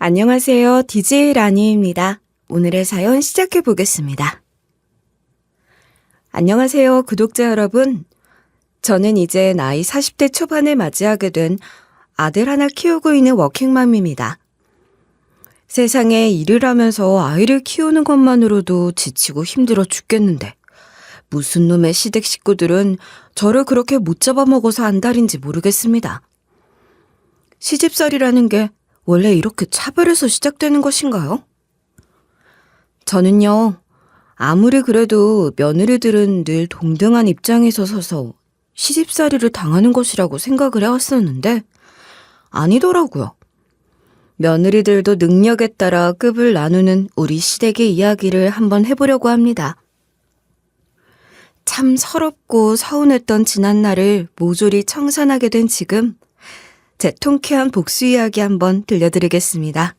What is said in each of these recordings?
안녕하세요. DJ 라니입니다. 오늘의 사연 시작해 보겠습니다. 안녕하세요, 구독자 여러분. 저는 이제 나이 40대 초반을 맞이하게 된 아들 하나 키우고 있는 워킹맘입니다. 세상에 일을 하면서 아이를 키우는 것만으로도 지치고 힘들어 죽겠는데 무슨 놈의 시댁 식구들은 저를 그렇게 못 잡아먹어서 안달인지 모르겠습니다. 시집살이라는 게 원래 이렇게 차별해서 시작되는 것인가요? 저는요, 아무리 그래도 며느리들은 늘 동등한 입장에서 서서 시집살이를 당하는 것이라고 생각을 해왔었는데 아니더라고요. 며느리들도 능력에 따라 급을 나누는 우리 시댁의 이야기를 한번 해보려고 합니다. 참 서럽고 서운했던 지난날을 모조리 청산하게 된 지금 제 통쾌한 복수 이야기 한번 들려드리겠습니다.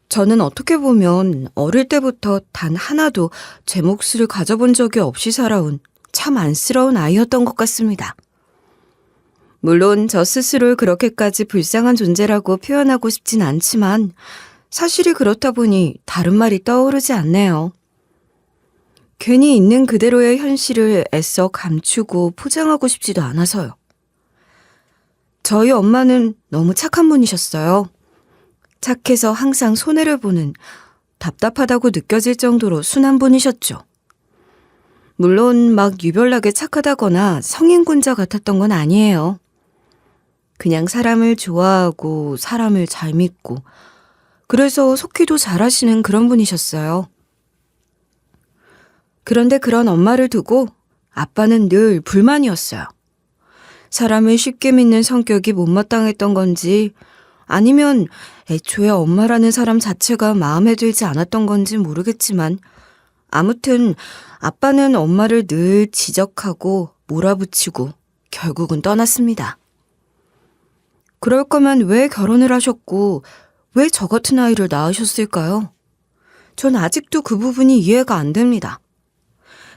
저는 어떻게 보면 어릴 때부터 단 하나도 제 몫을 가져본 적이 없이 살아온 참 안쓰러운 아이였던 것 같습니다. 물론 저 스스로를 그렇게까지 불쌍한 존재라고 표현하고 싶진 않지만 사실이 그렇다 보니 다른 말이 떠오르지 않네요. 괜히 있는 그대로의 현실을 애써 감추고 포장하고 싶지도 않아서요. 저희 엄마는 너무 착한 분이셨어요. 착해서 항상 손해를 보는 답답하다고 느껴질 정도로 순한 분이셨죠. 물론 막 유별나게 착하다거나 성인군자 같았던 건 아니에요. 그냥 사람을 좋아하고 사람을 잘 믿고 그래서 속기도 잘하시는 그런 분이셨어요. 그런데 그런 엄마를 두고 아빠는 늘 불만이었어요. 사람을 쉽게 믿는 성격이 못마땅했던 건지 아니면 애초에 엄마라는 사람 자체가 마음에 들지 않았던 건지 모르겠지만 아무튼 아빠는 엄마를 늘 지적하고 몰아붙이고 결국은 떠났습니다. 그럴 거면 왜 결혼을 하셨고 왜 저 같은 아이를 낳으셨을까요? 전 아직도 그 부분이 이해가 안 됩니다.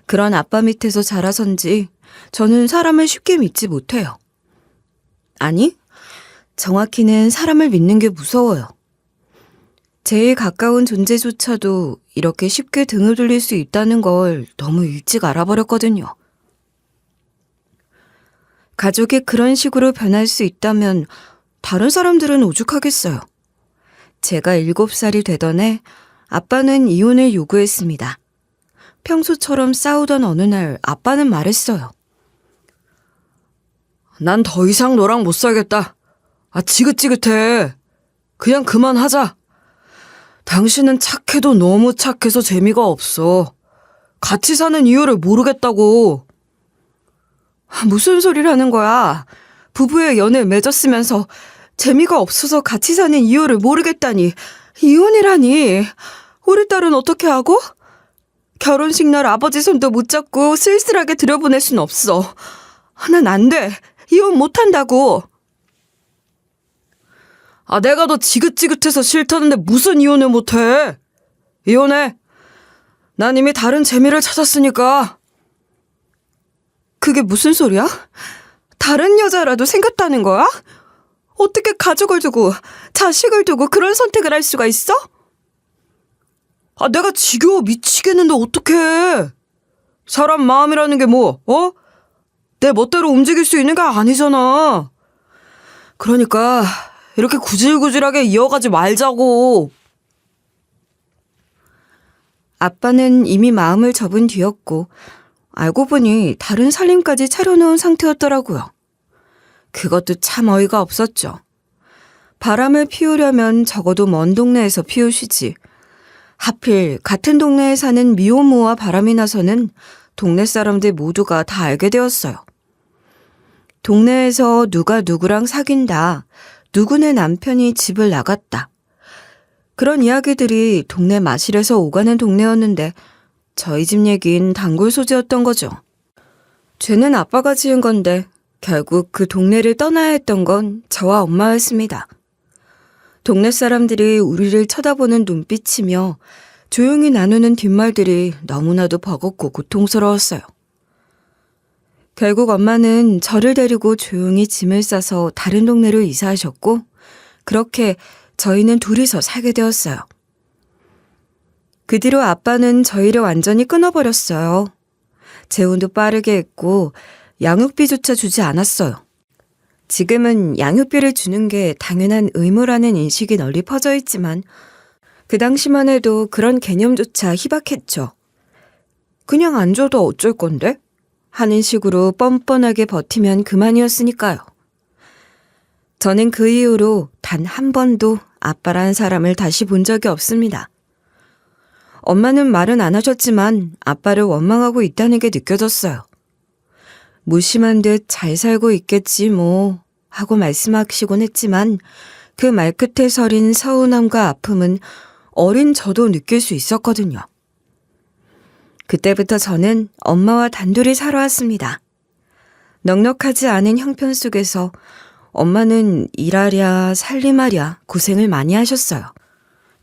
그런 아빠 밑에서 자라선지 저는 사람을 쉽게 믿지 못해요. 아니, 정확히는 사람을 믿는 게 무서워요. 제일 가까운 존재조차도 이렇게 쉽게 등을 돌릴 수 있다는 걸 너무 일찍 알아버렸거든요. 가족이 그런 식으로 변할 수 있다면 다른 사람들은 오죽하겠어요. 제가 7살이 되던 해 아빠는 이혼을 요구했습니다. 평소처럼 싸우던 어느 날 아빠는 말했어요. 난 더 이상 너랑 못 살겠다. 지긋지긋해. 그냥 그만하자. 당신은 착해도 너무 착해서 재미가 없어. 같이 사는 이유를 모르겠다고. 무슨 소리를 하는 거야. 부부의 연을 맺었으면서 재미가 없어서 같이 사는 이유를 모르겠다니. 이혼이라니. 우리 딸은 어떻게 하고? 결혼식 날 아버지 손도 못 잡고 쓸쓸하게 들여보낼 순 없어. 난 안 돼. 이혼 못한다고. 내가 너 지긋지긋해서 싫다는데 무슨 이혼을 못해? 이혼해. 난 이미 다른 재미를 찾았으니까. 그게 무슨 소리야? 다른 여자라도 생겼다는 거야? 어떻게 가족을 두고 자식을 두고 그런 선택을 할 수가 있어? 내가 지겨워 미치겠는데 어떡해. 사람 마음이라는 게 내 멋대로 움직일 수 있는 게 아니잖아. 그러니까 이렇게 구질구질하게 이어가지 말자고. 아빠는 이미 마음을 접은 뒤였고 알고 보니 다른 살림까지 차려놓은 상태였더라고요. 그것도 참 어이가 없었죠. 바람을 피우려면 적어도 먼 동네에서 피우시지. 하필 같은 동네에 사는 미혼모와 바람이 나서는 동네 사람들 모두가 다 알게 되었어요. 동네에서 누가 누구랑 사귄다, 누구네 남편이 집을 나갔다. 그런 이야기들이 동네 마실에서 오가는 동네였는데 저희 집 얘긴 단골 소재였던 거죠. 죄는 아빠가 지은 건데 결국 그 동네를 떠나야 했던 건 저와 엄마였습니다. 동네 사람들이 우리를 쳐다보는 눈빛이며 조용히 나누는 뒷말들이 너무나도 버겁고 고통스러웠어요. 결국 엄마는 저를 데리고 조용히 짐을 싸서 다른 동네로 이사하셨고 그렇게 저희는 둘이서 살게 되었어요. 그 뒤로 아빠는 저희를 완전히 끊어버렸어요. 재혼도 빠르게 했고 양육비조차 주지 않았어요. 지금은 양육비를 주는 게 당연한 의무라는 인식이 널리 퍼져 있지만 그 당시만 해도 그런 개념조차 희박했죠. 그냥 안 줘도 어쩔 건데? 하는 식으로 뻔뻔하게 버티면 그만이었으니까요. 저는 그 이후로 단 한 번도 아빠라는 사람을 다시 본 적이 없습니다. 엄마는 말은 안 하셨지만 아빠를 원망하고 있다는 게 느껴졌어요. 무심한 듯 잘 살고 있겠지 뭐 하고 말씀하시곤 했지만 그 말끝에 서린 서운함과 아픔은 어린 저도 느낄 수 있었거든요. 그때부터 저는 엄마와 단둘이 살아왔습니다. 넉넉하지 않은 형편 속에서 엄마는 일하랴 살림하랴 고생을 많이 하셨어요.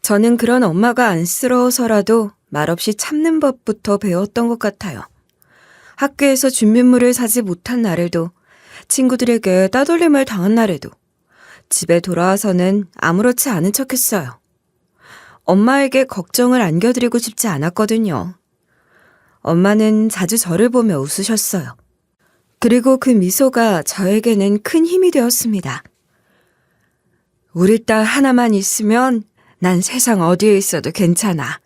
저는 그런 엄마가 안쓰러워서라도 말없이 참는 법부터 배웠던 것 같아요. 학교에서 준비물을 사지 못한 날에도, 친구들에게 따돌림을 당한 날에도 집에 돌아와서는 아무렇지 않은 척했어요. 엄마에게 걱정을 안겨드리고 싶지 않았거든요. 엄마는 자주 저를 보며 웃으셨어요. 그리고 그 미소가 저에게는 큰 힘이 되었습니다. 우리 딸 하나만 있으면 난 세상 어디에 있어도 괜찮아.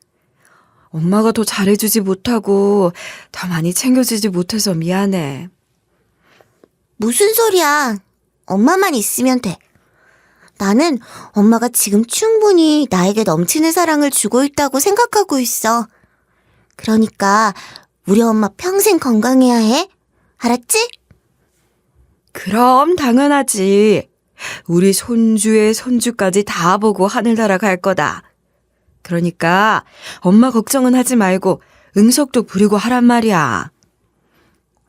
엄마가 더 잘해주지 못하고 더 많이 챙겨주지 못해서 미안해. 무슨 소리야. 엄마만 있으면 돼. 나는 엄마가 지금 충분히 나에게 넘치는 사랑을 주고 있다고 생각하고 있어. 그러니까 우리 엄마 평생 건강해야 해. 알았지? 그럼 당연하지. 우리 손주의 손주까지 다 보고 하늘나라 갈 거다. 그러니까 엄마 걱정은 하지 말고 응석도 부리고 하란 말이야.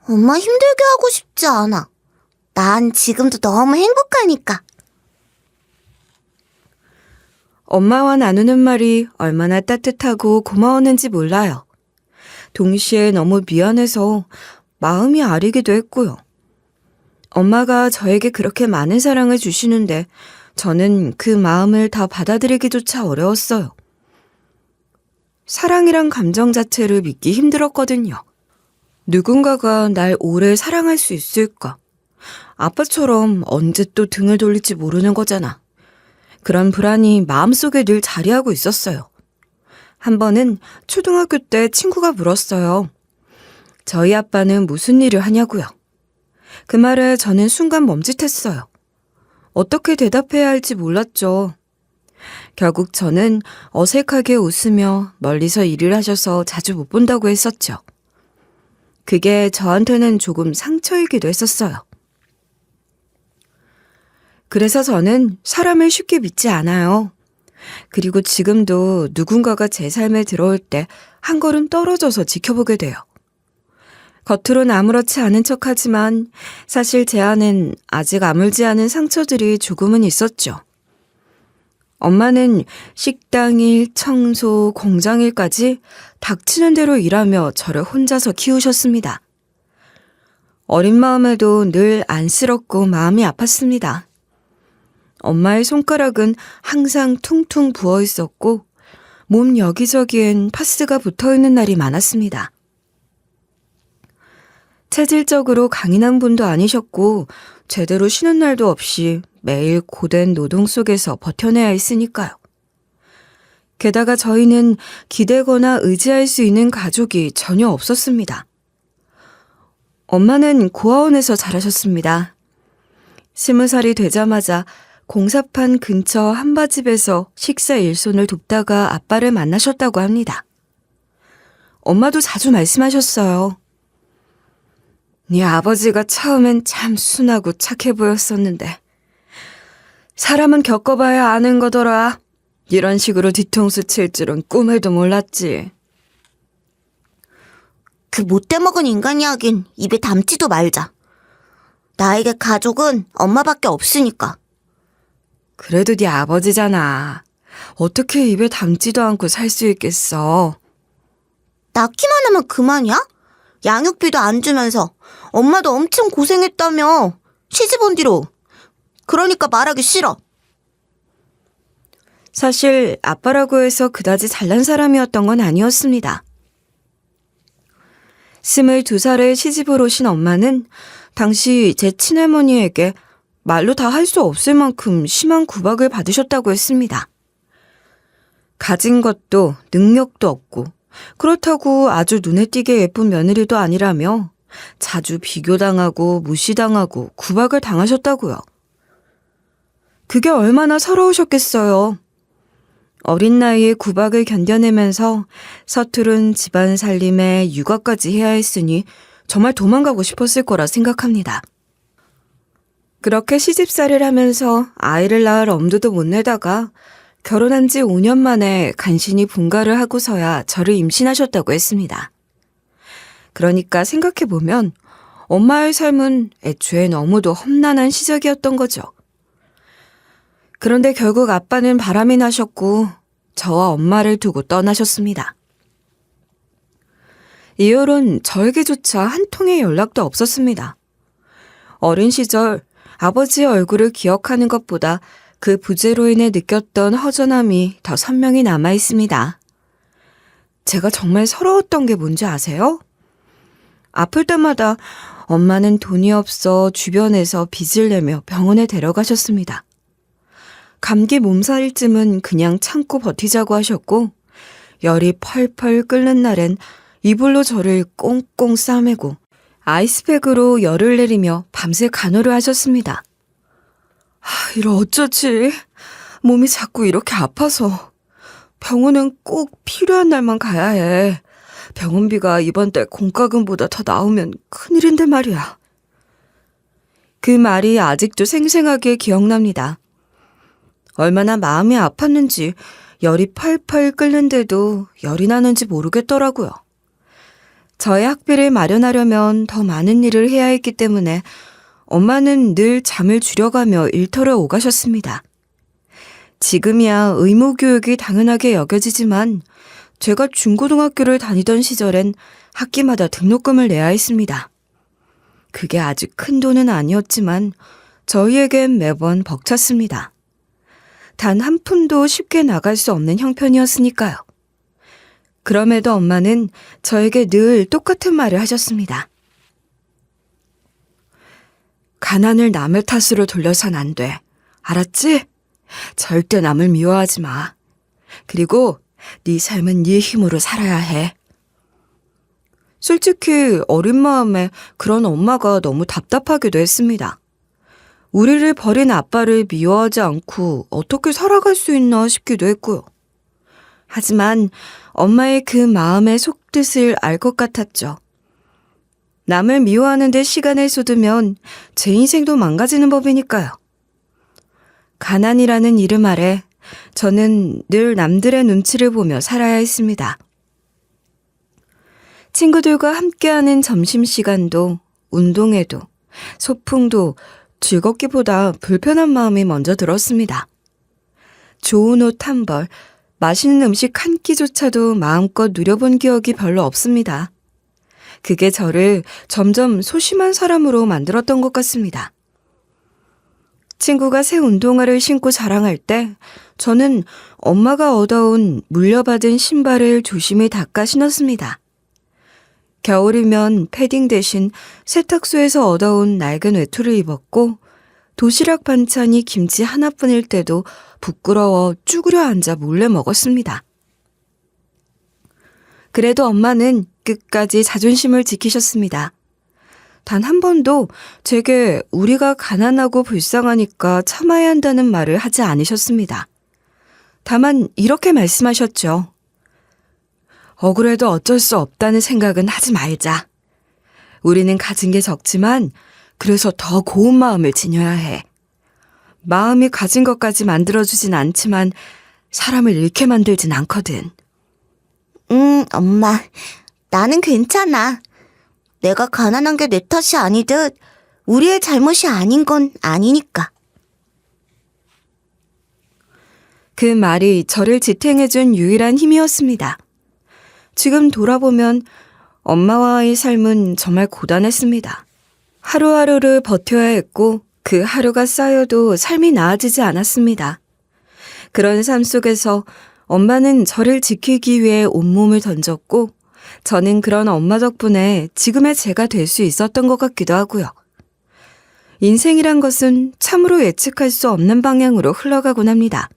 엄마 힘들게 하고 싶지 않아. 난 지금도 너무 행복하니까. 엄마와 나누는 말이 얼마나 따뜻하고 고마웠는지 몰라요. 동시에 너무 미안해서 마음이 아리기도 했고요. 엄마가 저에게 그렇게 많은 사랑을 주시는데 저는 그 마음을 다 받아들이기조차 어려웠어요. 사랑이란 감정 자체를 믿기 힘들었거든요. 누군가가 날 오래 사랑할 수 있을까? 아빠처럼 언제 또 등을 돌릴지 모르는 거잖아. 그런 불안이 마음속에 늘 자리하고 있었어요. 한 번은 초등학교 때 친구가 물었어요. 저희 아빠는 무슨 일을 하냐고요. 그 말에 저는 순간 멈칫했어요. 어떻게 대답해야 할지 몰랐죠. 결국 저는 어색하게 웃으며 멀리서 일을 하셔서 자주 못 본다고 했었죠. 그게 저한테는 조금 상처이기도 했었어요. 그래서 저는 사람을 쉽게 믿지 않아요. 그리고 지금도 누군가가 제 삶에 들어올 때 한 걸음 떨어져서 지켜보게 돼요. 겉으론 아무렇지 않은 척하지만 사실 제 안엔 아직 아물지 않은 상처들이 조금은 있었죠. 엄마는 식당일, 청소, 공장일까지 닥치는 대로 일하며 저를 혼자서 키우셨습니다. 어린 마음에도 늘 안쓰럽고 마음이 아팠습니다. 엄마의 손가락은 항상 퉁퉁 부어 있었고 몸 여기저기엔 파스가 붙어있는 날이 많았습니다. 체질적으로 강인한 분도 아니셨고 제대로 쉬는 날도 없이 매일 고된 노동 속에서 버텨내야 했으니까요. 게다가 저희는 기대거나 의지할 수 있는 가족이 전혀 없었습니다. 엄마는 고아원에서 자라셨습니다. 20살이 되자마자 공사판 근처 한바집에서 식사 일손을 돕다가 아빠를 만나셨다고 합니다. 엄마도 자주 말씀하셨어요. 네 아버지가 처음엔 참 순하고 착해 보였었는데 사람은 겪어봐야 아는 거더라. 이런 식으로 뒤통수 칠 줄은 꿈에도 몰랐지. 그 못돼먹은 인간 이야긴 입에 담지도 말자. 나에게 가족은 엄마밖에 없으니까. 그래도 네 아버지잖아. 어떻게 입에 담지도 않고 살 수 있겠어. 낳기만 하면 그만이야? 양육비도 안 주면서 엄마도 엄청 고생했다며. 시집 온 뒤로. 그러니까 말하기 싫어. 사실 아빠라고 해서 그다지 잘난 사람이었던 건 아니었습니다. 22살에 시집을 오신 엄마는 당시 제 친할머니에게 말로 다 할 수 없을 만큼 심한 구박을 받으셨다고 했습니다. 가진 것도 능력도 없고 그렇다고 아주 눈에 띄게 예쁜 며느리도 아니라며 자주 비교당하고 무시당하고 구박을 당하셨다고요. 그게 얼마나 서러우셨겠어요. 어린 나이에 구박을 견뎌내면서 서투른 집안 살림에 육아까지 해야 했으니 정말 도망가고 싶었을 거라 생각합니다. 그렇게 시집살이를 하면서 아이를 낳을 엄두도 못 내다가 결혼한 지 5년 만에 간신히 분가를 하고서야 저를 임신하셨다고 했습니다. 그러니까 생각해보면 엄마의 삶은 애초에 너무도 험난한 시작이었던 거죠. 그런데 결국 아빠는 바람이 나셨고 저와 엄마를 두고 떠나셨습니다. 이후론 저에게조차 한 통의 연락도 없었습니다. 어린 시절 아버지의 얼굴을 기억하는 것보다 그 부재로 인해 느꼈던 허전함이 더 선명히 남아 있습니다. 제가 정말 서러웠던 게 뭔지 아세요? 아플 때마다 엄마는 돈이 없어 주변에서 빚을 내며 병원에 데려가셨습니다. 감기 몸살쯤은 그냥 참고 버티자고 하셨고 열이 펄펄 끓는 날엔 이불로 저를 꽁꽁 싸매고 아이스팩으로 열을 내리며 밤새 간호를 하셨습니다. 이를 어쩌지? 몸이 자꾸 이렇게 아파서 병원은 꼭 필요한 날만 가야 해. 병원비가 이번 달 공과금보다 더 나오면 큰일인데 말이야. 그 말이 아직도 생생하게 기억납니다. 얼마나 마음이 아팠는지 열이 펄펄 끓는데도 열이 나는지 모르겠더라고요. 저의 학비를 마련하려면 더 많은 일을 해야 했기 때문에 엄마는 늘 잠을 줄여가며 일터를 오가셨습니다. 지금이야 의무교육이 당연하게 여겨지지만 제가 중고등학교를 다니던 시절엔 학기마다 등록금을 내야 했습니다. 그게 아주 큰 돈은 아니었지만 저희에겐 매번 벅찼습니다. 단 한 푼도 쉽게 나갈 수 없는 형편이었으니까요. 그럼에도 엄마는 저에게 늘 똑같은 말을 하셨습니다. 가난을 남의 탓으로 돌려선 안 돼. 알았지? 절대 남을 미워하지 마. 그리고 네 삶은 네 힘으로 살아야 해. 솔직히 어린 마음에 그런 엄마가 너무 답답하기도 했습니다. 우리를 버린 아빠를 미워하지 않고 어떻게 살아갈 수 있나 싶기도 했고요. 하지만 엄마의 그 마음의 속뜻을 알 것 같았죠. 남을 미워하는 데 시간을 쏟으면 제 인생도 망가지는 법이니까요. 가난이라는 이름 아래 저는 늘 남들의 눈치를 보며 살아야 했습니다. 친구들과 함께하는 점심시간도, 운동회도, 소풍도 즐겁기보다 불편한 마음이 먼저 들었습니다. 좋은 옷 한 벌, 맛있는 음식 한 끼조차도 마음껏 누려본 기억이 별로 없습니다. 그게 저를 점점 소심한 사람으로 만들었던 것 같습니다. 친구가 새 운동화를 신고 자랑할 때 저는 엄마가 얻어온 물려받은 신발을 조심히 닦아 신었습니다. 겨울이면 패딩 대신 세탁소에서 얻어온 낡은 외투를 입었고 도시락 반찬이 김치 하나뿐일 때도 부끄러워 쭈그려 앉아 몰래 먹었습니다. 그래도 엄마는 끝까지 자존심을 지키셨습니다. 단 한 번도 제게 우리가 가난하고 불쌍하니까 참아야 한다는 말을 하지 않으셨습니다. 다만 이렇게 말씀하셨죠. 억울해도 어쩔 수 없다는 생각은 하지 말자. 우리는 가진 게 적지만 그래서 더 고운 마음을 지녀야 해. 마음이 가진 것까지 만들어주진 않지만 사람을 잃게 만들진 않거든. 엄마. 나는 괜찮아. 내가 가난한 게 내 탓이 아니듯 우리의 잘못이 아닌 건 아니니까. 그 말이 저를 지탱해준 유일한 힘이었습니다. 지금 돌아보면 엄마와의 삶은 정말 고단했습니다. 하루하루를 버텨야 했고 그 하루가 쌓여도 삶이 나아지지 않았습니다. 그런 삶 속에서 엄마는 저를 지키기 위해 온몸을 던졌고 저는 그런 엄마 덕분에 지금의 제가 될 수 있었던 것 같기도 하고요. 인생이란 것은 참으로 예측할 수 없는 방향으로 흘러가곤 합니다.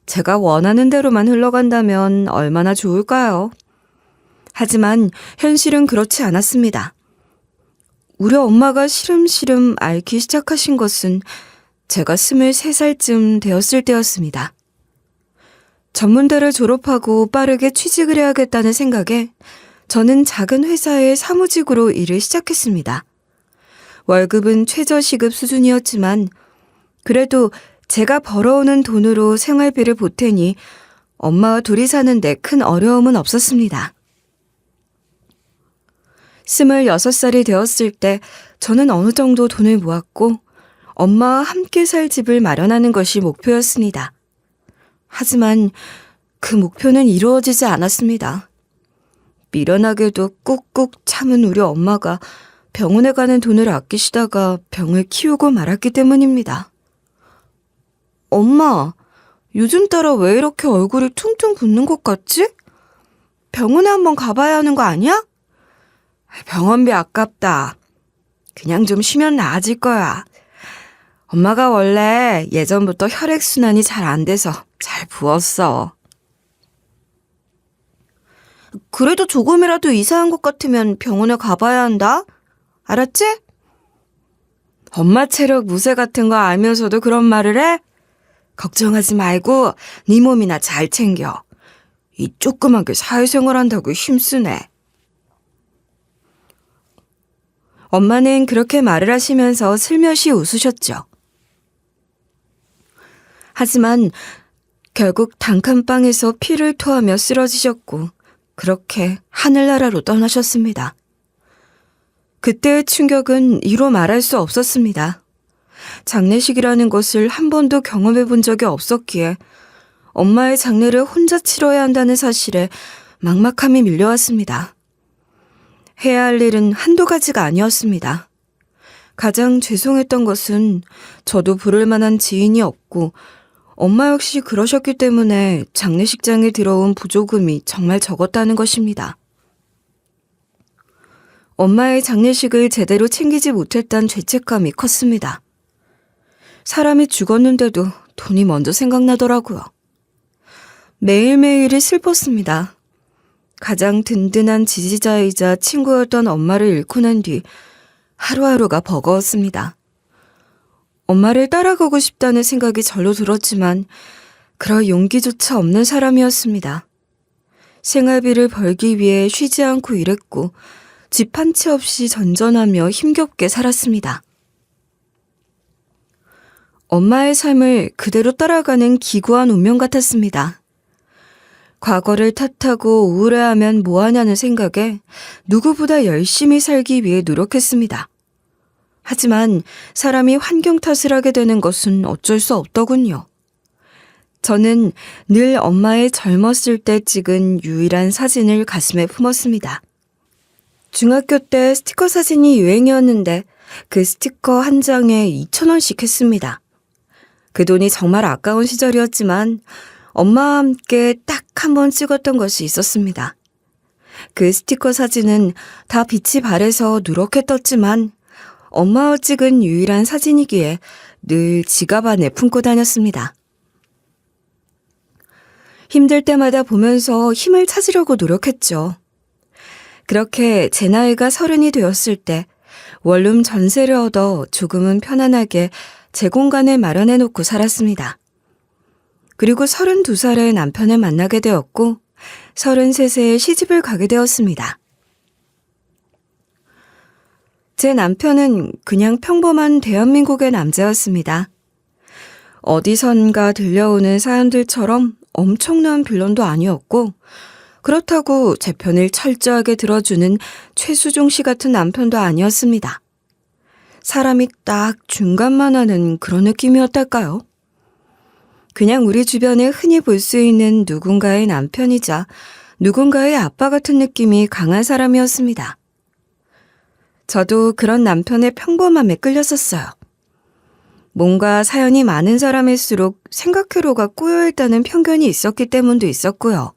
제가 원하는 대로만 흘러간다면 얼마나 좋을까요? 하지만 현실은 그렇지 않았습니다. 우리 엄마가 시름시름 앓기 시작하신 것은 제가 23살쯤 되었을 때였습니다. 전문대를 졸업하고 빠르게 취직을 해야겠다는 생각에 저는 작은 회사의 사무직으로 일을 시작했습니다. 월급은 최저시급 수준이었지만 그래도 제가 벌어오는 돈으로 생활비를 보태니 엄마와 둘이 사는데 큰 어려움은 없었습니다. 26살이 되었을 때 저는 어느 정도 돈을 모았고 엄마와 함께 살 집을 마련하는 것이 목표였습니다. 하지만 그 목표는 이루어지지 않았습니다. 미련하게도 꾹꾹 참은 우리 엄마가 병원에 가는 돈을 아끼시다가 병을 키우고 말았기 때문입니다. 엄마, 요즘 따라 왜 이렇게 얼굴이 퉁퉁 붓는 것 같지? 병원에 한번 가봐야 하는 거 아니야? 병원비 아깝다. 그냥 좀 쉬면 나아질 거야. 엄마가 원래 예전부터 혈액순환이 잘 안 돼서 잘 부었어. 그래도 조금이라도 이상한 것 같으면 병원에 가봐야 한다. 알았지? 엄마 체력 무쇠 같은 거 알면서도 그런 말을 해? 걱정하지 말고 네 몸이나 잘 챙겨. 이 조그맣게 사회생활 한다고 힘쓰네. 엄마는 그렇게 말을 하시면서 슬며시 웃으셨죠. 하지만 결국 단칸방에서 피를 토하며 쓰러지셨고 그렇게 하늘나라로 떠나셨습니다. 그때의 충격은 이로 말할 수 없었습니다. 장례식이라는 것을 한 번도 경험해 본 적이 없었기에 엄마의 장례를 혼자 치러야 한다는 사실에 막막함이 밀려왔습니다. 해야 할 일은 한두 가지가 아니었습니다. 가장 죄송했던 것은 저도 부를 만한 지인이 없고 엄마 역시 그러셨기 때문에 장례식장에 들어온 부조금이 정말 적었다는 것입니다. 엄마의 장례식을 제대로 챙기지 못했다는 죄책감이 컸습니다. 사람이 죽었는데도 돈이 먼저 생각나더라고요. 매일매일이 슬펐습니다. 가장 든든한 지지자이자 친구였던 엄마를 잃고 난 뒤 하루하루가 버거웠습니다. 엄마를 따라가고 싶다는 생각이 절로 들었지만 그럴 용기조차 없는 사람이었습니다. 생활비를 벌기 위해 쉬지 않고 일했고 집 한 채 없이 전전하며 힘겹게 살았습니다. 엄마의 삶을 그대로 따라가는 기구한 운명 같았습니다. 과거를 탓하고 우울해하면 뭐하냐는 생각에 누구보다 열심히 살기 위해 노력했습니다. 하지만 사람이 환경 탓을 하게 되는 것은 어쩔 수 없더군요. 저는 늘 엄마의 젊었을 때 찍은 유일한 사진을 가슴에 품었습니다. 중학교 때 스티커 사진이 유행이었는데 그 스티커 한 장에 2,000원씩 했습니다. 그 돈이 정말 아까운 시절이었지만 엄마와 함께 딱 한 번 찍었던 것이 있었습니다. 그 스티커 사진은 다 빛이 발해서 누렇게 떴지만 엄마와 찍은 유일한 사진이기에 늘 지갑 안에 품고 다녔습니다. 힘들 때마다 보면서 힘을 찾으려고 노력했죠. 그렇게 제 나이가 30이 되었을 때 원룸 전세를 얻어 조금은 편안하게 제 공간을 마련해 놓고 살았습니다. 그리고 32살에 남편을 만나게 되었고 33세에 시집을 가게 되었습니다. 제 남편은 그냥 평범한 대한민국의 남자였습니다. 어디선가 들려오는 사연들처럼 엄청난 빌런도 아니었고 그렇다고 제 편을 철저하게 들어주는 최수종 씨 같은 남편도 아니었습니다. 사람이 딱 중간만 하는 그런 느낌이었달까요? 그냥 우리 주변에 흔히 볼 수 있는 누군가의 남편이자 누군가의 아빠 같은 느낌이 강한 사람이었습니다. 저도 그런 남편의 평범함에 끌렸었어요. 뭔가 사연이 많은 사람일수록 생각회로가 꼬여있다는 편견이 있었기 때문도 있었고요.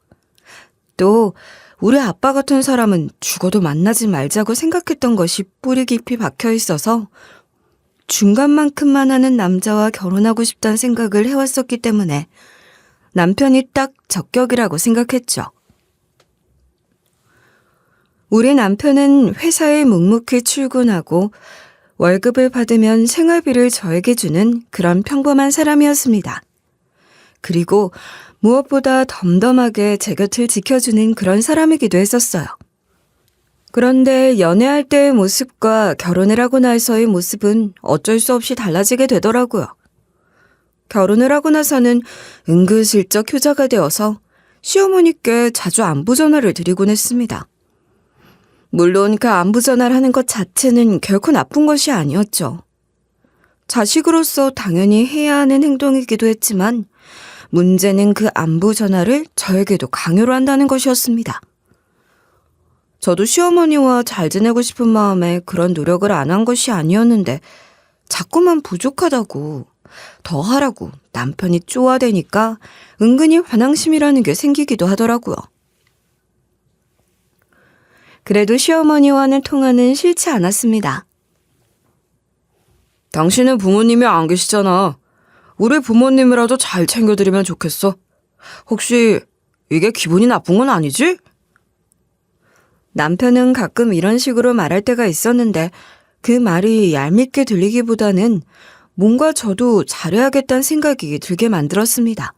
또 우리 아빠 같은 사람은 죽어도 만나지 말자고 생각했던 것이 뿌리 깊이 박혀 있어서 중간만큼만 하는 남자와 결혼하고 싶다는 생각을 해왔었기 때문에 남편이 딱 적격이라고 생각했죠. 우리 남편은 회사에 묵묵히 출근하고 월급을 받으면 생활비를 저에게 주는 그런 평범한 사람이었습니다. 그리고 무엇보다 덤덤하게 제 곁을 지켜주는 그런 사람이기도 했었어요. 그런데 연애할 때의 모습과 결혼을 하고 나서의 모습은 어쩔 수 없이 달라지게 되더라고요. 결혼을 하고 나서는 은근슬쩍 효자가 되어서 시어머니께 자주 안부 전화를 드리곤 했습니다. 물론 그 안부 전화를 하는 것 자체는 결코 나쁜 것이 아니었죠. 자식으로서 당연히 해야 하는 행동이기도 했지만 문제는 그 안부 전화를 저에게도 강요를 한다는 것이었습니다. 저도 시어머니와 잘 지내고 싶은 마음에 그런 노력을 안 한 것이 아니었는데 자꾸만 부족하다고 더 하라고 남편이 쪼아대니까 은근히 반항심이라는 게 생기기도 하더라고요. 그래도 시어머니와는 통화는 싫지 않았습니다. 당신은 부모님이 안 계시잖아. 우리 부모님이라도 잘 챙겨드리면 좋겠어. 혹시 이게 기분이 나쁜 건 아니지? 남편은 가끔 이런 식으로 말할 때가 있었는데 그 말이 얄밉게 들리기보다는 뭔가 저도 잘해야겠다는 생각이 들게 만들었습니다.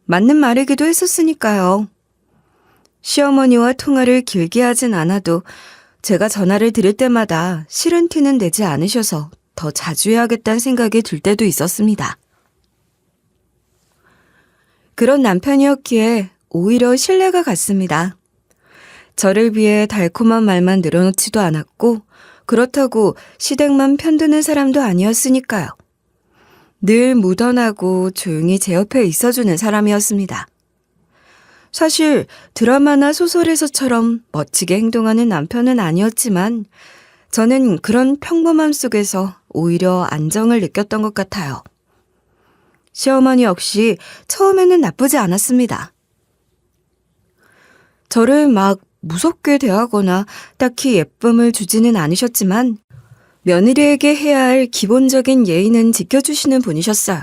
맞는 말이기도 했었으니까요. 시어머니와 통화를 길게 하진 않아도 제가 전화를 드릴 때마다 싫은 티는 내지 않으셔서 더 자주 해야겠다는 생각이 들 때도 있었습니다. 그런 남편이었기에 오히려 신뢰가 갔습니다. 저를 위해 달콤한 말만 늘어놓지도 않았고 그렇다고 시댁만 편드는 사람도 아니었으니까요. 늘 무던하고 조용히 제 옆에 있어주는 사람이었습니다. 사실 드라마나 소설에서처럼 멋지게 행동하는 남편은 아니었지만 저는 그런 평범함 속에서 오히려 안정을 느꼈던 것 같아요. 시어머니 역시 처음에는 나쁘지 않았습니다. 저를 막 무섭게 대하거나 딱히 예쁨을 주지는 않으셨지만 며느리에게 해야 할 기본적인 예의는 지켜주시는 분이셨어요.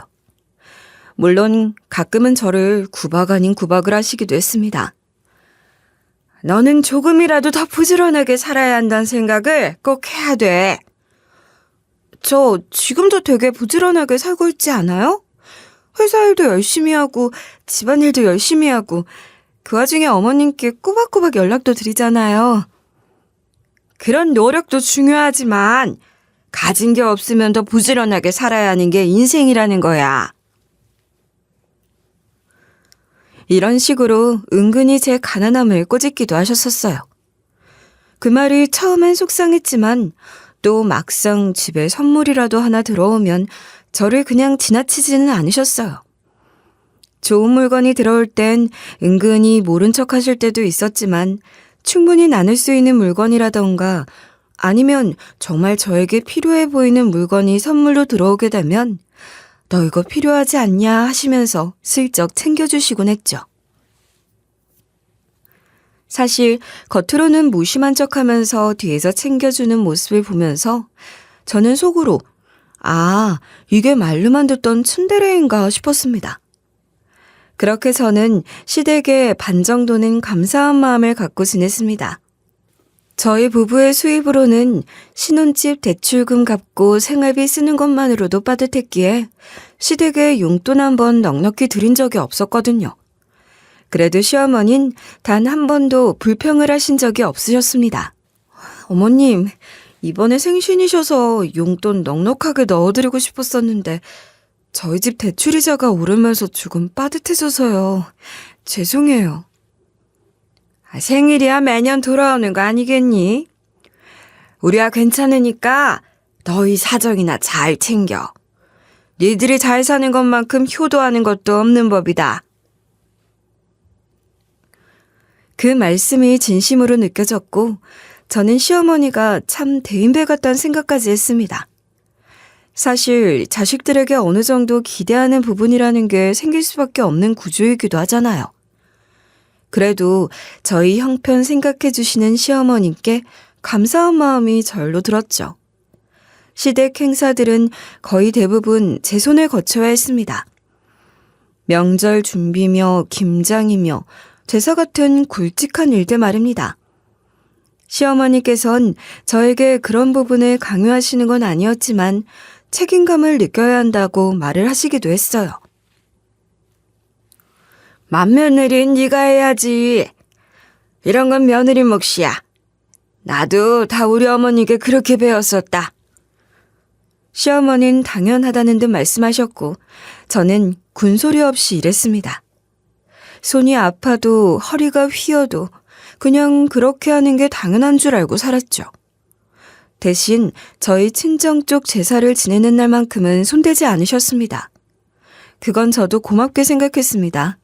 물론 가끔은 저를 구박 아닌 구박을 하시기도 했습니다. 너는 조금이라도 더 부지런하게 살아야 한다는 생각을 꼭 해야 돼. 저 지금도 되게 부지런하게 살고 있지 않아요? 회사 일도 열심히 하고 집안일도 열심히 하고 그 와중에 어머님께 꼬박꼬박 연락도 드리잖아요. 그런 노력도 중요하지만 가진 게 없으면 더 부지런하게 살아야 하는 게 인생이라는 거야. 이런 식으로 은근히 제 가난함을 꼬집기도 하셨었어요. 그 말이 처음엔 속상했지만 또 막상 집에 선물이라도 하나 들어오면 저를 그냥 지나치지는 않으셨어요. 좋은 물건이 들어올 땐 은근히 모른 척 하실 때도 있었지만 충분히 나눌 수 있는 물건이라던가 아니면 정말 저에게 필요해 보이는 물건이 선물로 들어오게 되면 너 이거 필요하지 않냐 하시면서 슬쩍 챙겨주시곤 했죠. 사실 겉으로는 무심한 척하면서 뒤에서 챙겨주는 모습을 보면서 저는 속으로 아, 이게 말로만 듣던 츤데레인가 싶었습니다. 그렇게 저는 시댁에 반 정도는 감사한 마음을 갖고 지냈습니다. 저희 부부의 수입으로는 신혼집 대출금 갚고 생활비 쓰는 것만으로도 빠듯했기에 시댁에 용돈 한 번 넉넉히 드린 적이 없었거든요. 그래도 시어머니는 단 한 번도 불평을 하신 적이 없으셨습니다. 어머님, 이번에 생신이셔서 용돈 넉넉하게 넣어드리고 싶었었는데 저희 집 대출이자가 오르면서 조금 빠듯해져서요. 죄송해요. 생일이야 매년 돌아오는 거 아니겠니? 우리야 괜찮으니까 너희 사정이나 잘 챙겨. 니들이 잘 사는 것만큼 효도하는 것도 없는 법이다. 그 말씀이 진심으로 느껴졌고 저는 시어머니가 참 대인배 같다는 생각까지 했습니다. 사실 자식들에게 어느 정도 기대하는 부분이라는 게 생길 수밖에 없는 구조이기도 하잖아요. 그래도 저희 형편 생각해 주시는 시어머님께 감사한 마음이 절로 들었죠. 시댁 행사들은 거의 대부분 제 손을 거쳐야 했습니다. 명절 준비며 김장이며 제사 같은 굵직한 일들 말입니다. 시어머니께선 저에게 그런 부분을 강요하시는 건 아니었지만 책임감을 느껴야 한다고 말을 하시기도 했어요. 맏며느리는 네가 해야지. 이런 건 며느리 몫이야. 나도 다 우리 어머니께 그렇게 배웠었다. 시어머니는 당연하다는 듯 말씀하셨고 저는 군소리 없이 일했습니다. 손이 아파도 허리가 휘어도 그냥 그렇게 하는 게 당연한 줄 알고 살았죠. 대신 저희 친정 쪽 제사를 지내는 날만큼은 손대지 않으셨습니다. 그건 저도 고맙게 생각했습니다.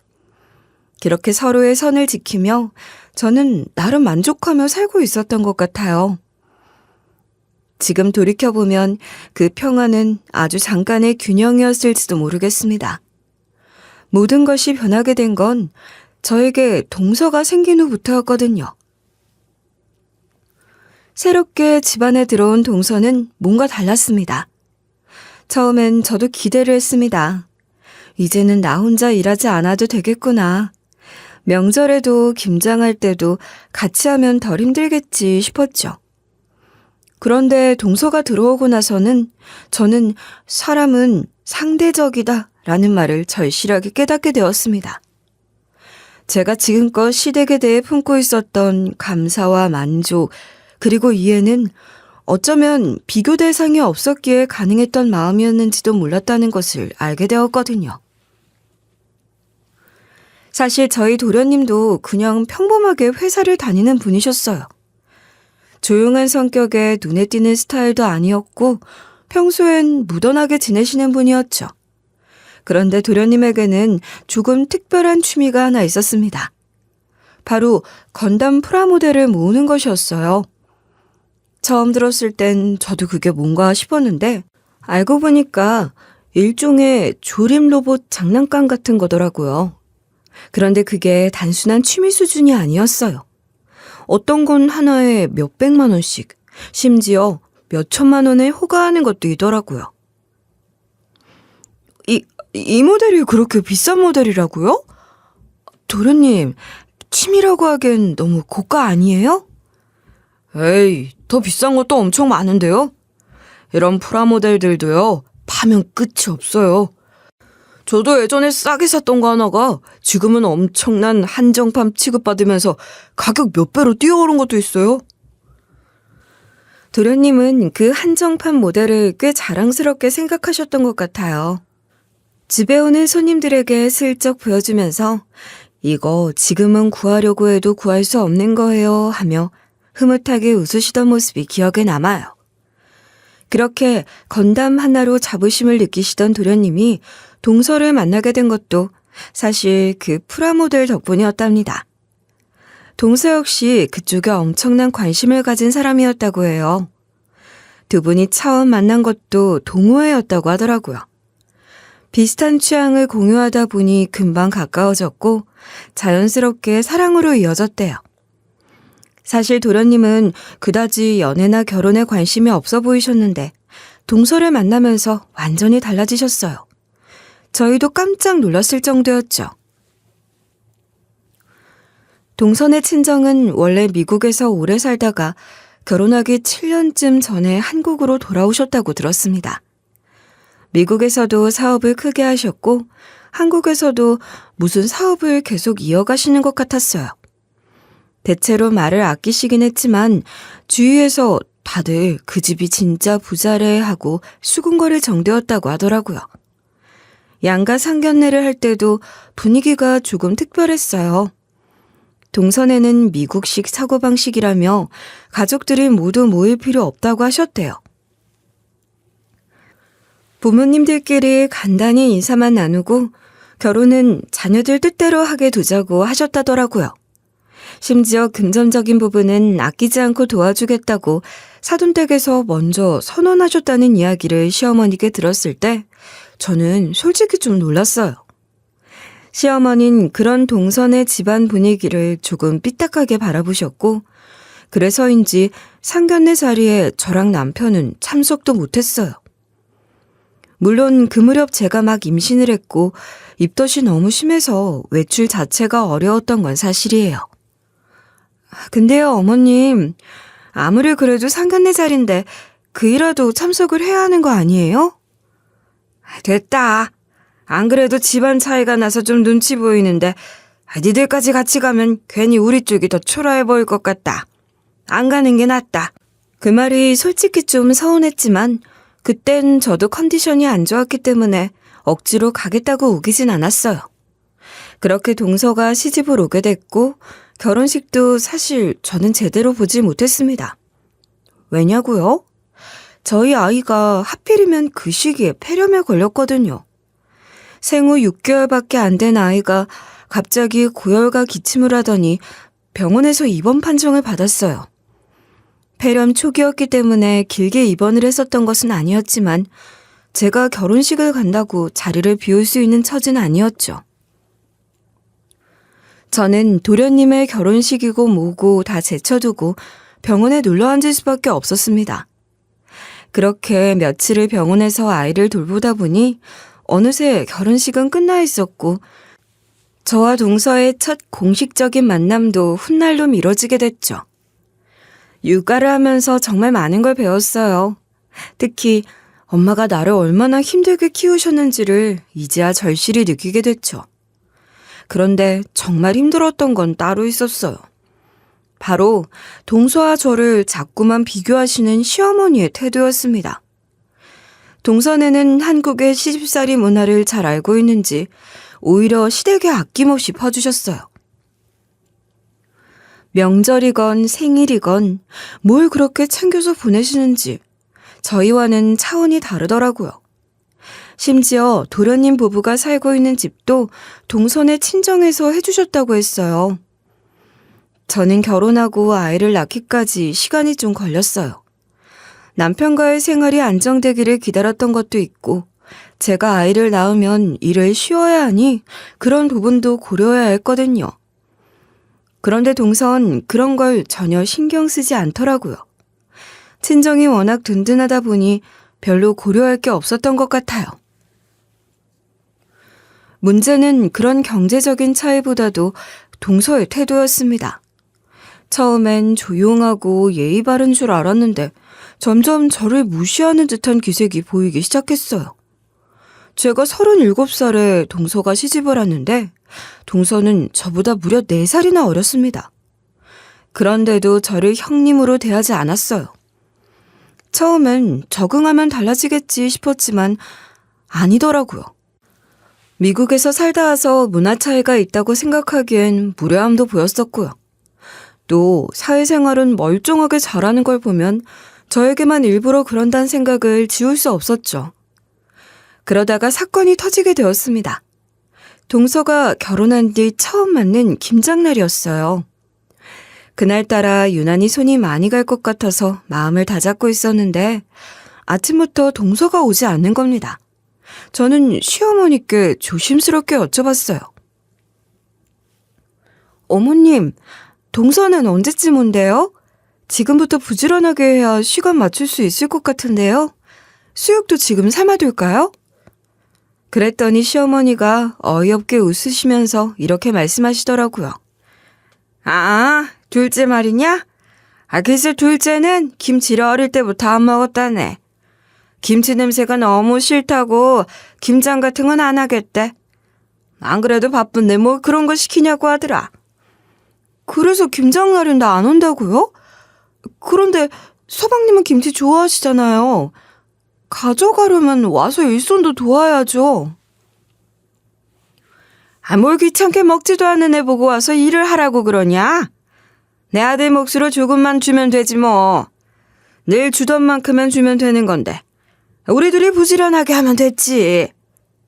그렇게 서로의 선을 지키며 저는 나름 만족하며 살고 있었던 것 같아요. 지금 돌이켜보면 그 평화는 아주 잠깐의 균형이었을지도 모르겠습니다. 모든 것이 변하게 된 건 저에게 동서가 생긴 후부터였거든요. 새롭게 집안에 들어온 동서는 뭔가 달랐습니다. 처음엔 저도 기대를 했습니다. 이제는 나 혼자 일하지 않아도 되겠구나. 명절에도 김장할 때도 같이 하면 덜 힘들겠지 싶었죠. 그런데 동서가 들어오고 나서는 저는 사람은 상대적이다 라는 말을 절실하게 깨닫게 되었습니다. 제가 지금껏 시댁에 대해 품고 있었던 감사와 만족, 그리고 이해는 어쩌면 비교 대상이 없었기에 가능했던 마음이었는지도 몰랐다는 것을 알게 되었거든요. 사실 저희 도련님도 그냥 평범하게 회사를 다니는 분이셨어요. 조용한 성격에 눈에 띄는 스타일도 아니었고 평소엔 무던하게 지내시는 분이었죠. 그런데 도련님에게는 조금 특별한 취미가 하나 있었습니다. 바로 건담 프라모델을 모으는 것이었어요. 처음 들었을 땐 저도 그게 뭔가 싶었는데 알고 보니까 일종의 조립 로봇 장난감 같은 거더라고요. 그런데 그게 단순한 취미 수준이 아니었어요. 어떤 건 하나에 몇백만 원씩, 심지어 몇천만 원에 호가하는 것도 있더라고요. 이 모델이 그렇게 비싼 모델이라고요? 도련님, 취미라고 하기엔 너무 고가 아니에요? 에이, 더 비싼 것도 엄청 많은데요? 이런 프라모델들도요, 파면 끝이 없어요. 저도 예전에 싸게 샀던 거 하나가 지금은 엄청난 한정판 취급받으면서 가격 몇 배로 뛰어오른 것도 있어요. 도련님은 그 한정판 모델을 꽤 자랑스럽게 생각하셨던 것 같아요. 집에 오는 손님들에게 슬쩍 보여주면서 이거 지금은 구하려고 해도 구할 수 없는 거예요 하며 흐뭇하게 웃으시던 모습이 기억에 남아요. 그렇게 건담 하나로 자부심을 느끼시던 도련님이 동서를 만나게 된 것도 사실 그 프라모델 덕분이었답니다. 동서 역시 그쪽에 엄청난 관심을 가진 사람이었다고 해요. 두 분이 처음 만난 것도 동호회였다고 하더라고요. 비슷한 취향을 공유하다 보니 금방 가까워졌고 자연스럽게 사랑으로 이어졌대요. 사실 도련님은 그다지 연애나 결혼에 관심이 없어 보이셨는데 동서를 만나면서 완전히 달라지셨어요. 저희도 깜짝 놀랐을 정도였죠. 동선의 친정은 원래 미국에서 오래 살다가 결혼하기 7년쯤 전에 한국으로 돌아오셨다고 들었습니다. 미국에서도 사업을 크게 하셨고 한국에서도 무슨 사업을 계속 이어가시는 것 같았어요. 대체로 말을 아끼시긴 했지만 주위에서 다들 그 집이 진짜 부자래 하고 수군거릴 정도였다고 하더라고요. 양가 상견례를 할 때도 분위기가 조금 특별했어요. 동선에는 미국식 사고방식이라며 가족들이 모두 모일 필요 없다고 하셨대요. 부모님들끼리 간단히 인사만 나누고 결혼은 자녀들 뜻대로 하게 두자고 하셨다더라고요. 심지어 금전적인 부분은 아끼지 않고 도와주겠다고 사돈댁에서 먼저 선언하셨다는 이야기를 시어머니께 들었을 때 저는 솔직히 좀 놀랐어요. 시어머니는 그런 동선의 집안 분위기를 조금 삐딱하게 바라보셨고 그래서인지 상견례 자리에 저랑 남편은 참석도 못했어요. 물론 그 무렵 제가 막 임신을 했고 입덧이 너무 심해서 외출 자체가 어려웠던 건 사실이에요. 근데요, 어머님, 아무리 그래도 상견례 자리인데 그이라도 참석을 해야 하는 거 아니에요? 됐다. 안 그래도 집안 차이가 나서 좀 눈치 보이는데 니들까지 같이 가면 괜히 우리 쪽이 더 초라해 보일 것 같다. 안 가는 게 낫다. 그 말이 솔직히 좀 서운했지만 그땐 저도 컨디션이 안 좋았기 때문에 억지로 가겠다고 우기진 않았어요. 그렇게 동서가 시집을 오게 됐고 결혼식도 사실 저는 제대로 보지 못했습니다. 왜냐고요? 저희 아이가 하필이면 그 시기에 폐렴에 걸렸거든요. 생후 6개월밖에 안 된 아이가 갑자기 고열과 기침을 하더니 병원에서 입원 판정을 받았어요. 폐렴 초기였기 때문에 길게 입원을 했었던 것은 아니었지만 제가 결혼식을 간다고 자리를 비울 수 있는 처지는 아니었죠. 저는 도련님의 결혼식이고 뭐고 다 제쳐두고 병원에 눌러 앉을 수밖에 없었습니다. 그렇게 며칠을 병원에서 아이를 돌보다 보니 어느새 결혼식은 끝나 있었고 저와 동서의 첫 공식적인 만남도 훗날로 미뤄지게 됐죠. 육아를 하면서 정말 많은 걸 배웠어요. 특히 엄마가 나를 얼마나 힘들게 키우셨는지를 이제야 절실히 느끼게 됐죠. 그런데 정말 힘들었던 건 따로 있었어요. 바로 동서와 저를 자꾸만 비교하시는 시어머니의 태도였습니다. 동서네는 한국의 시집살이 문화를 잘 알고 있는지 오히려 시댁에 아낌없이 퍼주셨어요. 명절이건 생일이건 뭘 그렇게 챙겨서 보내시는지 저희와는 차원이 다르더라고요. 심지어 도련님 부부가 살고 있는 집도 동선에 친정에서 해주셨다고 했어요. 저는 결혼하고 아이를 낳기까지 시간이 좀 걸렸어요. 남편과의 생활이 안정되기를 기다렸던 것도 있고 제가 아이를 낳으면 일을 쉬어야 하니 그런 부분도 고려해야 했거든요. 그런데 동선 그런 걸 전혀 신경 쓰지 않더라고요. 친정이 워낙 든든하다 보니 별로 고려할 게 없었던 것 같아요. 문제는 그런 경제적인 차이보다도 동서의 태도였습니다. 처음엔 조용하고 예의 바른 줄 알았는데 점점 저를 무시하는 듯한 기색이 보이기 시작했어요. 제가 37살에 동서가 시집을 왔는데 동서는 저보다 무려 4살이나 어렸습니다. 그런데도 저를 형님으로 대하지 않았어요. 처음엔 적응하면 달라지겠지 싶었지만 아니더라고요. 미국에서 살다 와서 문화 차이가 있다고 생각하기엔 무례함도 보였었고요. 또 사회생활은 멀쩡하게 잘하는 걸 보면 저에게만 일부러 그런다는 생각을 지울 수 없었죠. 그러다가 사건이 터지게 되었습니다. 동서가 결혼한 뒤 처음 맞는 김장날이었어요. 그날따라 유난히 손이 많이 갈 것 같아서 마음을 다잡고 있었는데 아침부터 동서가 오지 않는 겁니다. 저는 시어머니께 조심스럽게 여쭤봤어요. 어머님, 동서는 언제쯤 온대요? 지금부터 부지런하게 해야 시간 맞출 수 있을 것 같은데요. 수육도 지금 삶아둘까요? 그랬더니 시어머니가 어이없게 웃으시면서 이렇게 말씀하시더라고요. 아, 둘째 말이냐? 글쎄 둘째는 김치를 어릴 때부터 안 먹었다네. 김치 냄새가 너무 싫다고 김장 같은 건 안 하겠대. 안 그래도 바쁜데 뭐 그런 거 시키냐고 하더라. 그래서 김장날인데 안 온다고요? 그런데 서방님은 김치 좋아하시잖아요. 가져가려면 와서 일손도 도와야죠. 뭘 귀찮게 먹지도 않는 애 보고 와서 일을 하라고 그러냐? 내 아들 몫으로 조금만 주면 되지 뭐. 늘 주던 만큼은 주면 되는 건데. 우리 둘이 부지런하게 하면 됐지.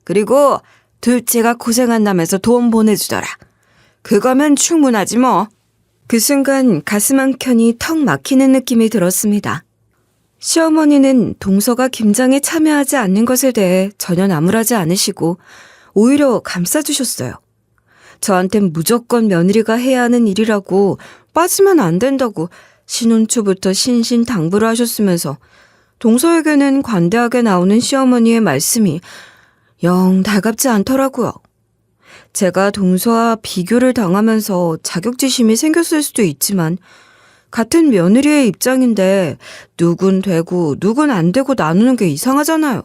그리고 둘째가 고생한다면서 돈 보내주더라. 그거면 충분하지 뭐. 그 순간 가슴 한 켠이 턱 막히는 느낌이 들었습니다. 시어머니는 동서가 김장에 참여하지 않는 것에 대해 전혀 나무라지 않으시고 오히려 감싸주셨어요. 저한텐 무조건 며느리가 해야 하는 일이라고 빠지면 안 된다고 신혼 초부터 신신당부를 하셨으면서 동서에게는 관대하게 나오는 시어머니의 말씀이 영 달갑지 않더라고요. 제가 동서와 비교를 당하면서 자격지심이 생겼을 수도 있지만 같은 며느리의 입장인데 누군 되고 누군 안 되고 나누는 게 이상하잖아요.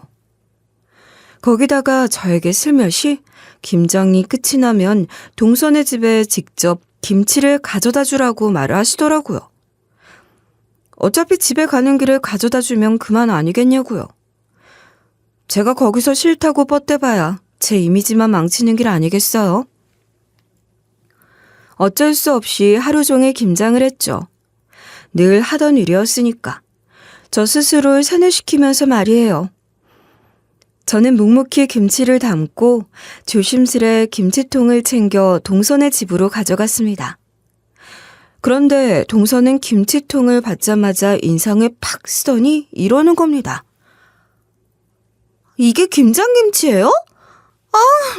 거기다가 저에게 슬며시 김장이 끝이 나면 동서네 집에 직접 김치를 가져다 주라고 말을 하시더라고요. 어차피 집에 가는 길에 가져다 주면 그만 아니겠냐고요. 제가 거기서 싫다고 뻗대봐야 제 이미지만 망치는 길 아니겠어요? 어쩔 수 없이 하루 종일 김장을 했죠. 늘 하던 일이었으니까. 저 스스로를 세뇌시키면서 말이에요. 저는 묵묵히 김치를 담고 조심스레 김치통을 챙겨 동서네 집으로 가져갔습니다. 그런데 동서는 김치통을 받자마자 인상을 팍 쓰더니 이러는 겁니다. 이게 김장김치예요? 아,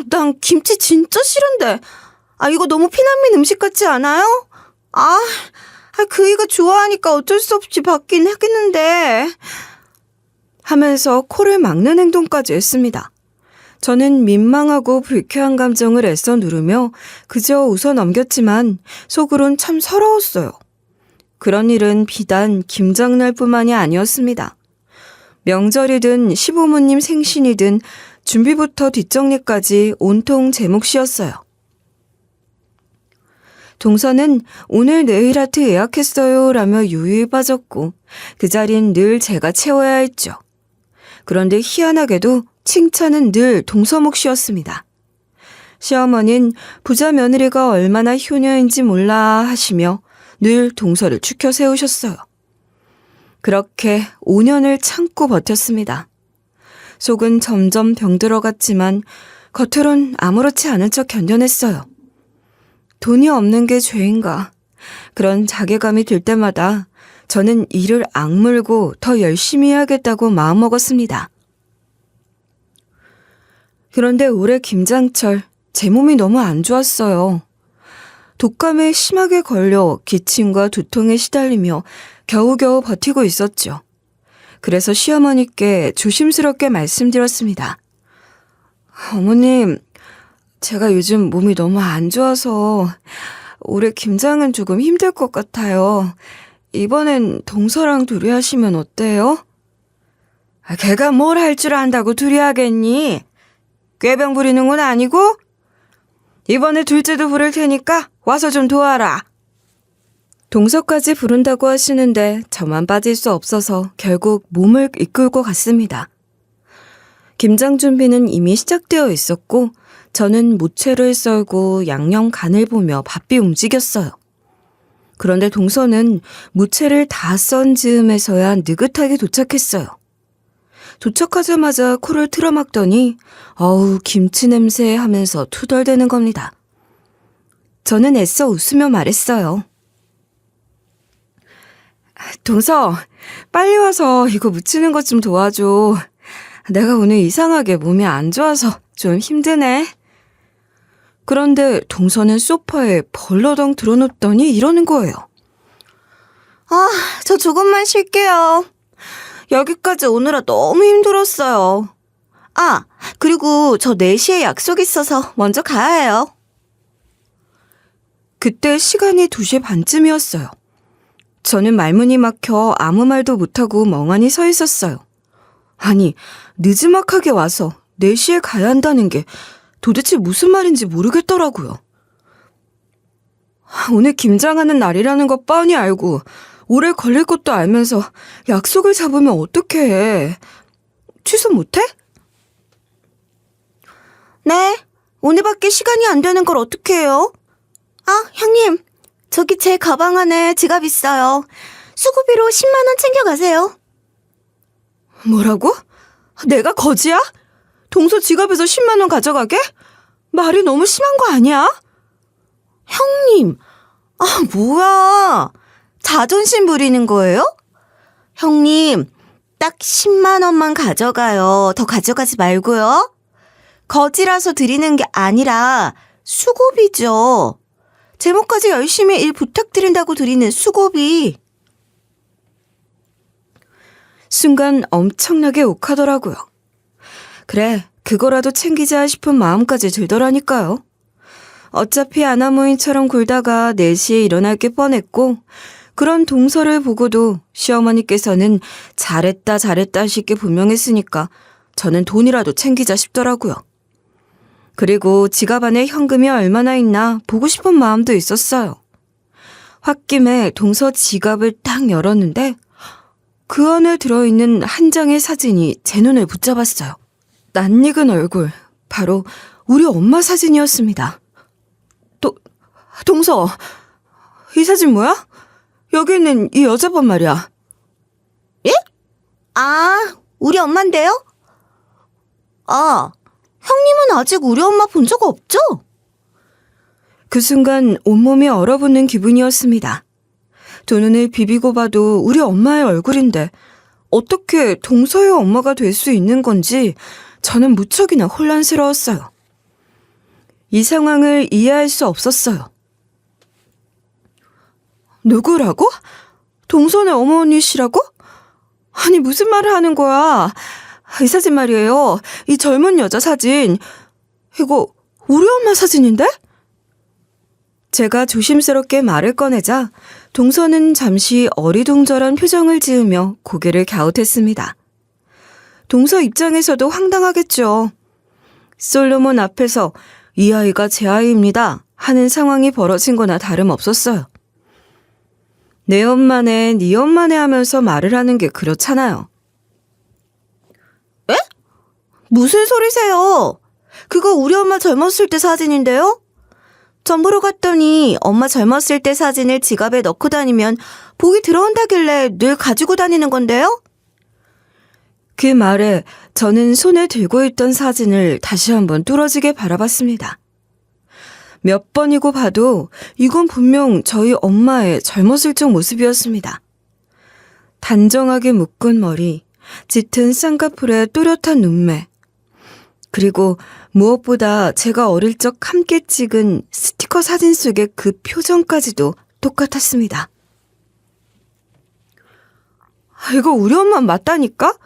난 김치 진짜 싫은데. 아, 이거 너무 피난민 음식 같지 않아요? 그이가 좋아하니까 어쩔 수 없이 받긴 하겠는데. 하면서 코를 막는 행동까지 했습니다. 저는 민망하고 불쾌한 감정을 애써 누르며 그저 웃어 넘겼지만 속으론 참 서러웠어요. 그런 일은 비단 김장날뿐만이 아니었습니다. 명절이든 시부모님 생신이든 준비부터 뒷정리까지 온통 제 몫이었어요. 동서는 오늘 네일 아트 예약했어요 라며 유유히 빠졌고 그 자리는 늘 제가 채워야 했죠. 그런데 희한하게도 칭찬은 늘 동서 몫이었습니다. 시어머니는 부자 며느리가 얼마나 효녀인지 몰라 하시며 늘 동서를 추켜 세우셨어요. 그렇게 5년을 참고 버텼습니다. 속은 점점 병들어갔지만 겉으론 아무렇지 않은 척 견뎌냈어요. 돈이 없는 게 죄인가. 그런 자괴감이 들 때마다 저는 이를 악물고 더 열심히 해야겠다고 마음먹었습니다. 그런데 올해 김장철 제 몸이 너무 안 좋았어요. 독감에 심하게 걸려 기침과 두통에 시달리며 겨우겨우 버티고 있었죠. 그래서 시어머니께 조심스럽게 말씀드렸습니다. 어머님, 제가 요즘 몸이 너무 안 좋아서 올해 김장은 조금 힘들 것 같아요. 이번엔 동서랑 둘이 하시면 어때요? 걔가 뭘 할 줄 안다고 둘이 하겠니? 꾀병 부리는 건 아니고? 이번에 둘째도 부를 테니까 와서 좀 도와라. 동서까지 부른다고 하시는데 저만 빠질 수 없어서 결국 몸을 이끌고 갔습니다. 김장 준비는 이미 시작되어 있었고 저는 무채를 썰고 양념 간을 보며 바삐 움직였어요. 그런데 동서는 무채를 다 썬 즈음에서야 느긋하게 도착했어요. 도착하자마자 코를 틀어막더니 어우 김치 냄새 하면서 투덜대는 겁니다. 저는 애써 웃으며 말했어요. 동서, 빨리 와서 이거 무치는 것 좀 도와줘. 내가 오늘 이상하게 몸이 안 좋아서 좀 힘드네. 그런데 동서는 소파에 벌러덩 드러눕더니 이러는 거예요. 저 조금만 쉴게요. 여기까지 오느라 너무 힘들었어요. 그리고 저 4시에 약속 있어서 먼저 가야 해요. 그때 시간이 2시 반쯤이었어요. 저는 말문이 막혀 아무 말도 못하고 멍하니 서 있었어요. 아니, 늦지막하게 와서 4시에 가야 한다는 게 도대체 무슨 말인지 모르겠더라고요. 오늘 김장하는 날이라는 거 뻔히 알고 오래 걸릴 것도 알면서 약속을 잡으면 어떡해. 취소 못해? 네, 오늘밖에 시간이 안 되는 걸 어떻게 해요? 형님, 저기 제 가방 안에 지갑 있어요. 수고비로 10만 원 챙겨가세요. 뭐라고? 내가 거지야? 동서 지갑에서 10만 원 가져가게? 말이 너무 심한 거 아니야? 형님, 뭐야. 자존심 부리는 거예요? 형님, 딱 10만 원만 가져가요. 더 가져가지 말고요. 거지라서 드리는 게 아니라 수고비죠. 제목까지 열심히 일 부탁드린다고 드리는 수고비. 순간 엄청나게 욱하더라고요. 그래, 그거라도 챙기자 싶은 마음까지 들더라니까요. 어차피 아나무인처럼 굴다가 4시에 일어날 게 뻔했고 그런 동서를 보고도 시어머니께서는 잘했다 잘했다 하실 게 분명했으니까 저는 돈이라도 챙기자 싶더라고요. 그리고 지갑 안에 현금이 얼마나 있나 보고 싶은 마음도 있었어요. 홧김에 동서 지갑을 딱 열었는데 그 안에 들어있는 한 장의 사진이 제 눈을 붙잡았어요. 낯익은 얼굴, 바로 우리 엄마 사진이었습니다. 동서, 이 사진 뭐야? 여기 있는 이 여자분 말이야. 예? 아, 우리 엄마인데요? 아, 형님은 아직 우리 엄마 본 적 없죠? 그 순간 온몸이 얼어붙는 기분이었습니다. 두 눈을 비비고 봐도 우리 엄마의 얼굴인데 어떻게 동서의 엄마가 될 수 있는 건지 저는 무척이나 혼란스러웠어요. 이 상황을 이해할 수 없었어요. 누구라고? 동선의 어머니시라고? 아니 무슨 말을 하는 거야? 이 사진 말이에요. 이 젊은 여자 사진. 이거 우리 엄마 사진인데? 제가 조심스럽게 말을 꺼내자 동서는 잠시 어리둥절한 표정을 지으며 고개를 갸웃했습니다. 동서 입장에서도 황당하겠죠. 솔로몬 앞에서 이 아이가 제 아이입니다 하는 상황이 벌어진 거나 다름없었어요. 내 엄마네, 네 엄마네 하면서 말을 하는 게 그렇잖아요. 에? 무슨 소리세요? 그거 우리 엄마 젊었을 때 사진인데요? 전 보러 갔더니 엄마 젊었을 때 사진을 지갑에 넣고 다니면 복이 들어온다길래 늘 가지고 다니는 건데요? 그 말에 저는 손에 들고 있던 사진을 다시 한번 뚫어지게 바라봤습니다. 몇 번이고 봐도 이건 분명 저희 엄마의 젊었을 적 모습이었습니다. 단정하게 묶은 머리, 짙은 쌍꺼풀에 또렷한 눈매, 그리고 무엇보다 제가 어릴 적 함께 찍은 스티커 사진 속의 그 표정까지도 똑같았습니다. 이거 우리 엄마 맞다니까?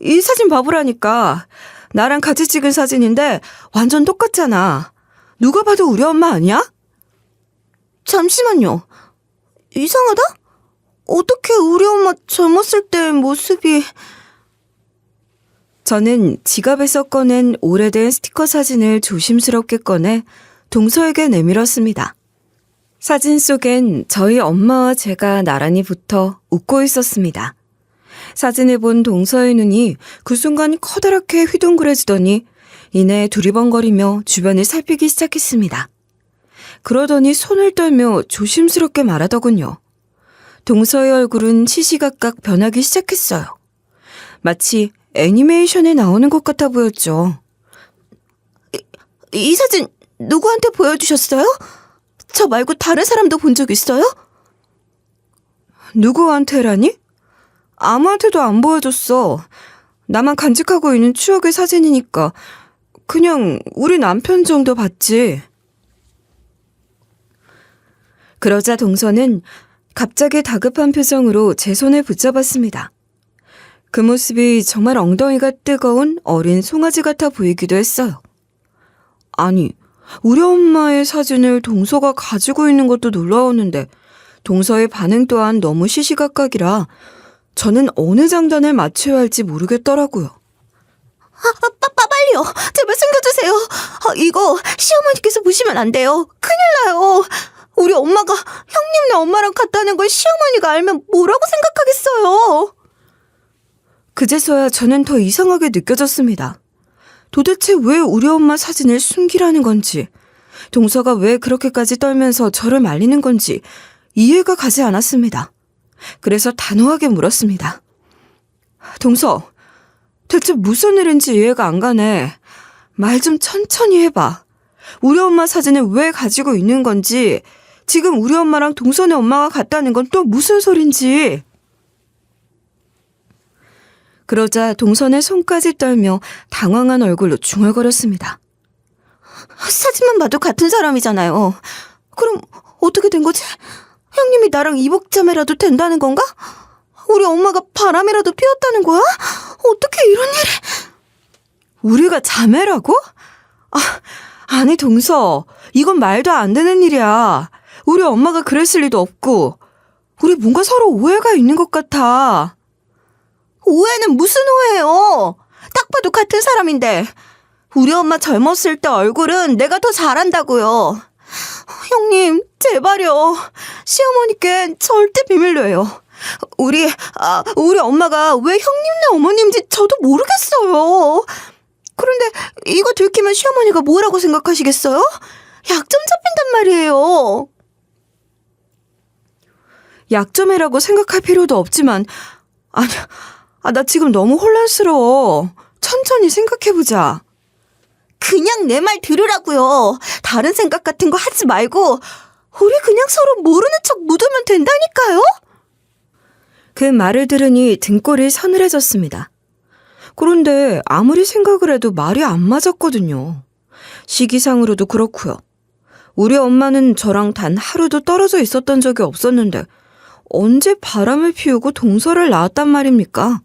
이 사진 봐보라니까. 나랑 같이 찍은 사진인데 완전 똑같잖아. 누가 봐도 우리 엄마 아니야? 잠시만요. 이상하다? 어떻게 우리 엄마 젊었을 때 모습이... 저는 지갑에서 꺼낸 오래된 스티커 사진을 조심스럽게 꺼내 동서에게 내밀었습니다. 사진 속엔 저희 엄마와 제가 나란히 붙어 웃고 있었습니다. 사진을 본 동서의 눈이 그 순간 커다랗게 휘둥그레지더니 이내 두리번거리며 주변을 살피기 시작했습니다. 그러더니 손을 떨며 조심스럽게 말하더군요. 동서의 얼굴은 시시각각 변하기 시작했어요. 마치 애니메이션에 나오는 것 같아 보였죠. 이 사진 누구한테 보여주셨어요? 저 말고 다른 사람도 본 적 있어요? 누구한테라니? 아무한테도 안 보여줬어. 나만 간직하고 있는 추억의 사진이니까 그냥 우리 남편 정도 봤지. 그러자 동서는 갑자기 다급한 표정으로 제 손을 붙잡았습니다. 그 모습이 정말 엉덩이가 뜨거운 어린 송아지 같아 보이기도 했어요. 아니, 우리 엄마의 사진을 동서가 가지고 있는 것도 놀라웠는데 동서의 반응 또한 너무 시시각각이라 저는 어느 장단을 맞춰야 할지 모르겠더라고요. 빨리요. 제발 숨겨주세요. 이거 시어머니께서 보시면 안 돼요. 큰일 나요. 우리 엄마가 형님네 엄마랑 같다는 걸 시어머니가 알면 뭐라고 생각하겠어요. 그제서야 저는 더 이상하게 느껴졌습니다. 도대체 왜 우리 엄마 사진을 숨기라는 건지, 동서가 왜 그렇게까지 떨면서 저를 말리는 건지 이해가 가지 않았습니다. 그래서 단호하게 물었습니다. 동서, 대체 무슨 일인지 이해가 안 가네. 말 좀 천천히 해봐. 우리 엄마 사진을 왜 가지고 있는 건지, 지금 우리 엄마랑 동선의 엄마가 같다는 건 또 무슨 소린지. 그러자 동선의 손까지 떨며 당황한 얼굴로 중얼거렸습니다. 사진만 봐도 같은 사람이잖아요. 그럼 어떻게 된 거지? 형님이 나랑 이복자매라도 된다는 건가? 우리 엄마가 바람이라도 피웠다는 거야? 어떻게 이런 일이... 우리가 자매라고? 아니 동서, 이건 말도 안 되는 일이야. 우리 엄마가 그랬을 리도 없고 우리 뭔가 서로 오해가 있는 것 같아. 오해는 무슨 오해예요? 딱 봐도 같은 사람인데. 우리 엄마 젊었을 때 얼굴은 내가 더 잘한다고요. 형님, 제발요. 시어머니께 절대 비밀로 해요. 우리 엄마가 왜 형님네 어머님인지 저도 모르겠어요. 그런데 이거 들키면 시어머니가 뭐라고 생각하시겠어요? 약점 잡힌단 말이에요. 약점이라고 생각할 필요도 없지만, 나 지금 너무 혼란스러워. 천천히 생각해보자. 그냥 내 말 들으라고요. 다른 생각 같은 거 하지 말고 우리 그냥 서로 모르는 척 묻으면 된다니까요. 그 말을 들으니 등골이 서늘해졌습니다. 그런데 아무리 생각을 해도 말이 안 맞았거든요. 시기상으로도 그렇고요. 우리 엄마는 저랑 단 하루도 떨어져 있었던 적이 없었는데 언제 바람을 피우고 동서를 낳았단 말입니까?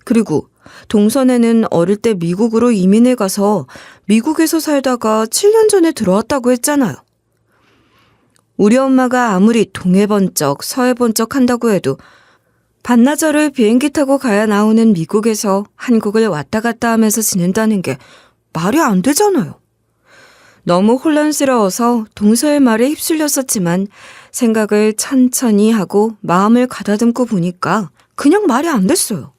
그리고 동선에는 어릴 때 미국으로 이민을 가서 미국에서 살다가 7년 전에 들어왔다고 했잖아요. 우리 엄마가 아무리 동해 번쩍 서해 번쩍 한다고 해도 반나절을 비행기 타고 가야 나오는 미국에서 한국을 왔다 갔다 하면서 지낸다는 게 말이 안 되잖아요. 너무 혼란스러워서 동서의 말에 휩쓸렸었지만 생각을 천천히 하고 마음을 가다듬고 보니까 그냥 말이 안 됐어요.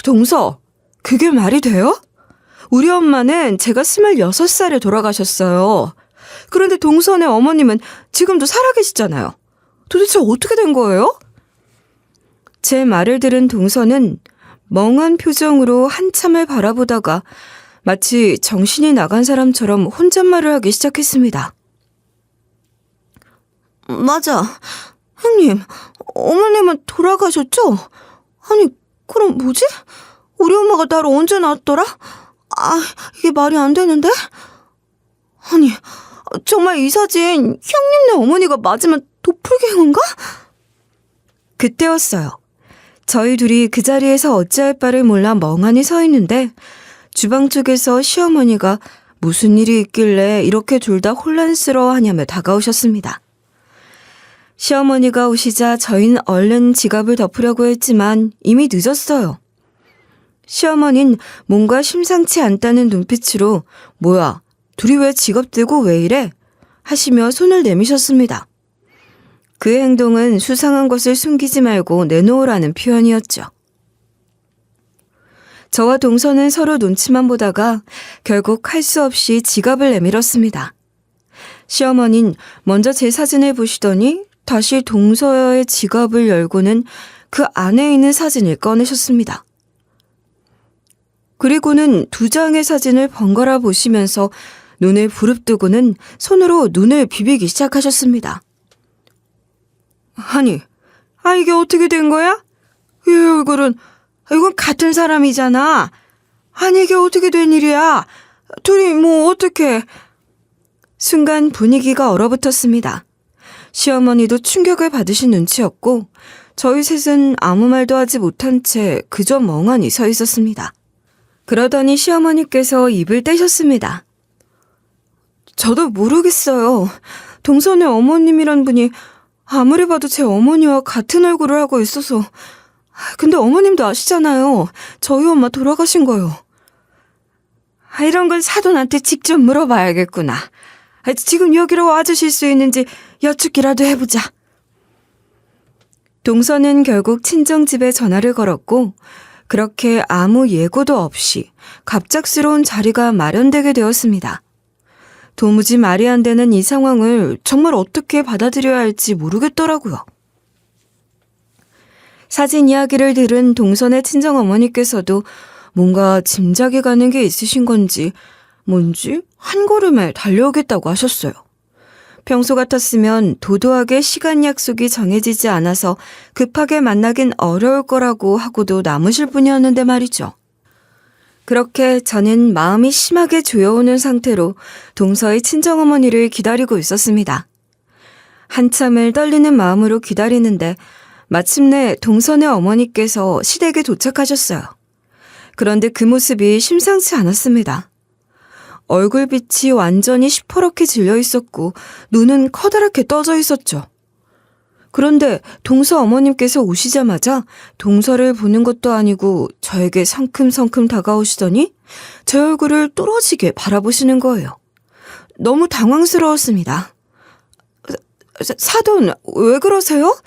동서, 그게 말이 돼요? 우리 엄마는 제가 26살에 돌아가셨어요. 그런데 동선의 어머님은 지금도 살아계시잖아요. 도대체 어떻게 된 거예요? 제 말을 들은 동선은 멍한 표정으로 한참을 바라보다가 마치 정신이 나간 사람처럼 혼잣말을 하기 시작했습니다. 맞아. 형님, 어머님은 돌아가셨죠? 아니, 그럼 뭐지? 우리 엄마가 나를 언제 낳았더라? 이게 말이 안 되는데? 아니, 정말 이 사진 형님네 어머니가 맞으면 도플갱어인가? 그때였어요. 저희 둘이 그 자리에서 어찌할 바를 몰라 멍하니 서 있는데 주방 쪽에서 시어머니가 무슨 일이 있길래 이렇게 둘 다 혼란스러워하냐며 다가오셨습니다. 시어머니가 오시자 저희는 얼른 지갑을 덮으려고 했지만 이미 늦었어요. 시어머니는 뭔가 심상치 않다는 눈빛으로 뭐야, 둘이 왜 지갑 들고 왜 이래? 하시며 손을 내미셨습니다. 그 행동은 수상한 것을 숨기지 말고 내놓으라는 표현이었죠. 저와 동서는 서로 눈치만 보다가 결국 할 수 없이 지갑을 내밀었습니다. 시어머니는 먼저 제 사진을 보시더니 다시 동서의 지갑을 열고는 그 안에 있는 사진을 꺼내셨습니다. 그리고는 2장의 사진을 번갈아 보시면서 눈을 부릅뜨고는 손으로 눈을 비비기 시작하셨습니다. 아니, 이게 어떻게 된 거야? 이 얼굴은, 이건 같은 사람이잖아. 아니, 이게 어떻게 된 일이야? 둘이 뭐 어떻게... 순간 분위기가 얼어붙었습니다. 시어머니도 충격을 받으신 눈치였고 저희 셋은 아무 말도 하지 못한 채 그저 멍하니 서 있었습니다. 그러더니 시어머니께서 입을 떼셨습니다. 저도 모르겠어요. 동선의 어머님이란 분이 아무리 봐도 제 어머니와 같은 얼굴을 하고 있어서. 근데 어머님도 아시잖아요. 저희 엄마 돌아가신 거요. 이런 건 사돈한테 직접 물어봐야겠구나. 지금 여기로 와주실 수 있는지 여쭙기라도 해보자. 동서는 결국 친정집에 전화를 걸었고 그렇게 아무 예고도 없이 갑작스러운 자리가 마련되게 되었습니다. 도무지 말이 안 되는 이 상황을 정말 어떻게 받아들여야 할지 모르겠더라고요. 사진 이야기를 들은 동선의 친정어머니께서도 뭔가 짐작이 가는 게 있으신 건지 뭔지 한 걸음에 달려오겠다고 하셨어요. 평소 같았으면 도도하게 시간 약속이 정해지지 않아서 급하게 만나긴 어려울 거라고 하고도 남으실 뿐이었는데 말이죠. 그렇게 저는 마음이 심하게 조여오는 상태로 동서의 친정어머니를 기다리고 있었습니다. 한참을 떨리는 마음으로 기다리는데 마침내 동선의 어머니께서 시댁에 도착하셨어요. 그런데 그 모습이 심상치 않았습니다. 얼굴빛이 완전히 시퍼렇게 질려 있었고 눈은 커다랗게 떠져 있었죠. 그런데 동서 어머님께서 오시자마자 동서를 보는 것도 아니고 저에게 성큼성큼 다가오시더니 제 얼굴을 뚫어지게 바라보시는 거예요. 너무 당황스러웠습니다. 사돈, 왜 그러세요?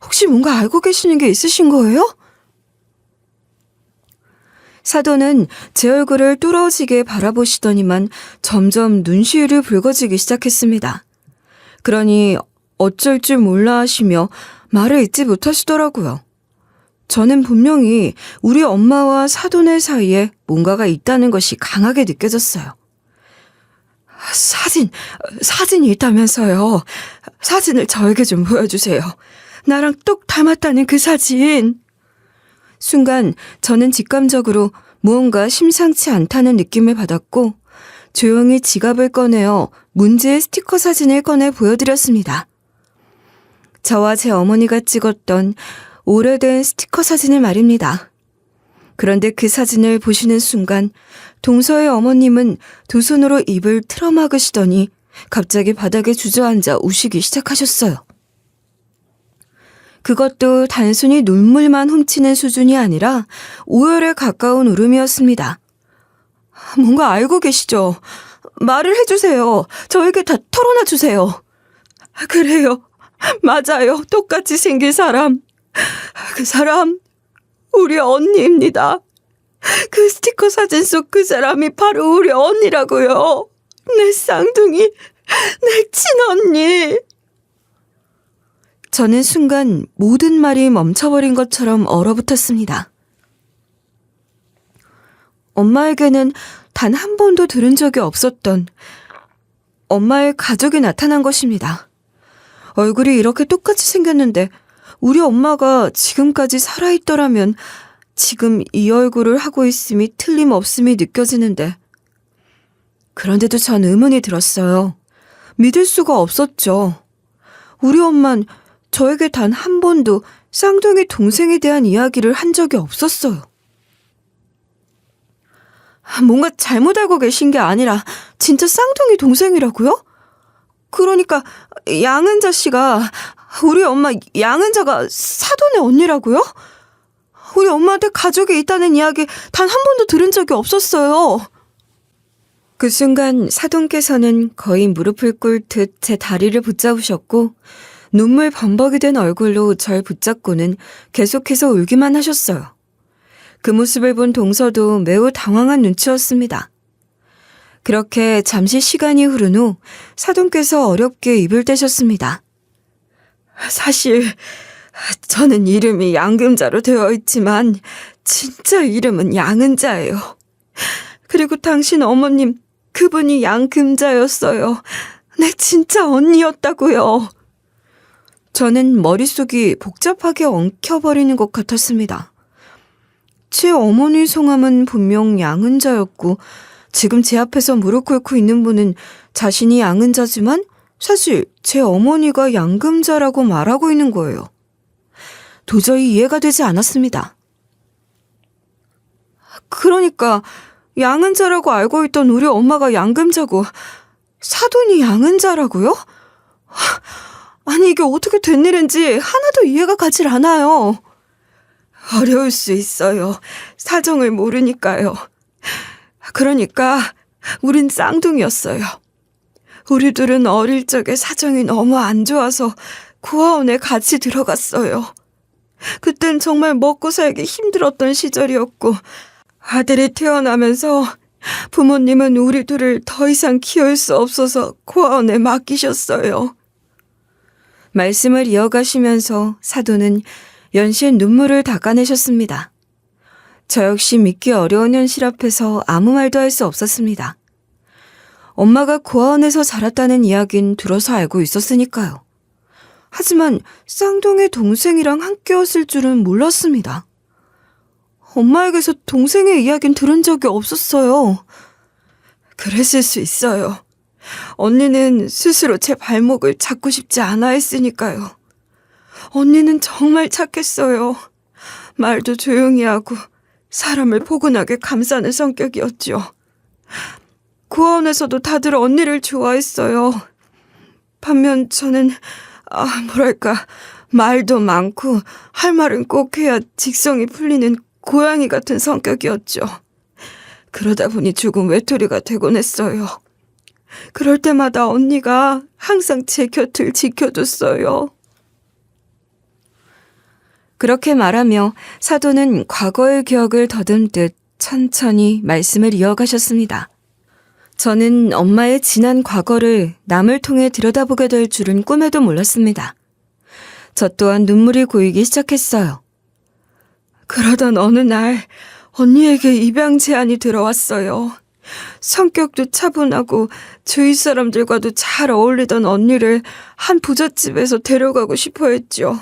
혹시 뭔가 알고 계시는 게 있으신 거예요? 사돈은 제 얼굴을 뚫어지게 바라보시더니만 점점 눈시울이 붉어지기 시작했습니다. 그러니 어쩔 줄 몰라 하시며 말을 잇지 못하시더라고요. 저는 분명히 우리 엄마와 사돈의 사이에 뭔가가 있다는 것이 강하게 느껴졌어요. 사진이 있다면서요. 사진을 저에게 좀 보여주세요. 나랑 똑 닮았다는 그 사진. 순간 저는 직감적으로 무언가 심상치 않다는 느낌을 받았고 조용히 지갑을 꺼내어 문제의 스티커 사진을 꺼내 보여드렸습니다. 저와 제 어머니가 찍었던 오래된 스티커 사진을 말입니다. 그런데 그 사진을 보시는 순간 동서의 어머님은 두 손으로 입을 틀어막으시더니 갑자기 바닥에 주저앉아 우시기 시작하셨어요. 그것도 단순히 눈물만 훔치는 수준이 아니라 오열에 가까운 울음이었습니다. 뭔가 알고 계시죠? 말을 해주세요. 저에게 다 털어놔 주세요. 그래요. 맞아요. 똑같이 생긴 사람. 그 사람 우리 언니입니다. 그 스티커 사진 속 그 사람이 바로 우리 언니라고요. 내 쌍둥이, 내 친언니. 저는 순간 모든 말이 멈춰버린 것처럼 얼어붙었습니다. 엄마에게는 단 한 번도 들은 적이 없었던 엄마의 가족이 나타난 것입니다. 얼굴이 이렇게 똑같이 생겼는데 우리 엄마가 지금까지 살아있더라면 지금 이 얼굴을 하고 있음이 틀림없음이 느껴지는데 그런데도 전 의문이 들었어요. 믿을 수가 없었죠. 우리 엄만 저에게 단 한 번도 쌍둥이 동생에 대한 이야기를 한 적이 없었어요. 뭔가 잘못 알고 계신 게 아니라 진짜 쌍둥이 동생이라고요? 그러니까 양은자 씨가 우리 엄마 양은자가 사돈의 언니라고요? 우리 엄마한테 가족이 있다는 이야기 단 한 번도 들은 적이 없었어요. 그 순간 사돈께서는 거의 무릎을 꿇듯 제 다리를 붙잡으셨고 눈물 범벅이 된 얼굴로 절 붙잡고는 계속해서 울기만 하셨어요. 그 모습을 본 동서도 매우 당황한 눈치였습니다. 그렇게 잠시 시간이 흐른 후 사돈께서 어렵게 입을 떼셨습니다. 사실 저는 이름이 양금자로 되어 있지만 진짜 이름은 양은자예요. 그리고 당신 어머님 그분이 양금자였어요. 내 진짜 언니였다고요. 저는 머릿속이 복잡하게 엉켜버리는 것 같았습니다. 제 어머니 성함은 분명 양은자였고 지금 제 앞에서 무릎 꿇고 있는 분은 자신이 양은자지만 사실 제 어머니가 양금자라고 말하고 있는 거예요. 도저히 이해가 되지 않았습니다. 그러니까 양은자라고 알고 있던 우리 엄마가 양금자고 사돈이 양은자라고요? 아니 이게 어떻게 된 일인지 하나도 이해가 가질 않아요. 어려울 수 있어요. 사정을 모르니까요. 그러니까 우린 쌍둥이였어요. 우리 둘은 어릴 적에 사정이 너무 안 좋아서 고아원에 같이 들어갔어요. 그땐 정말 먹고 살기 힘들었던 시절이었고 아들이 태어나면서 부모님은 우리 둘을 더 이상 키울 수 없어서 고아원에 맡기셨어요. 말씀을 이어가시면서 사도는 연신 눈물을 닦아내셨습니다. 저 역시 믿기 어려운 현실 앞에서 아무 말도 할 수 없었습니다. 엄마가 고아원에서 자랐다는 이야긴 들어서 알고 있었으니까요. 하지만 쌍둥이 동생이랑 함께였을 줄은 몰랐습니다. 엄마에게서 동생의 이야긴 들은 적이 없었어요. 그랬을 수 있어요. 언니는 스스로 제 발목을 잡고 싶지 않아 했으니까요. 언니는 정말 착했어요. 말도 조용히 하고 사람을 포근하게 감싸는 성격이었죠. 고아원에서도 다들 언니를 좋아했어요. 반면 저는 말도 많고 할 말은 꼭 해야 직성이 풀리는 고양이 같은 성격이었죠. 그러다 보니 조금 외톨이가 되곤 했어요. 그럴 때마다 언니가 항상 제 곁을 지켜줬어요. 그렇게 말하며 사도는 과거의 기억을 더듬듯 천천히 말씀을 이어가셨습니다. 저는 엄마의 지난 과거를 남을 통해 들여다보게 될 줄은 꿈에도 몰랐습니다. 저 또한 눈물이 고이기 시작했어요. 그러던 어느 날 언니에게 입양 제안이 들어왔어요. 성격도 차분하고 주위 사람들과도 잘 어울리던 언니를 한 부잣집에서 데려가고 싶어 했죠.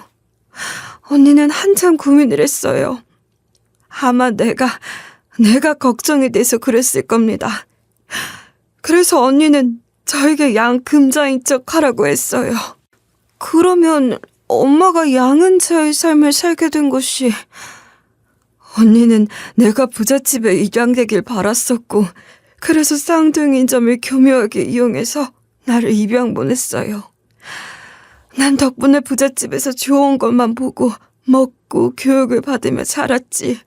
언니는 한참 고민을 했어요. 아마 내가 걱정이 돼서 그랬을 겁니다. 그래서 언니는 저에게 양 금자인 척 하라고 했어요. 그러면 엄마가 양은자의 삶을 살게 된 것이 언니는 내가 부잣집에 입양되길 바랐었고 그래서 쌍둥이인 점을 교묘하게 이용해서 나를 입양 보냈어요. 난 덕분에 부잣집에서 좋은 것만 보고 먹고 교육을 받으며 자랐지.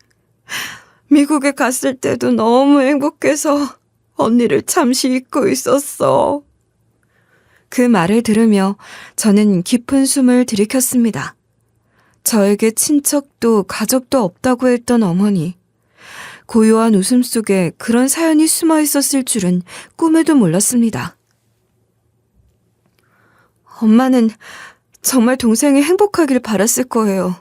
미국에 갔을 때도 너무 행복해서 언니를 잠시 잊고 있었어. 그 말을 들으며 저는 깊은 숨을 들이켰습니다. 저에게 친척도 가족도 없다고 했던 어머니. 고요한 웃음 속에 그런 사연이 숨어 있었을 줄은 꿈에도 몰랐습니다. 엄마는 정말 동생이 행복하길 바랐을 거예요.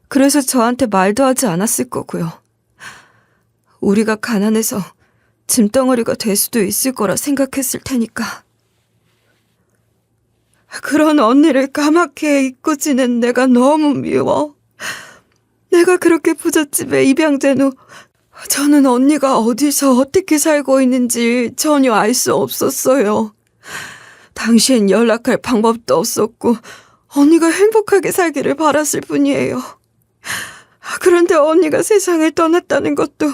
그래서 저한테 말도 하지 않았을 거고요. 우리가 가난해서 짐덩어리가 될 수도 있을 거라 생각했을 테니까. 그런 언니를 까맣게 잊고 지낸 내가 너무 미워. 내가 그렇게 부잣집에 입양된 후 저는 언니가 어디서 어떻게 살고 있는지 전혀 알 수 없었어요. 당시엔 연락할 방법도 없었고 언니가 행복하게 살기를 바랐을 뿐이에요. 그런데 언니가 세상을 떠났다는 것도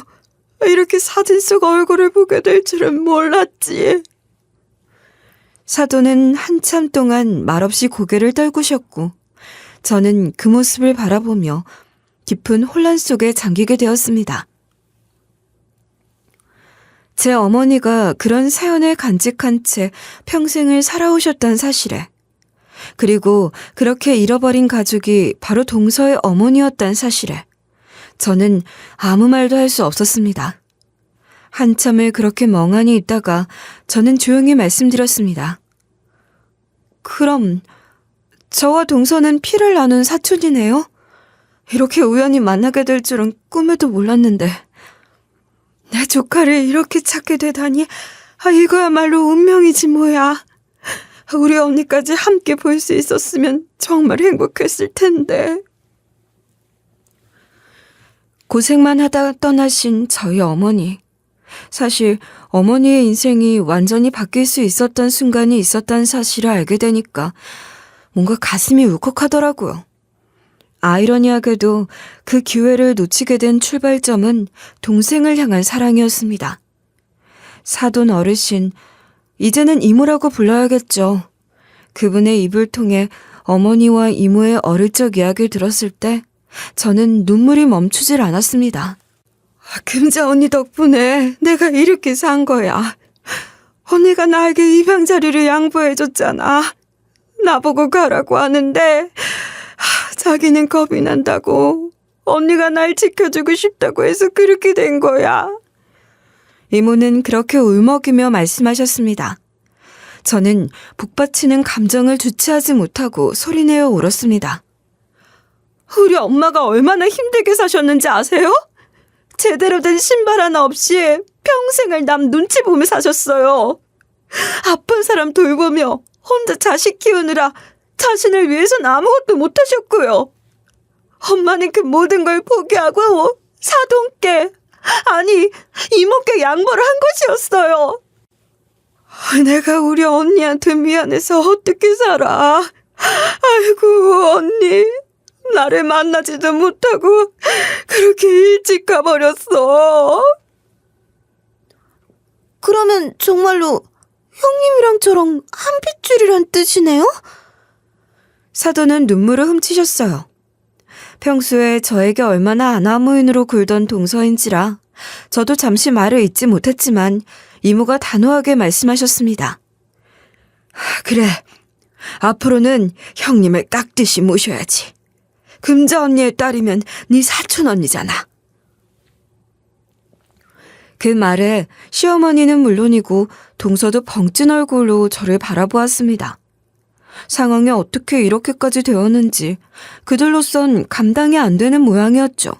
이렇게 사진 속 얼굴을 보게 될 줄은 몰랐지. 사도는 한참 동안 말없이 고개를 떨구셨고 저는 그 모습을 바라보며 깊은 혼란 속에 잠기게 되었습니다. 제 어머니가 그런 사연을 간직한 채 평생을 살아오셨다는 사실에, 그리고 그렇게 잃어버린 가족이 바로 동서의 어머니였다는 사실에 저는 아무 말도 할 수 없었습니다. 한참을 그렇게 멍하니 있다가 저는 조용히 말씀드렸습니다. 그럼 저와 동서는 피를 나눈 사촌이네요? 이렇게 우연히 만나게 될 줄은 꿈에도 몰랐는데 내 조카를 이렇게 찾게 되다니 이거야말로 운명이지 뭐야. 우리 언니까지 함께 볼 수 있었으면 정말 행복했을 텐데. 고생만 하다 떠나신 저희 어머니. 사실 어머니의 인생이 완전히 바뀔 수 있었던 순간이 있었다는 사실을 알게 되니까 뭔가 가슴이 울컥하더라고요. 아이러니하게도 그 기회를 놓치게 된 출발점은 동생을 향한 사랑이었습니다. 사돈 어르신, 이제는 이모라고 불러야겠죠. 그분의 입을 통해 어머니와 이모의 어릴 적 이야기를 들었을 때 저는 눈물이 멈추질 않았습니다. 금자 언니 덕분에 내가 이렇게 산 거야. 언니가 나에게 입양 자리를 양보해줬잖아. 나보고 가라고 하는데 자기는 겁이 난다고, 언니가 날 지켜주고 싶다고 해서 그렇게 된 거야. 이모는 그렇게 울먹이며 말씀하셨습니다. 저는 북받치는 감정을 주체하지 못하고 소리내어 울었습니다. 우리 엄마가 얼마나 힘들게 사셨는지 아세요? 제대로 된 신발 하나 없이 평생을 남 눈치 보며 사셨어요. 아픈 사람 돌보며 혼자 자식 키우느라 자신을 위해선 아무것도 못하셨고요. 엄마는 그 모든 걸 포기하고 사돈께, 아니 이모께 양보를 한 것이었어요. 내가 우리 언니한테 미안해서 어떻게 살아. 아이고 언니, 나를 만나지도 못하고 그렇게 일찍 가버렸어. 그러면 정말로 형님이랑 저랑 한 핏줄이란 뜻이네요? 사돈은 눈물을 훔치셨어요. 평소에 저에게 얼마나 아나무인으로 굴던 동서인지라 저도 잠시 말을 잇지 못했지만 이모가 단호하게 말씀하셨습니다. 그래, 앞으로는 형님을 깍듯이 모셔야지. 금자 언니의 딸이면 네 사촌 언니잖아. 그 말에 시어머니는 물론이고 동서도 벙찐 얼굴로 저를 바라보았습니다. 상황이 어떻게 이렇게까지 되었는지 그들로선 감당이 안 되는 모양이었죠.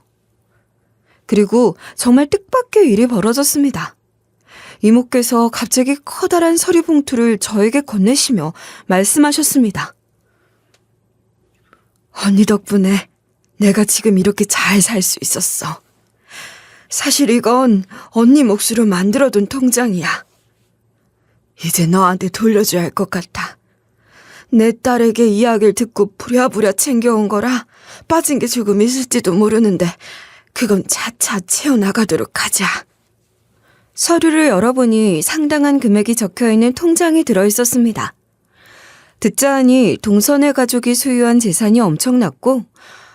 그리고 정말 뜻밖의 일이 벌어졌습니다. 이모께서 갑자기 커다란 서류 봉투를 저에게 건네시며 말씀하셨습니다. 언니 덕분에 내가 지금 이렇게 잘 살 수 있었어. 사실 이건 언니 몫으로 만들어둔 통장이야. 이제 너한테 돌려줘야 할 것 같아. 내 딸에게 이야기를 듣고 부랴부랴 챙겨온 거라 빠진 게 조금 있을지도 모르는데 그건 차차 채워나가도록 하자. 서류를 열어보니 상당한 금액이 적혀있는 통장이 들어있었습니다. 듣자 하니 동선의 가족이 소유한 재산이 엄청났고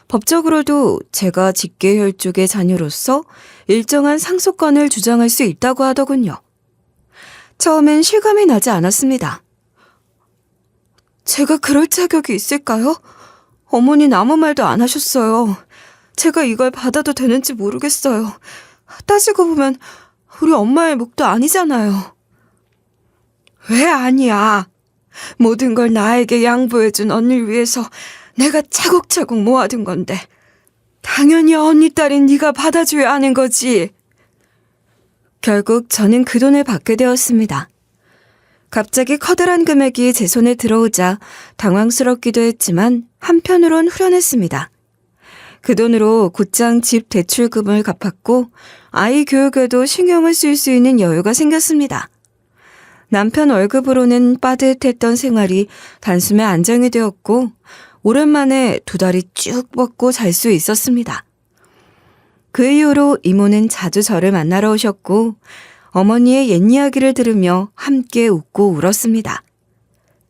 법적으로도 제가 직계혈족의 자녀로서 일정한 상속권을 주장할 수 있다고 하더군요. 처음엔 실감이 나지 않았습니다. 제가 그럴 자격이 있을까요? 어머니는 아무 말도 안 하셨어요. 제가 이걸 받아도 되는지 모르겠어요. 따지고 보면 우리 엄마의 몫도 아니잖아요. 왜 아니야? 모든 걸 나에게 양보해준 언니를 위해서 내가 차곡차곡 모아둔 건데 당연히 언니 딸인 네가 받아줘야 하는 거지. 결국 저는 그 돈을 받게 되었습니다. 갑자기 커다란 금액이 제 손에 들어오자 당황스럽기도 했지만 한편으론 후련했습니다. 그 돈으로 곧장 집 대출금을 갚았고 아이 교육에도 신경을 쓸 수 있는 여유가 생겼습니다. 남편 월급으로는 빠듯했던 생활이 단숨에 안정이 되었고 오랜만에 두 다리 쭉 뻗고 잘 수 있었습니다. 그 이후로 이모는 자주 저를 만나러 오셨고 어머니의 옛 이야기를 들으며 함께 웃고 울었습니다.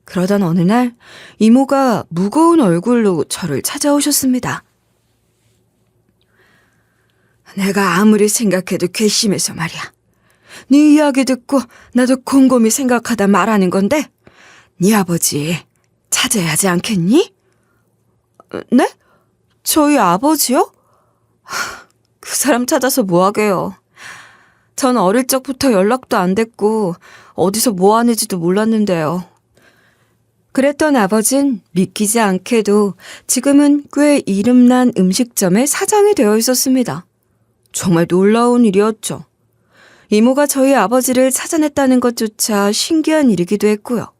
그러던 어느 날 이모가 무거운 얼굴로 저를 찾아오셨습니다. 내가 아무리 생각해도 괘씸해서 말이야. 네 이야기 듣고 나도 곰곰이 생각하다 말하는 건데 네 아버지 찾아야 하지 않겠니? 네? 저희 아버지요? 그 사람 찾아서 뭐하게요. 전 어릴 적부터 연락도 안 됐고 어디서 뭐 하는지도 몰랐는데요. 그랬던 아버진 믿기지 않게도 지금은 꽤 이름난 음식점의 사장이 되어 있었습니다. 정말 놀라운 일이었죠. 이모가 저희 아버지를 찾아냈다는 것조차 신기한 일이기도 했고요.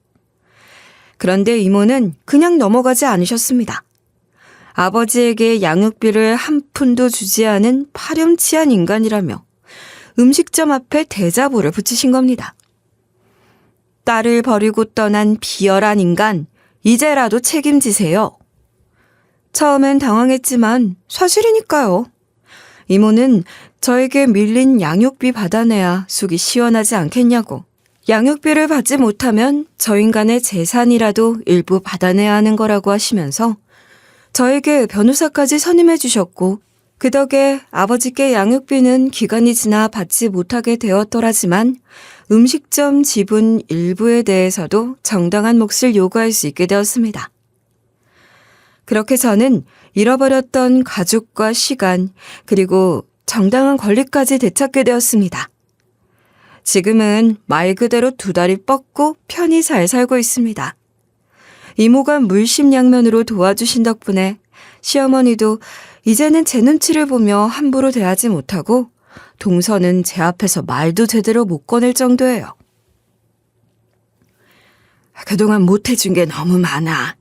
그런데 이모는 그냥 넘어가지 않으셨습니다. 아버지에게 양육비를 한 푼도 주지 않은 파렴치한 인간이라며 음식점 앞에 대자보를 붙이신 겁니다. 딸을 버리고 떠난 비열한 인간, 이제라도 책임지세요. 처음엔 당황했지만 사실이니까요. 이모는 저에게 밀린 양육비 받아내야 속이 시원하지 않겠냐고, 양육비를 받지 못하면 저 인간의 재산이라도 일부 받아내야 하는 거라고 하시면서 저에게 변호사까지 선임해 주셨고 그 덕에 아버지께 양육비는 기간이 지나 받지 못하게 되었더라지만 음식점 지분 일부에 대해서도 정당한 몫을 요구할 수 있게 되었습니다. 그렇게 저는 잃어버렸던 가족과 시간 그리고 정당한 권리까지 되찾게 되었습니다. 지금은 말 그대로 두 다리 뻗고 편히 잘 살고 있습니다. 이모가 물심양면으로 도와주신 덕분에 시어머니도 이제는 제 눈치를 보며 함부로 대하지 못하고 동서는 제 앞에서 말도 제대로 못 꺼낼 정도예요. 그동안 못해준 게 너무 많아.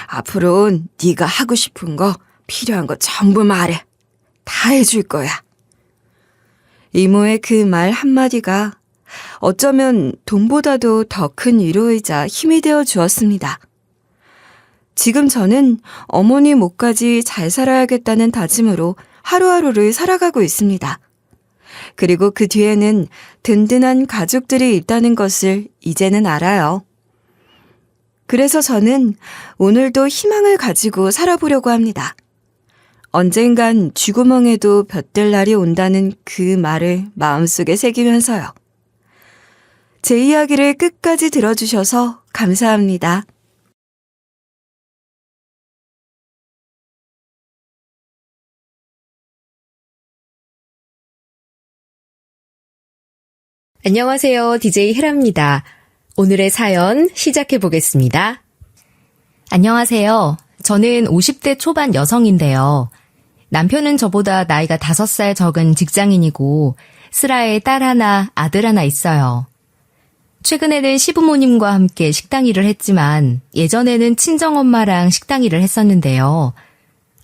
앞으로는 네가 하고 싶은 거, 필요한 거 전부 말해. 다 해줄 거야. 이모의 그 말 한마디가 어쩌면 돈보다도 더 큰 위로이자 힘이 되어 주었습니다. 지금 저는 어머니 목까지 잘 살아야겠다는 다짐으로 하루하루를 살아가고 있습니다. 그리고 그 뒤에는 든든한 가족들이 있다는 것을 이제는 알아요. 그래서 저는 오늘도 희망을 가지고 살아보려고 합니다. 언젠간 쥐구멍에도 볕들 날이 온다는 그 말을 마음속에 새기면서요. 제 이야기를 끝까지 들어주셔서 감사합니다. 안녕하세요. DJ 헤라입니다. 오늘의 사연 시작해 보겠습니다. 안녕하세요. 저는 50대 초반 여성인데요. 남편은 저보다 나이가 5살 적은 직장인이고 슬아에 딸 하나, 아들 하나 있어요. 최근에는 시부모님과 함께 식당 일을 했지만 예전에는 친정엄마랑 식당 일을 했었는데요.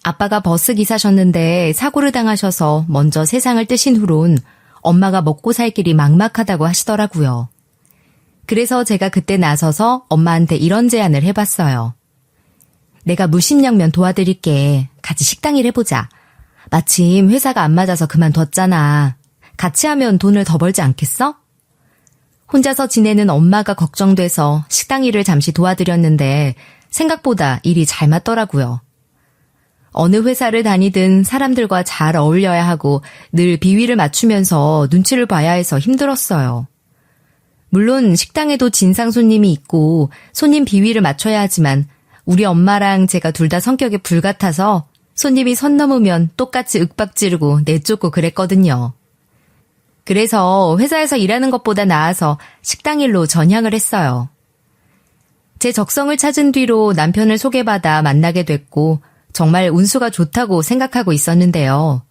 아빠가 버스 기사셨는데 사고를 당하셔서 먼저 세상을 뜨신 후론 엄마가 먹고 살 길이 막막하다고 하시더라고요. 그래서 제가 그때 나서서 엄마한테 이런 제안을 해봤어요. 내가 무심양면 도와드릴게. 같이 식당 일 해보자. 마침 회사가 안 맞아서 그만뒀잖아. 같이 하면 돈을 더 벌지 않겠어? 혼자서 지내는 엄마가 걱정돼서 식당 일을 잠시 도와드렸는데 생각보다 일이 잘 맞더라고요. 어느 회사를 다니든 사람들과 잘 어울려야 하고 늘 비위를 맞추면서 눈치를 봐야 해서 힘들었어요. 물론 식당에도 진상 손님이 있고 손님 비위를 맞춰야 하지만 우리 엄마랑 제가 둘 다 성격이 불같아서 손님이 선 넘으면 똑같이 윽박 지르고 내쫓고 그랬거든요. 그래서 회사에서 일하는 것보다 나아서 식당 일로 전향을 했어요. 제 적성을 찾은 뒤로 남편을 소개받아 만나게 됐고 정말 운수가 좋다고 생각하고 있었는데요.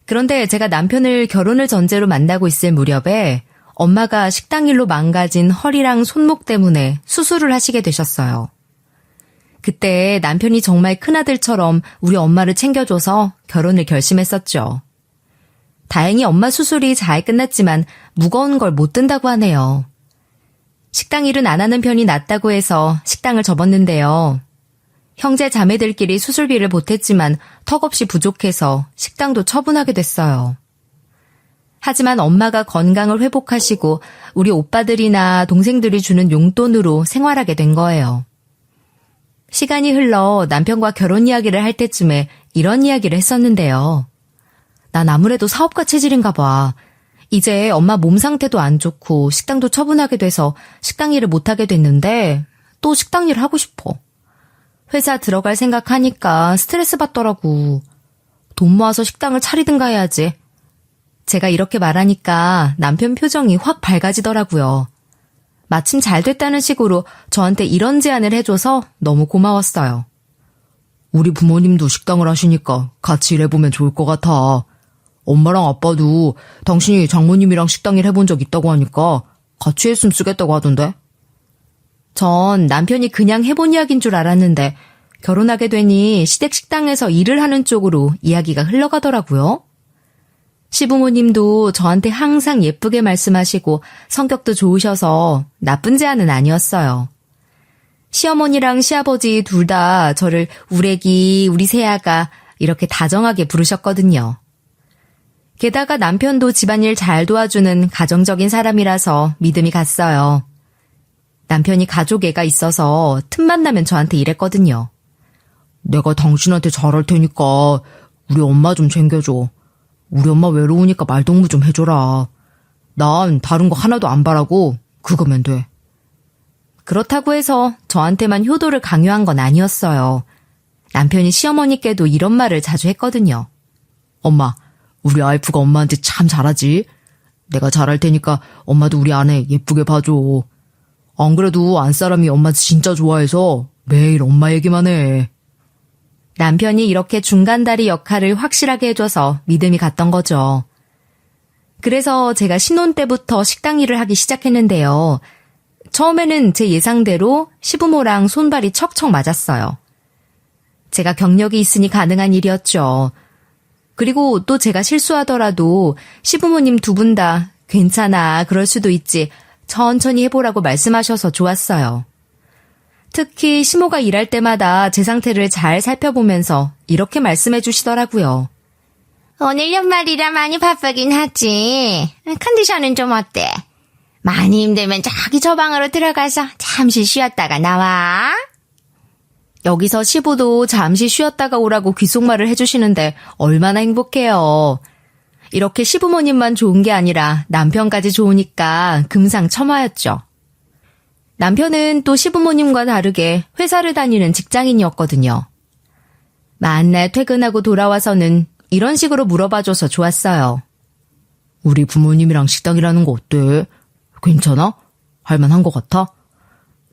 그런데 제가 남편을 결혼을 전제로 만나고 있을 무렵에 엄마가 식당 일로 망가진 허리랑 손목 때문에 수술을 하시게 되셨어요. 그때 남편이 정말 큰아들처럼 우리 엄마를 챙겨줘서 결혼을 결심했었죠. 다행히 엄마 수술이 잘 끝났지만 무거운 걸 못 든다고 하네요. 식당 일은 안 하는 편이 낫다고 해서 식당을 접었는데요. 형제 자매들끼리 수술비를 보탰지만 턱없이 부족해서 식당도 처분하게 됐어요. 하지만 엄마가 건강을 회복하시고 우리 오빠들이나 동생들이 주는 용돈으로 생활하게 된 거예요. 시간이 흘러 남편과 결혼 이야기를 할 때쯤에 이런 이야기를 했었는데요. 난 아무래도 사업가 체질인가 봐. 이제 엄마 몸 상태도 안 좋고 식당도 처분하게 돼서 식당 일을 못하게 됐는데 또 식당 일을 하고 싶어. 회사 들어갈 생각하니까 스트레스 받더라고. 돈 모아서 식당을 차리든가 해야지. 제가 이렇게 말하니까 남편 표정이 확 밝아지더라고요. 마침 잘 됐다는 식으로 저한테 이런 제안을 해줘서 너무 고마웠어요. 우리 부모님도 식당을 하시니까 같이 일해보면 좋을 것 같아. 엄마랑 아빠도 당신이 장모님이랑 식당 일 해본 적 있다고 하니까 같이 했으면 쓰겠다고 하던데. 전 남편이 그냥 해본 이야기인 줄 알았는데 결혼하게 되니 시댁 식당에서 일을 하는 쪽으로 이야기가 흘러가더라고요. 시부모님도 저한테 항상 예쁘게 말씀하시고 성격도 좋으셔서 나쁜 제안은 아니었어요. 시어머니랑 시아버지 둘 다 저를 우레기, 우리 새아가 이렇게 다정하게 부르셨거든요. 게다가 남편도 집안일 잘 도와주는 가정적인 사람이라서 믿음이 갔어요. 남편이 가족 애가 있어서 틈만 나면 저한테 이랬거든요. 내가 당신한테 잘할 테니까 우리 엄마 좀 챙겨줘. 우리 엄마 외로우니까 말동무 좀 해줘라. 난 다른 거 하나도 안 바라고 그거면 돼. 그렇다고 해서 저한테만 효도를 강요한 건 아니었어요. 남편이 시어머니께도 이런 말을 자주 했거든요. 엄마, 우리 와이프가 엄마한테 참 잘하지? 내가 잘할 테니까 엄마도 우리 아내 예쁘게 봐줘. 안 그래도 안사람이 엄마 진짜 좋아해서 매일 엄마 얘기만 해. 남편이 이렇게 중간다리 역할을 확실하게 해줘서 믿음이 갔던 거죠. 그래서 제가 신혼 때부터 식당 일을 하기 시작했는데요. 처음에는 제 예상대로 시부모랑 손발이 척척 맞았어요. 제가 경력이 있으니 가능한 일이었죠. 그리고 또 제가 실수하더라도 시부모님 두 분 다 괜찮아, 그럴 수도 있지, 천천히 해보라고 말씀하셔서 좋았어요. 특히 시모가 일할 때마다 제 상태를 잘 살펴보면서 이렇게 말씀해 주시더라고요. 오늘 연말이라 많이 바쁘긴 하지. 컨디션은 좀 어때? 많이 힘들면 저기 저 방으로 들어가서 잠시 쉬었다가 나와. 여기서 시부도 잠시 쉬었다가 오라고 귓속말을 해주시는데 얼마나 행복해요. 이렇게 시부모님만 좋은 게 아니라 남편까지 좋으니까 금상첨화였죠. 남편은 또 시부모님과 다르게 회사를 다니는 직장인이었거든요. 만날 퇴근하고 돌아와서는 이런 식으로 물어봐줘서 좋았어요. 우리 부모님이랑 식당이라는 거 어때? 괜찮아? 할만한 것 같아?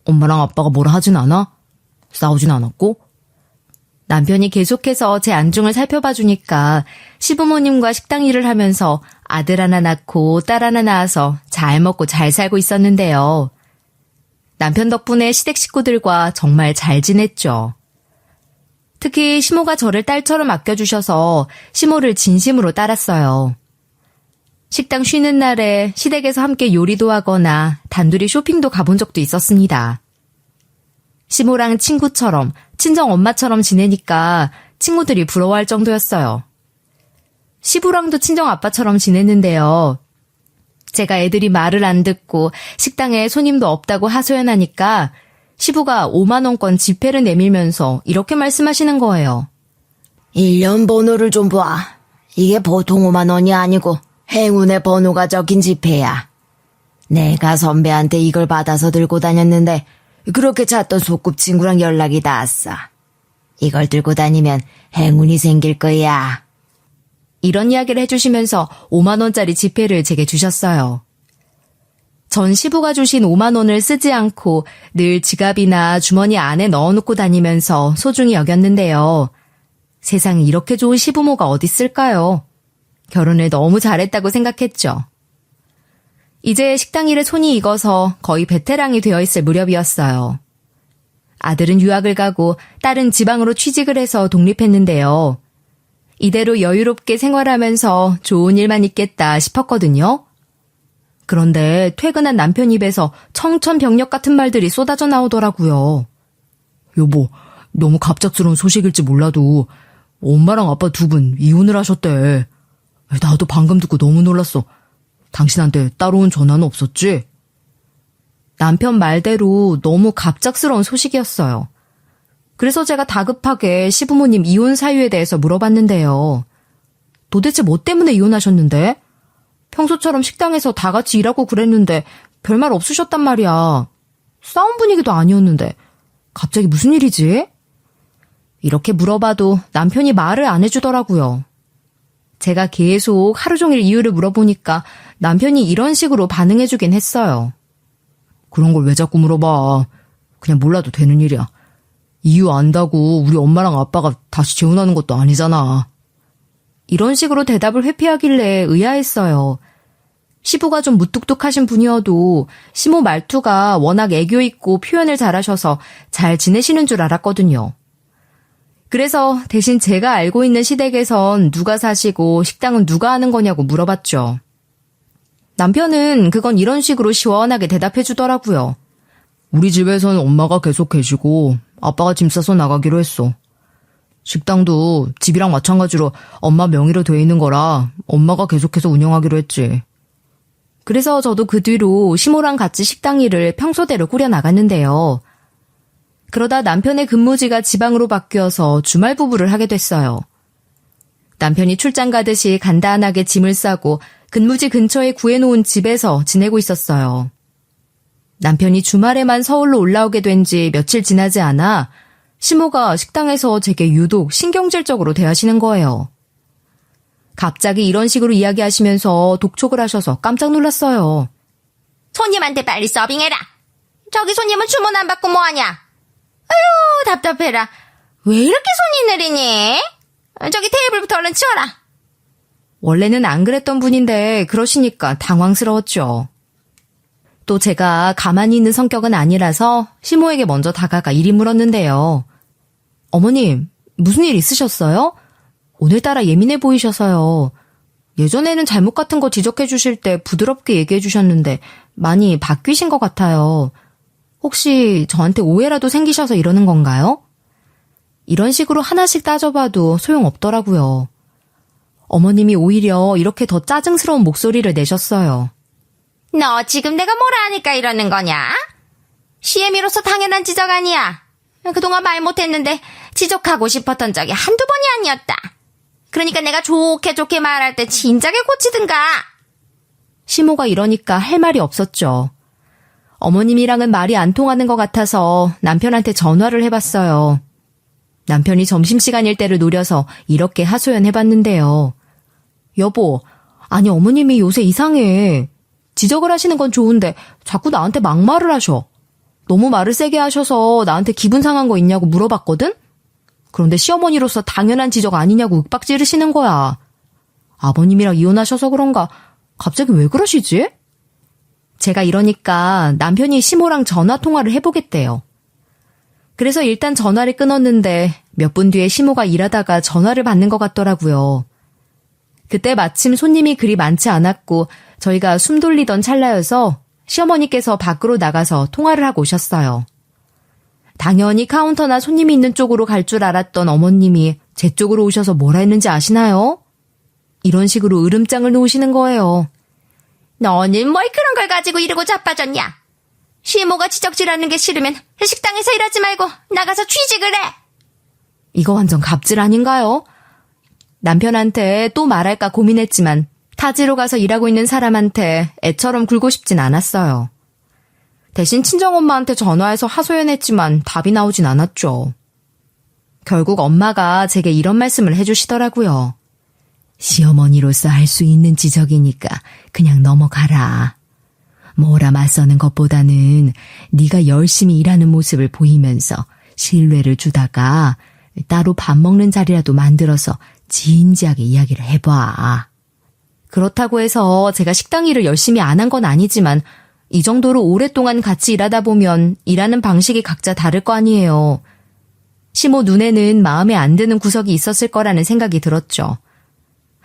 엄마랑 아빠가 뭐라 하진 않아? 싸우진 않았고? 남편이 계속해서 제 안중을 살펴봐주니까 시부모님과 식당 일을 하면서 아들 하나 낳고 딸 하나 낳아서 잘 먹고 잘 살고 있었는데요. 남편 덕분에 시댁 식구들과 정말 잘 지냈죠. 특히 시모가 저를 딸처럼 아껴주셔서 시모를 진심으로 따랐어요. 식당 쉬는 날에 시댁에서 함께 요리도 하거나 단둘이 쇼핑도 가본 적도 있었습니다. 시모랑 친구처럼, 친정 엄마처럼 지내니까 친구들이 부러워할 정도였어요. 시부랑도 친정 아빠처럼 지냈는데요. 제가 애들이 말을 안 듣고 식당에 손님도 없다고 하소연하니까 시부가 5만 원권 지폐를 내밀면서 이렇게 말씀하시는 거예요. 1년 번호를 좀 봐. 이게 보통 5만 원이 아니고 행운의 번호가 적힌 지폐야. 내가 선배한테 이걸 받아서 들고 다녔는데 그렇게 찾던 소꿉친구랑 연락이 닿았어. 이걸 들고 다니면 행운이 생길 거야. 이런 이야기를 해주시면서 5만 원짜리 지폐를 제게 주셨어요. 전 시부가 주신 5만 원을 쓰지 않고 늘 지갑이나 주머니 안에 넣어놓고 다니면서 소중히 여겼는데요. 세상에 이렇게 좋은 시부모가 어디 있을까요? 결혼을 너무 잘했다고 생각했죠. 이제 식당 일에 손이 익어서 거의 베테랑이 되어 있을 무렵이었어요. 아들은 유학을 가고 딸은 지방으로 취직을 해서 독립했는데요. 이대로 여유롭게 생활하면서 좋은 일만 있겠다 싶었거든요. 그런데 퇴근한 남편 입에서 청천벽력 같은 말들이 쏟아져 나오더라고요. 여보, 너무 갑작스러운 소식일지 몰라도 엄마랑 아빠 두 분 이혼을 하셨대. 나도 방금 듣고 너무 놀랐어. 당신한테 따로 온 전화는 없었지? 남편 말대로 너무 갑작스러운 소식이었어요. 그래서 제가 다급하게 시부모님 이혼 사유에 대해서 물어봤는데요. 도대체 뭐 때문에 이혼하셨는데? 평소처럼 식당에서 다 같이 일하고 그랬는데 별말 없으셨단 말이야. 싸움 분위기도 아니었는데 갑자기 무슨 일이지? 이렇게 물어봐도 남편이 말을 안 해주더라고요. 제가 계속 하루 종일 이유를 물어보니까 남편이 이런 식으로 반응해주긴 했어요. 그런 걸 왜 자꾸 물어봐. 그냥 몰라도 되는 일이야. 이유 안다고 우리 엄마랑 아빠가 다시 재혼하는 것도 아니잖아. 이런 식으로 대답을 회피하길래 의아했어요. 시부가 좀 무뚝뚝하신 분이어도 시모 말투가 워낙 애교 있고 표현을 잘하셔서 잘 지내시는 줄 알았거든요. 그래서 대신 제가 알고 있는 시댁에선 누가 사시고 식당은 누가 하는 거냐고 물어봤죠. 남편은 그건 이런 식으로 시원하게 대답해 주더라고요. 우리 집에선 엄마가 계속 계시고 아빠가 짐 싸서 나가기로 했어. 식당도 집이랑 마찬가지로 엄마 명의로 돼 있는 거라 엄마가 계속해서 운영하기로 했지. 그래서 저도 그 뒤로 시모랑 같이 식당 일을 평소대로 꾸려나갔는데요. 그러다 남편의 근무지가 지방으로 바뀌어서 주말 부부를 하게 됐어요. 남편이 출장 가듯이 간단하게 짐을 싸고 근무지 근처에 구해놓은 집에서 지내고 있었어요. 남편이 주말에만 서울로 올라오게 된 지 며칠 지나지 않아 시모가 식당에서 제게 유독 신경질적으로 대하시는 거예요. 갑자기 이런 식으로 이야기하시면서 독촉을 하셔서 깜짝 놀랐어요. 손님한테 빨리 서빙해라. 저기 손님은 주문 안 받고 뭐하냐. 아유, 답답해라. 왜 이렇게 손이 느리니? 저기 테이블부터 얼른 치워라. 원래는 안 그랬던 분인데 그러시니까 당황스러웠죠. 또 제가 가만히 있는 성격은 아니라서 시모에게 먼저 다가가 일이 물었는데요. 어머님, 무슨 일 있으셨어요? 오늘따라 예민해 보이셔서요. 예전에는 잘못 같은 거 지적해 주실 때 부드럽게 얘기해 주셨는데 많이 바뀌신 것 같아요. 혹시 저한테 오해라도 생기셔서 이러는 건가요? 이런 식으로 하나씩 따져봐도 소용없더라고요. 어머님이 오히려 이렇게 더 짜증스러운 목소리를 내셨어요. 너 지금 내가 뭐라 하니까 이러는 거냐? 시애미로서 당연한 지적 아니야. 그동안 말 못했는데 지적하고 싶었던 적이 한두 번이 아니었다. 그러니까 내가 좋게 말할 때 진작에 고치든가. 시모가 이러니까 할 말이 없었죠. 어머님이랑은 말이 안 통하는 것 같아서 남편한테 전화를 해봤어요. 남편이 점심시간일 때를 노려서 이렇게 하소연해봤는데요. 여보, 아니 어머님이 요새 이상해. 지적을 하시는 건 좋은데 자꾸 나한테 막말을 하셔. 너무 말을 세게 하셔서 나한테 기분 상한 거 있냐고 물어봤거든? 그런데 시어머니로서 당연한 지적 아니냐고 윽박 지르시는 거야. 아버님이랑 이혼하셔서 그런가 갑자기 왜 그러시지? 제가 이러니까 남편이 시모랑 전화통화를 해보겠대요. 그래서 일단 전화를 끊었는데 몇 분 뒤에 시모가 일하다가 전화를 받는 것 같더라고요. 그때 마침 손님이 그리 많지 않았고 저희가 숨 돌리던 찰나여서 시어머니께서 밖으로 나가서 통화를 하고 오셨어요. 당연히 카운터나 손님이 있는 쪽으로 갈 줄 알았던 어머님이 제 쪽으로 오셔서 뭐라 했는지 아시나요? 이런 식으로 으름장을 놓으시는 거예요. 너는 뭘 그런 걸 가지고 이러고 자빠졌냐? 시모가 지적질하는 게 싫으면 식당에서 일하지 말고 나가서 취직을 해. 이거 완전 갑질 아닌가요? 남편한테 또 말할까 고민했지만 타지로 가서 일하고 있는 사람한테 애처럼 굴고 싶진 않았어요. 대신 친정엄마한테 전화해서 하소연했지만 답이 나오진 않았죠. 결국 엄마가 제게 이런 말씀을 해주시더라고요. 시어머니로서 할 수 있는 지적이니까 그냥 넘어가라. 뭐라 맞서는 것보다는 네가 열심히 일하는 모습을 보이면서 신뢰를 주다가 따로 밥 먹는 자리라도 만들어서 진지하게 이야기를 해봐. 그렇다고 해서 제가 식당 일을 열심히 안 한 건 아니지만 이 정도로 오랫동안 같이 일하다 보면 일하는 방식이 각자 다를 거 아니에요. 시모 눈에는 마음에 안 드는 구석이 있었을 거라는 생각이 들었죠.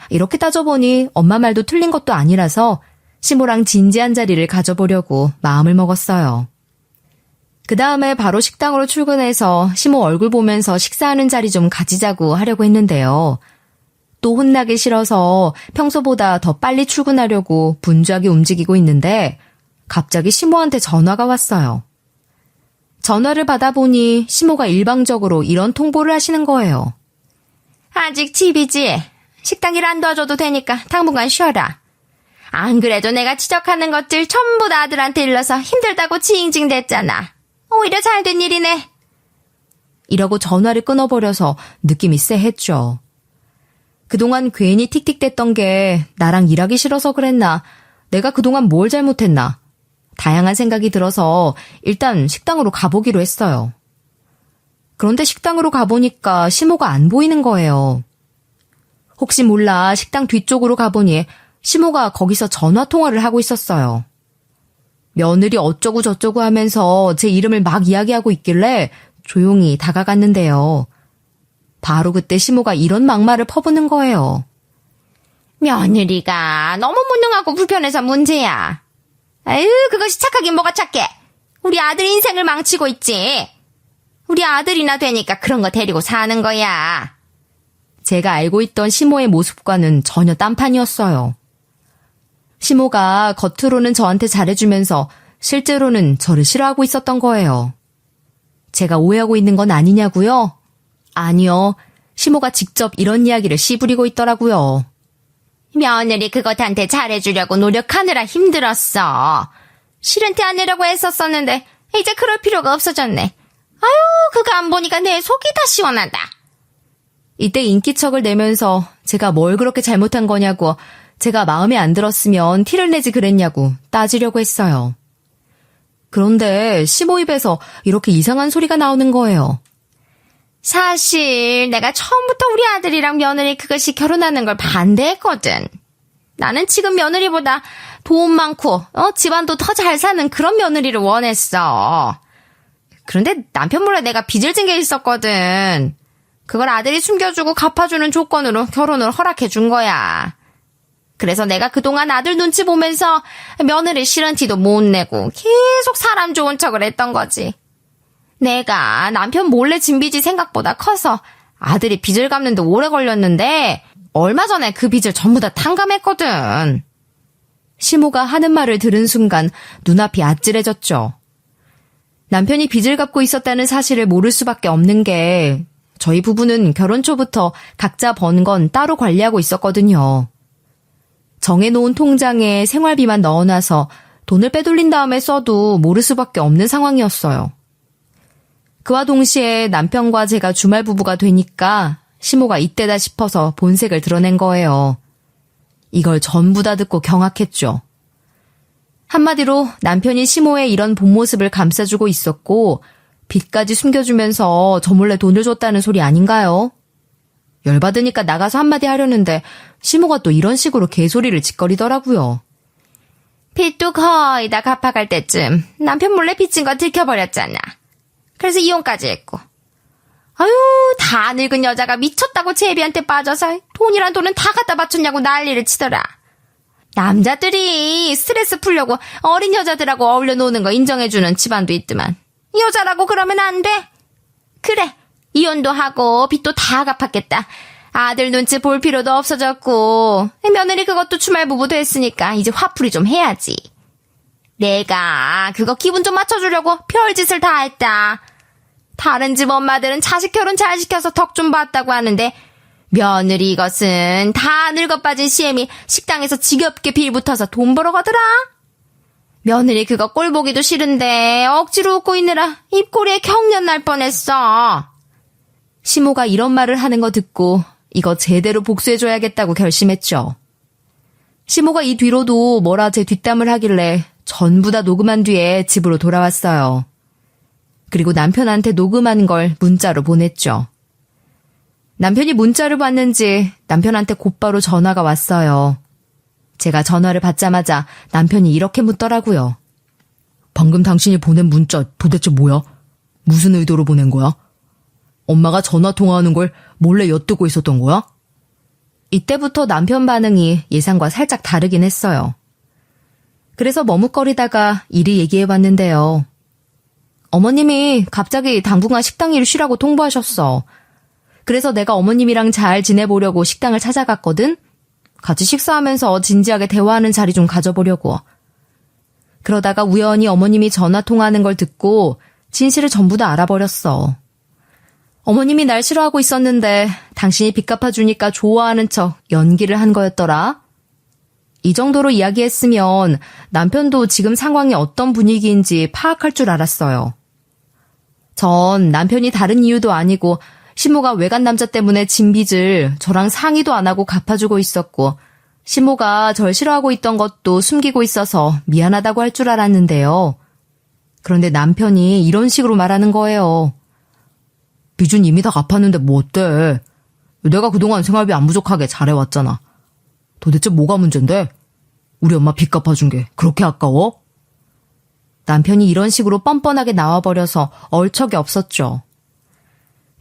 이렇게 따져보니 엄마 말도 틀린 것도 아니라서 시모랑 진지한 자리를 가져보려고 마음을 먹었어요. 그 다음에 바로 식당으로 출근해서 시모 얼굴 보면서 식사하는 자리 좀 가지자고 하려고 했는데요. 또 혼나기 싫어서 평소보다 더 빨리 출근하려고 분주하게 움직이고 있는데 갑자기 시모한테 전화가 왔어요. 전화를 받아보니 시모가 일방적으로 이런 통보를 하시는 거예요. 아직 집이지? 식당 일 안 도와줘도 되니까 당분간 쉬어라. 안 그래도 내가 지적하는 것들 전부 다 아들한테 일러서 힘들다고 징징댔잖아. 오히려 잘된 일이네. 이러고 전화를 끊어버려서 느낌이 쎄했죠. 그동안 괜히 틱틱댔던 게 나랑 일하기 싫어서 그랬나, 내가 그동안 뭘 잘못했나, 다양한 생각이 들어서 일단 식당으로 가보기로 했어요. 그런데 식당으로 가보니까 시모가 안 보이는 거예요. 혹시 몰라 식당 뒤쪽으로 가보니 시모가 거기서 전화통화를 하고 있었어요. 며느리 어쩌고 저쩌고 하면서 제 이름을 막 이야기하고 있길래 조용히 다가갔는데요. 바로 그때 시모가 이런 막말을 퍼부는 거예요. 며느리가 너무 무능하고 불편해서 문제야. 아유, 그것이 착하긴 뭐가 착해. 우리 아들 인생을 망치고 있지. 우리 아들이나 되니까 그런 거 데리고 사는 거야. 제가 알고 있던 시모의 모습과는 전혀 딴판이었어요. 시모가 겉으로는 저한테 잘해주면서 실제로는 저를 싫어하고 있었던 거예요. 제가 오해하고 있는 건 아니냐고요? 아니요. 시모가 직접 이런 이야기를 씨부리고 있더라고요. 며느리 그것한테 잘해주려고 노력하느라 힘들었어. 싫은 티 안 내려고 했었었는데 이제 그럴 필요가 없어졌네. 아유, 그거 안 보니까 내 속이 다 시원하다. 이때 인기척을 내면서 제가 뭘 그렇게 잘못한 거냐고, 제가 마음에 안 들었으면 티를 내지 그랬냐고 따지려고 했어요. 그런데 시모 입에서 이렇게 이상한 소리가 나오는 거예요. 사실 내가 처음부터 우리 아들이랑 며느리 그것이 결혼하는 걸 반대했거든. 나는 지금 며느리보다 돈 많고 집안도 더 잘 사는 그런 며느리를 원했어. 그런데 남편 몰래 내가 빚을 진 게 있었거든. 그걸 아들이 숨겨주고 갚아주는 조건으로 결혼을 허락해준 거야. 그래서 내가 그동안 아들 눈치 보면서 며느리 싫은 티도 못 내고 계속 사람 좋은 척을 했던 거지. 내가 남편 몰래 진 빚이 생각보다 커서 아들이 빚을 갚는 데 오래 걸렸는데 얼마 전에 그 빚을 전부 다 탕감했거든. 시모가 하는 말을 들은 순간 눈앞이 아찔해졌죠. 남편이 빚을 갚고 있었다는 사실을 모를 수밖에 없는 게 저희 부부는 결혼 초부터 각자 번 건 따로 관리하고 있었거든요. 정해놓은 통장에 생활비만 넣어놔서 돈을 빼돌린 다음에 써도 모를 수밖에 없는 상황이었어요. 그와 동시에 남편과 제가 주말 부부가 되니까 시모가 이때다 싶어서 본색을 드러낸 거예요. 이걸 전부 다 듣고 경악했죠. 한마디로 남편이 시모의 이런 본 모습을 감싸주고 있었고 빚까지 숨겨주면서 저 몰래 돈을 줬다는 소리 아닌가요? 열받으니까 나가서 한마디 하려는데 시모가 또 이런 식으로 개소리를 짓거리더라고요. 빚도 거의 다 갚아갈 때쯤 남편 몰래 빚진 거 들켜버렸잖아. 그래서 이혼까지 했고. 아유, 다 늙은 여자가 미쳤다고 제비한테 빠져서 돈이란 돈은 다 갖다 바쳤냐고 난리를 치더라. 남자들이 스트레스 풀려고 어린 여자들하고 어울려 노는 거 인정해주는 집안도 있더만. 여자라고 그러면 안 돼? 그래, 이혼도 하고 빚도 다 갚았겠다. 아들 눈치 볼 필요도 없어졌고 며느리 그것도 주말 부부 됐으니까 이제 화풀이 좀 해야지. 내가 그거 기분 좀 맞춰주려고 별짓을 다 했다. 다른 집 엄마들은 자식 결혼 잘 시켜서 덕 좀 봤다고 하는데 며느리 이것은 다 늙어 빠진 시엠이 식당에서 지겹게 빌 붙어서 돈 벌어 가더라. 며느리 그거 꼴 보기도 싫은데 억지로 웃고 있느라 입꼬리에 경련 날 뻔했어. 시모가 이런 말을 하는 거 듣고 이거 제대로 복수해줘야겠다고 결심했죠. 시모가 이 뒤로도 뭐라 제 뒷담을 하길래 전부 다 녹음한 뒤에 집으로 돌아왔어요. 그리고 남편한테 녹음한 걸 문자로 보냈죠. 남편이 문자를 봤는지 남편한테 곧바로 전화가 왔어요. 제가 전화를 받자마자 남편이 이렇게 묻더라고요. 방금 당신이 보낸 문자 도대체 뭐야? 무슨 의도로 보낸 거야? 엄마가 전화 통화하는 걸 몰래 엿듣고 있었던 거야? 이때부터 남편 반응이 예상과 살짝 다르긴 했어요. 그래서 머뭇거리다가 이리 얘기해봤는데요. 어머님이 갑자기 당분간 식당 일 쉬라고 통보하셨어. 그래서 내가 어머님이랑 잘 지내보려고 식당을 찾아갔거든? 같이 식사하면서 진지하게 대화하는 자리 좀 가져보려고. 그러다가 우연히 어머님이 전화 통화하는 걸 듣고 진실을 전부 다 알아버렸어. 어머님이 날 싫어하고 있었는데 당신이 빚 갚아주니까 좋아하는 척 연기를 한 거였더라. 이 정도로 이야기했으면 남편도 지금 상황이 어떤 분위기인지 파악할 줄 알았어요. 전 남편이 다른 이유도 아니고 시모가 외간 남자 때문에 진 빚을 저랑 상의도 안 하고 갚아주고 있었고 시모가 절 싫어하고 있던 것도 숨기고 있어서 미안하다고 할 줄 알았는데요. 그런데 남편이 이런 식으로 말하는 거예요. 빚은 이미 다 갚았는데 뭐 어때? 내가 그동안 생활비 안 부족하게 잘해왔잖아. 도대체 뭐가 문제인데? 우리 엄마 빚 갚아준 게 그렇게 아까워? 남편이 이런 식으로 뻔뻔하게 나와버려서 얼척이 없었죠.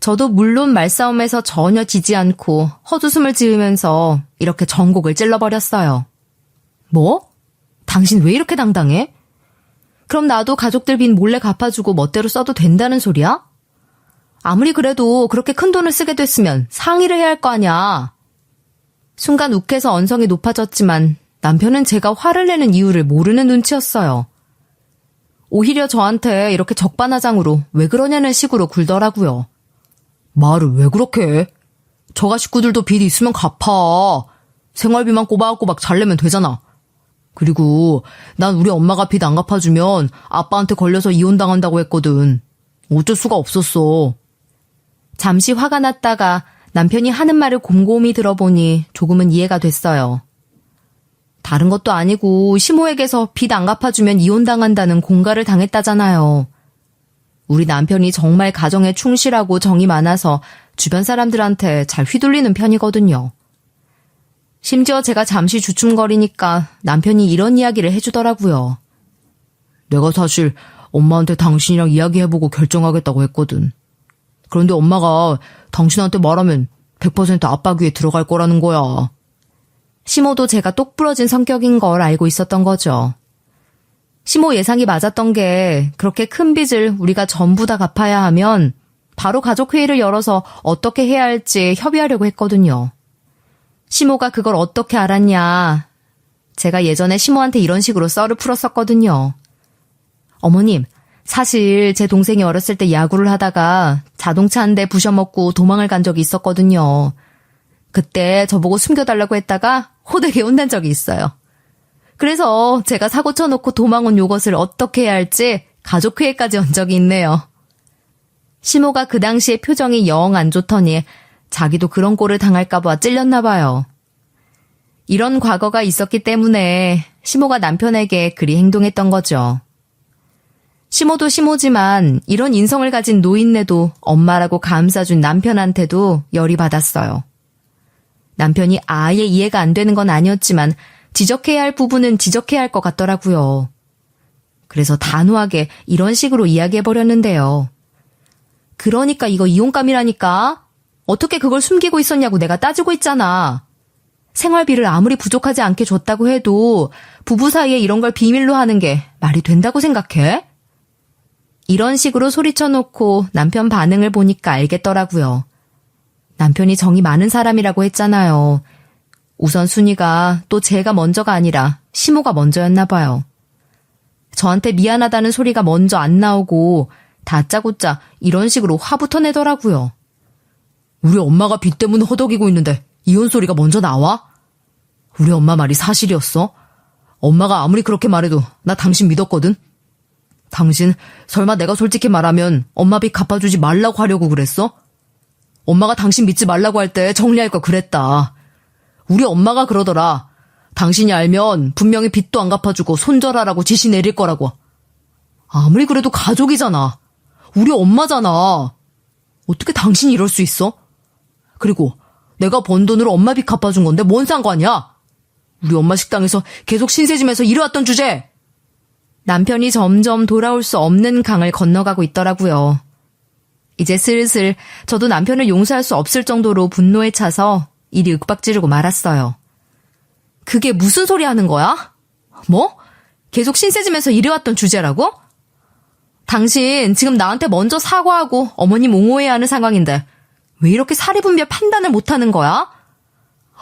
저도 물론 말싸움에서 전혀 지지 않고 헛웃음을 지으면서 이렇게 전곡을 찔러버렸어요. 뭐? 당신 왜 이렇게 당당해? 그럼 나도 가족들 빚 몰래 갚아주고 멋대로 써도 된다는 소리야? 아무리 그래도 그렇게 큰 돈을 쓰게 됐으면 상의를 해야 할 거 아냐. 순간 욱해서 언성이 높아졌지만 남편은 제가 화를 내는 이유를 모르는 눈치였어요. 오히려 저한테 이렇게 적반하장으로 왜 그러냐는 식으로 굴더라고요. 말을 왜 그렇게 해? 저가 식구들도 빚이 있으면 갚아. 생활비만 꼬박꼬박 잘 내면 되잖아. 그리고 난 우리 엄마가 빚 안 갚아주면 아빠한테 걸려서 이혼당한다고 했거든. 어쩔 수가 없었어. 잠시 화가 났다가 남편이 하는 말을 곰곰이 들어보니 조금은 이해가 됐어요. 다른 것도 아니고 시모에게서 빚 안 갚아주면 이혼당한다는 공갈을 당했다잖아요. 우리 남편이 정말 가정에 충실하고 정이 많아서 주변 사람들한테 잘 휘둘리는 편이거든요. 심지어 제가 잠시 주춤거리니까 남편이 이런 이야기를 해주더라고요. 내가 사실 엄마한테 당신이랑 이야기해보고 결정하겠다고 했거든. 그런데 엄마가 당신한테 말하면 100% 아빠 귀에 들어갈 거라는 거야. 시모도 제가 똑부러진 성격인 걸 알고 있었던 거죠. 시모 예상이 맞았던 게 그렇게 큰 빚을 우리가 전부 다 갚아야 하면 바로 가족회의를 열어서 어떻게 해야 할지 협의하려고 했거든요. 시모가 그걸 어떻게 알았냐. 제가 예전에 시모한테 이런 식으로 썰을 풀었었거든요. 어머님, 사실 제 동생이 어렸을 때 야구를 하다가 자동차 한 대 부셔먹고 도망을 간 적이 있었거든요. 그때 저보고 숨겨달라고 했다가 호되게 혼난 적이 있어요. 그래서 제가 사고 쳐놓고 도망 온 요것을 어떻게 해야 할지 가족회의까지 온 적이 있네요. 시모가 그 당시에 표정이 영 안 좋더니 자기도 그런 꼴을 당할까봐 찔렸나 봐요. 이런 과거가 있었기 때문에 시모가 남편에게 그리 행동했던 거죠. 시모도 시모지만 이런 인성을 가진 노인네도 엄마라고 감싸준 남편한테도 열이 받았어요. 남편이 아예 이해가 안 되는 건 아니었지만 지적해야 할 부분은 지적해야 할 것 같더라고요. 그래서 단호하게 이런 식으로 이야기해버렸는데요. 그러니까 이거 이혼감이라니까? 어떻게 그걸 숨기고 있었냐고 내가 따지고 있잖아. 생활비를 아무리 부족하지 않게 줬다고 해도 부부 사이에 이런 걸 비밀로 하는 게 말이 된다고 생각해? 이런 식으로 소리쳐놓고 남편 반응을 보니까 알겠더라고요. 남편이 정이 많은 사람이라고 했잖아요. 우선 순위가 또 제가 먼저가 아니라 시모가 먼저였나 봐요. 저한테 미안하다는 소리가 먼저 안 나오고 다짜고짜 이런 식으로 화부터 내더라고요. 우리 엄마가 빚 때문에 허덕이고 있는데 이혼 소리가 먼저 나와? 우리 엄마 말이 사실이었어? 엄마가 아무리 그렇게 말해도 나 당신 믿었거든? 당신 설마 내가 솔직히 말하면 엄마 빚 갚아주지 말라고 하려고 그랬어? 엄마가 당신 믿지 말라고 할 때 정리할 거 그랬다. 우리 엄마가 그러더라. 당신이 알면 분명히 빚도 안 갚아주고 손절하라고 지시 내릴 거라고. 아무리 그래도 가족이잖아. 우리 엄마잖아. 어떻게 당신이 이럴 수 있어? 그리고 내가 번 돈으로 엄마 빚 갚아준 건데 뭔 상관이야? 우리 엄마 식당에서 계속 신세지면서 일해왔던 주제. 남편이 점점 돌아올 수 없는 강을 건너가고 있더라고요. 이제 슬슬 저도 남편을 용서할 수 없을 정도로 분노에 차서 이리 윽박지르고 말았어요. 그게 무슨 소리 하는 거야? 뭐? 계속 신세지면서 일해왔던 주제라고? 당신 지금 나한테 먼저 사과하고 어머님 옹호해야 하는 상황인데 왜 이렇게 사리분별 판단을 못하는 거야?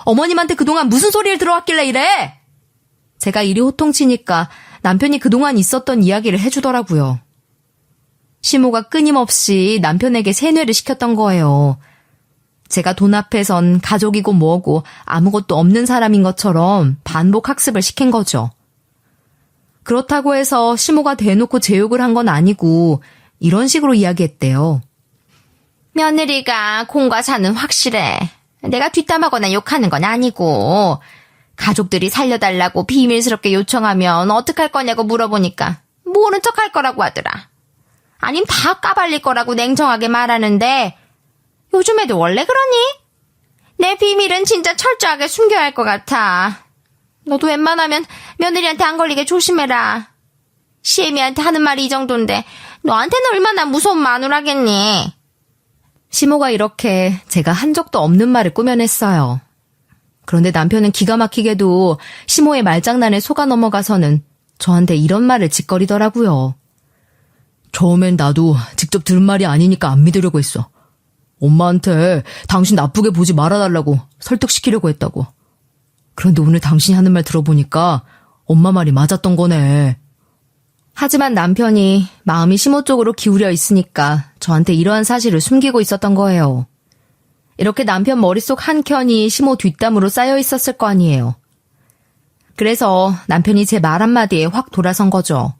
어머님한테 그동안 무슨 소리를 들어왔길래 이래? 제가 이리 호통치니까 남편이 그동안 있었던 이야기를 해주더라고요. 시모가 끊임없이 남편에게 세뇌를 시켰던 거예요. 제가 돈 앞에선 가족이고 뭐고 아무것도 없는 사람인 것처럼 반복 학습을 시킨 거죠. 그렇다고 해서 시모가 대놓고 제 욕을 한 건 아니고 이런 식으로 이야기했대요. 며느리가 공과 사는 확실해. 내가 뒷담하거나 욕하는 건 아니고 가족들이 살려달라고 비밀스럽게 요청하면 어떡할 거냐고 물어보니까 모른 척할 거라고 하더라. 아님 다 까발릴 거라고 냉정하게 말하는데 요즘 애들 원래 그러니? 내 비밀은 진짜 철저하게 숨겨야 할 것 같아. 너도 웬만하면 며느리한테 안 걸리게 조심해라. 시애미한테 하는 말이 이 정도인데 너한테는 얼마나 무서운 마누라겠니? 시모가 이렇게 제가 한 적도 없는 말을 꾸며냈어요. 그런데 남편은 기가 막히게도 시모의 말장난에 속아 넘어가서는 저한테 이런 말을 짓거리더라고요. 처음엔 나도 직접 들은 말이 아니니까 안 믿으려고 했어. 엄마한테 당신 나쁘게 보지 말아달라고 설득시키려고 했다고. 그런데 오늘 당신이 하는 말 들어보니까 엄마 말이 맞았던 거네. 하지만 남편이 마음이 시모 쪽으로 기울여 있으니까 저한테 이러한 사실을 숨기고 있었던 거예요. 이렇게 남편 머릿속 한켠이 시모 뒷담으로 쌓여 있었을 거 아니에요. 그래서 남편이 제 말 한마디에 확 돌아선 거죠.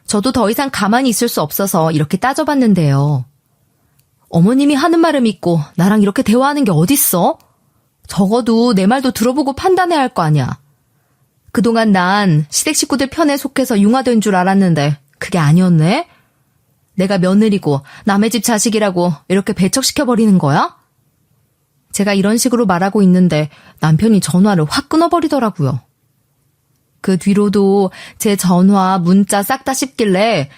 저도 더 이상 가만히 있을 수 없어서 이렇게 따져봤는데요. 어머님이 하는 말을 믿고 나랑 이렇게 대화하는 게 어딨어? 적어도 내 말도 들어보고 판단해야 할 거 아니야. 그동안 난 시댁 식구들 편에 속해서 융화된 줄 알았는데 그게 아니었네? 내가 며느리고 남의 집 자식이라고 이렇게 배척시켜버리는 거야? 제가 이런 식으로 말하고 있는데 남편이 전화를 확 끊어버리더라고요. 그 뒤로도 제 전화, 문자 싹 다 씹길래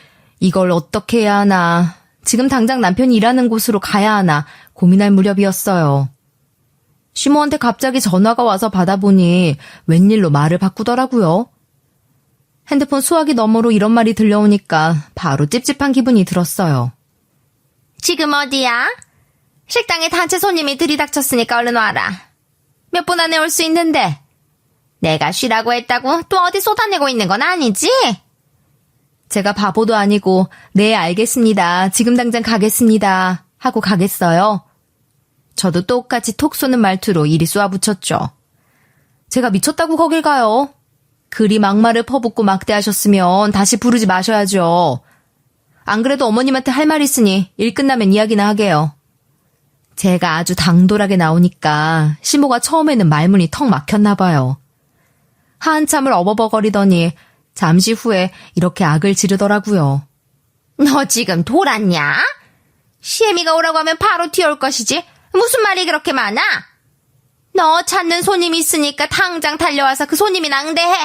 이걸 어떻게 해야 하나, 지금 당장 남편이 일하는 곳으로 가야 하나 고민할 무렵이었어요. 시모한테 갑자기 전화가 와서 받아보니 웬일로 말을 바꾸더라고요. 핸드폰 수화기 너머로 이런 말이 들려오니까 바로 찝찝한 기분이 들었어요. 지금 어디야? 식당에 단체 손님이 들이닥쳤으니까 얼른 와라. 몇 분 안에 올 수 있는데. 내가 쉬라고 했다고 또 어디 쏟아내고 있는 건 아니지? 제가 바보도 아니고 네 알겠습니다. 지금 당장 가겠습니다. 하고 가겠어요. 저도 똑같이 톡 쏘는 말투로 이리 쏘아붙였죠. 제가 미쳤다고 거길 가요. 그리 막말을 퍼붓고 막대하셨으면 다시 부르지 마셔야죠. 안 그래도 어머님한테 할 말 있으니 일 끝나면 이야기나 하게요. 제가 아주 당돌하게 나오니까 시모가 처음에는 말문이 턱 막혔나 봐요. 한참을 어버버거리더니 잠시 후에 이렇게 악을 지르더라고요. 너 지금 돌았냐? 시애미가 오라고 하면 바로 튀어올 것이지. 무슨 말이 그렇게 많아? 너 찾는 손님이 있으니까 당장 달려와서 그 손님이 낭대해.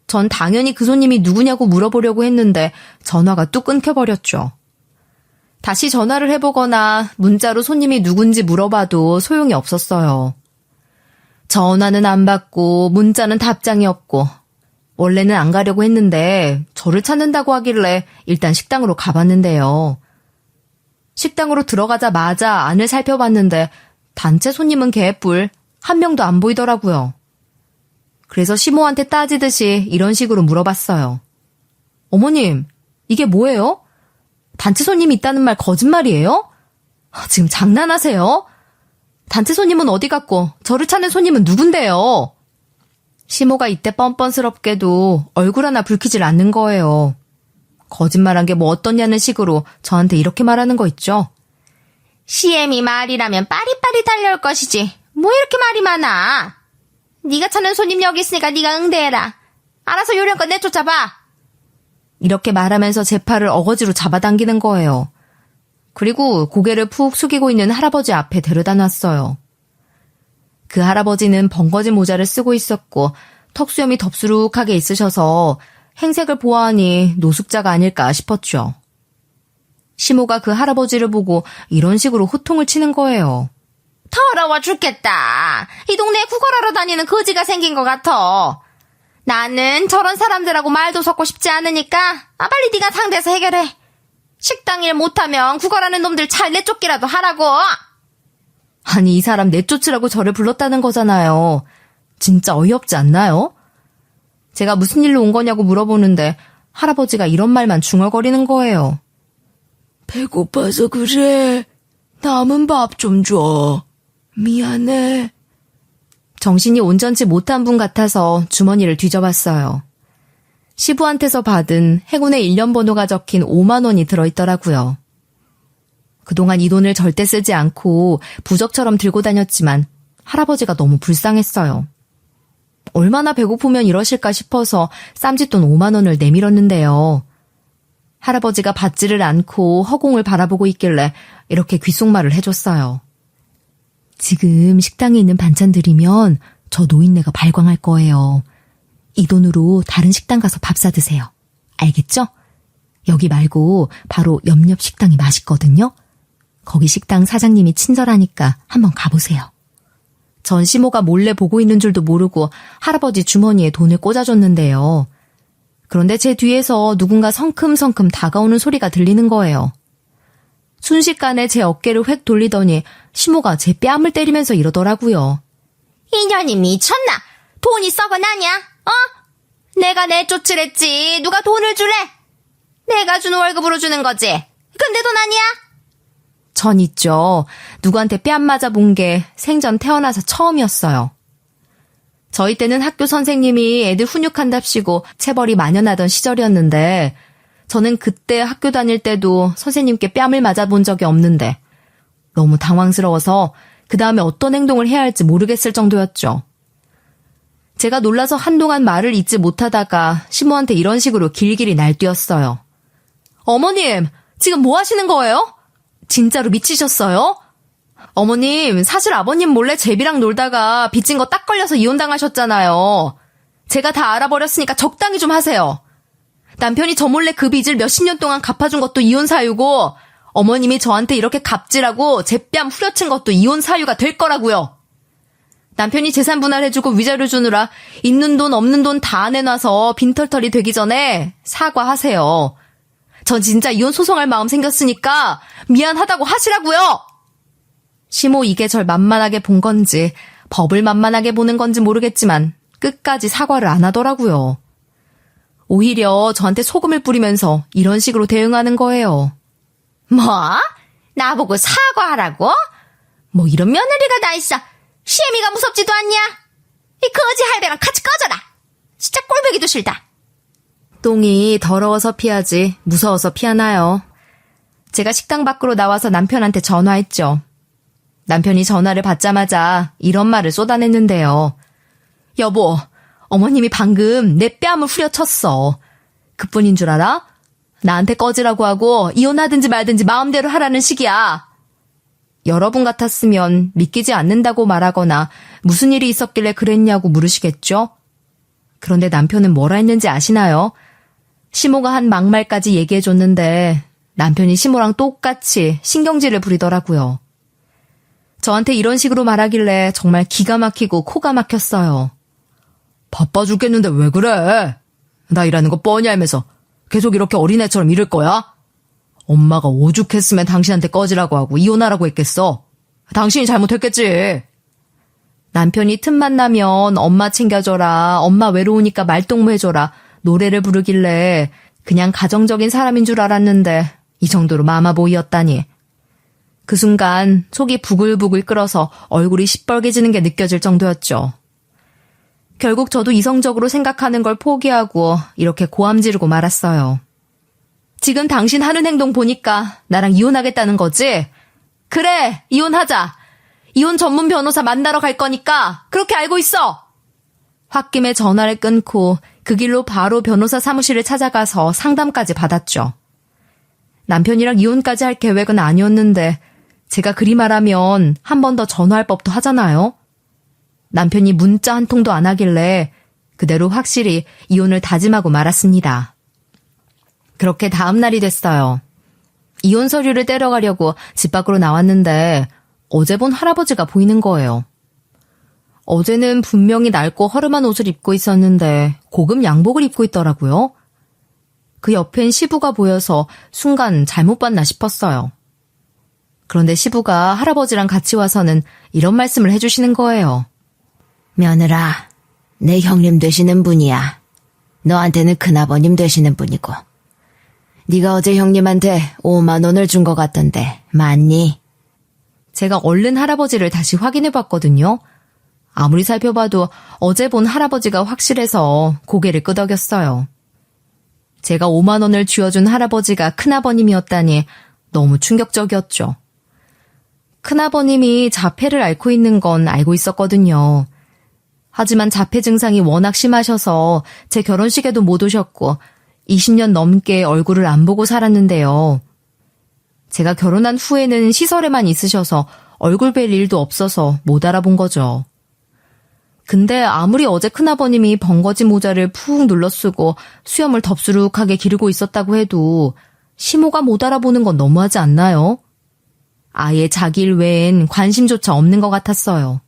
전 당연히 그 손님이 누구냐고 물어보려고 했는데 전화가 뚝 끊겨버렸죠. 다시 전화를 해보거나 문자로 손님이 누군지 물어봐도 소용이 없었어요. 전화는 안 받고 문자는 답장이 없고 원래는 안 가려고 했는데 저를 찾는다고 하길래 일단 식당으로 가봤는데요. 식당으로 들어가자마자 안을 살펴봤는데 단체 손님은 개뿔, 한 명도 안 보이더라고요. 그래서 시모한테 따지듯이 이런 식으로 물어봤어요. 어머님, 이게 뭐예요? 단체 손님이 있다는 말 거짓말이에요? 지금 장난하세요? 단체 손님은 어디 갔고 저를 찾는 손님은 누군데요? 시모가 이때 뻔뻔스럽게도 얼굴 하나 붉히질 않는 거예요. 거짓말한 게 뭐 어떠냐는 식으로 저한테 이렇게 말하는 거 있죠. 시애미 말이라면 빠리빠리 달려올 것이지. 뭐 이렇게 말이 많아. 네가 찾는 손님 여기 있으니까 네가 응대해라. 알아서 요령껏 내쫓아봐. 이렇게 말하면서 제 팔을 어거지로 잡아당기는 거예요. 그리고 고개를 푹 숙이고 있는 할아버지 앞에 데려다 놨어요. 그 할아버지는 번거진 모자를 쓰고 있었고 턱수염이 덥수룩하게 있으셔서 행색을 보아하니 노숙자가 아닐까 싶었죠. 시모가 그 할아버지를 보고 이런 식으로 호통을 치는 거예요. 더러워 죽겠다. 이 동네에 구걸하러 다니는 거지가 생긴 것 같아. 나는 저런 사람들하고 말도 섞고 싶지 않으니까 빨리 네가 상대해서 해결해. 식당 일 못하면 구걸하는 놈들 잘 내쫓기라도 하라고. 아니 이 사람 내쫓으라고 저를 불렀다는 거잖아요. 진짜 어이없지 않나요? 제가 무슨 일로 온 거냐고 물어보는데 할아버지가 이런 말만 중얼거리는 거예요. 배고파서 그래. 남은 밥 좀 줘. 미안해. 정신이 온전치 못한 분 같아서 주머니를 뒤져봤어요. 시부한테서 받은 행운의 1년 번호가 적힌 5만 원이 들어있더라고요. 그동안 이 돈을 절대 쓰지 않고 부적처럼 들고 다녔지만 할아버지가 너무 불쌍했어요. 얼마나 배고프면 이러실까 싶어서 쌈짓돈 5만 원을 내밀었는데요. 할아버지가 받지를 않고 허공을 바라보고 있길래 이렇게 귓속말을 해줬어요. 지금 식당에 있는 반찬들이면 저 노인네가 발광할 거예요. 이 돈으로 다른 식당 가서 밥 사드세요. 알겠죠? 여기 말고 바로 옆 식당이 맛있거든요. 거기 식당 사장님이 친절하니까 한번 가보세요. 전 시모가 몰래 보고 있는 줄도 모르고 할아버지 주머니에 돈을 꽂아줬는데요. 그런데 제 뒤에서 누군가 성큼성큼 다가오는 소리가 들리는 거예요. 순식간에 제 어깨를 획 돌리더니 시모가 제 뺨을 때리면서 이러더라고요. 이년이 미쳤나? 돈이 썩어나냐? 내가 내쫓으랬지. 누가 돈을 주래? 내가 준 월급으로 주는 거지. 그럼 내 돈 아니야? 전 있죠. 누구한테 뺨 맞아 본 게 생전 태어나서 처음이었어요. 저희 때는 학교 선생님이 애들 훈육한답시고 체벌이 만연하던 시절이었는데 저는 그때 학교 다닐 때도 선생님께 뺨을 맞아본 적이 없는데 너무 당황스러워서 그 다음에 어떤 행동을 해야 할지 모르겠을 정도였죠. 제가 놀라서 한동안 말을 잇지 못하다가 시모한테 이런 식으로 길길이 날뛰었어요. 어머님, 지금 뭐 하시는 거예요? 진짜로 미치셨어요? 어머님, 사실 아버님 몰래 제비랑 놀다가 빚진 거 딱 걸려서 이혼당하셨잖아요. 제가 다 알아버렸으니까 적당히 좀 하세요. 남편이 저 몰래 그 빚을 몇십 년 동안 갚아준 것도 이혼 사유고, 어머님이 저한테 이렇게 갑질하고 제 뺨 후려친 것도 이혼 사유가 될 거라고요. 남편이 재산 분할해주고 위자료 주느라 있는 돈 없는 돈 다 내놔서 빈털털이 되기 전에 사과하세요. 전 진짜 이혼 소송할 마음 생겼으니까 미안하다고 하시라고요. 시모 이게 절 만만하게 본 건지 법을 만만하게 보는 건지 모르겠지만 끝까지 사과를 안 하더라고요. 오히려 저한테 소금을 뿌리면서 이런 식으로 대응하는 거예요. 뭐? 나보고 사과하라고? 뭐 이런 며느리가 다 있어. 시애미가 무섭지도 않냐? 이 거지 할배랑 같이 꺼져라. 진짜 꼴보기도 싫다. 똥이 더러워서 피하지 무서워서 피하나요? 제가 식당 밖으로 나와서 남편한테 전화했죠. 남편이 전화를 받자마자 이런 말을 쏟아냈는데요. 여보, 어머님이 방금 내 뺨을 후려쳤어. 그뿐인 줄 알아? 나한테 꺼지라고 하고 이혼하든지 말든지 마음대로 하라는 식이야. 여러분 같았으면 믿기지 않는다고 말하거나 무슨 일이 있었길래 그랬냐고 물으시겠죠? 그런데 남편은 뭐라 했는지 아시나요? 시모가 한 막말까지 얘기해줬는데 남편이 시모랑 똑같이 신경질을 부리더라고요. 저한테 이런 식으로 말하길래 정말 기가 막히고 코가 막혔어요. 바빠 죽겠는데 왜 그래? 나 일하는 거 뻔히 알면서 계속 이렇게 어린애처럼 이럴 거야? 엄마가 오죽했으면 당신한테 꺼지라고 하고 이혼하라고 했겠어. 당신이 잘못했겠지. 남편이 틈만 나면 엄마 챙겨줘라, 엄마 외로우니까 말동무 해줘라, 노래를 부르길래 그냥 가정적인 사람인 줄 알았는데 이 정도로 마마보이였다니. 그 순간 속이 부글부글 끓어서 얼굴이 시뻘개지는 게 느껴질 정도였죠. 결국 저도 이성적으로 생각하는 걸 포기하고 이렇게 고함 지르고 말았어요. 지금 당신 하는 행동 보니까 나랑 이혼하겠다는 거지? 그래, 이혼하자. 이혼 전문 변호사 만나러 갈 거니까 그렇게 알고 있어. 홧김에 전화를 끊고 그 길로 바로 변호사 사무실을 찾아가서 상담까지 받았죠. 남편이랑 이혼까지 할 계획은 아니었는데 제가 그리 말하면 한 번 더 전화할 법도 하잖아요. 남편이 문자 한 통도 안 하길래 그대로 확실히 이혼을 다짐하고 말았습니다. 그렇게 다음 날이 됐어요. 이혼 서류를 떼러가려고 집 밖으로 나왔는데 어제 본 할아버지가 보이는 거예요. 어제는 분명히 낡고 허름한 옷을 입고 있었는데 고급 양복을 입고 있더라고요. 그 옆엔 시부가 보여서 순간 잘못 봤나 싶었어요. 그런데 시부가 할아버지랑 같이 와서는 이런 말씀을 해주시는 거예요. 며느라, 내 형님 되시는 분이야. 너한테는 큰아버님 되시는 분이고. 네가 어제 형님한테 5만 원을 준 것 같던데 맞니? 제가 얼른 할아버지를 다시 확인해봤거든요. 아무리 살펴봐도 어제 본 할아버지가 확실해서 고개를 끄덕였어요. 제가 5만 원을 쥐어준 할아버지가 큰아버님이었다니 너무 충격적이었죠. 큰아버님이 자폐를 앓고 있는 건 알고 있었거든요. 하지만 자폐 증상이 워낙 심하셔서 제 결혼식에도 못 오셨고 20년 넘게 얼굴을 안 보고 살았는데요. 제가 결혼한 후에는 시설에만 있으셔서 얼굴 뵐 일도 없어서 못 알아본 거죠. 근데 아무리 어제 큰아버님이 번거지 모자를 푹 눌러쓰고 수염을 덥수룩하게 기르고 있었다고 해도 시모가 못 알아보는 건 너무하지 않나요? 아예 자기 일 외엔 관심조차 없는 것 같았어요.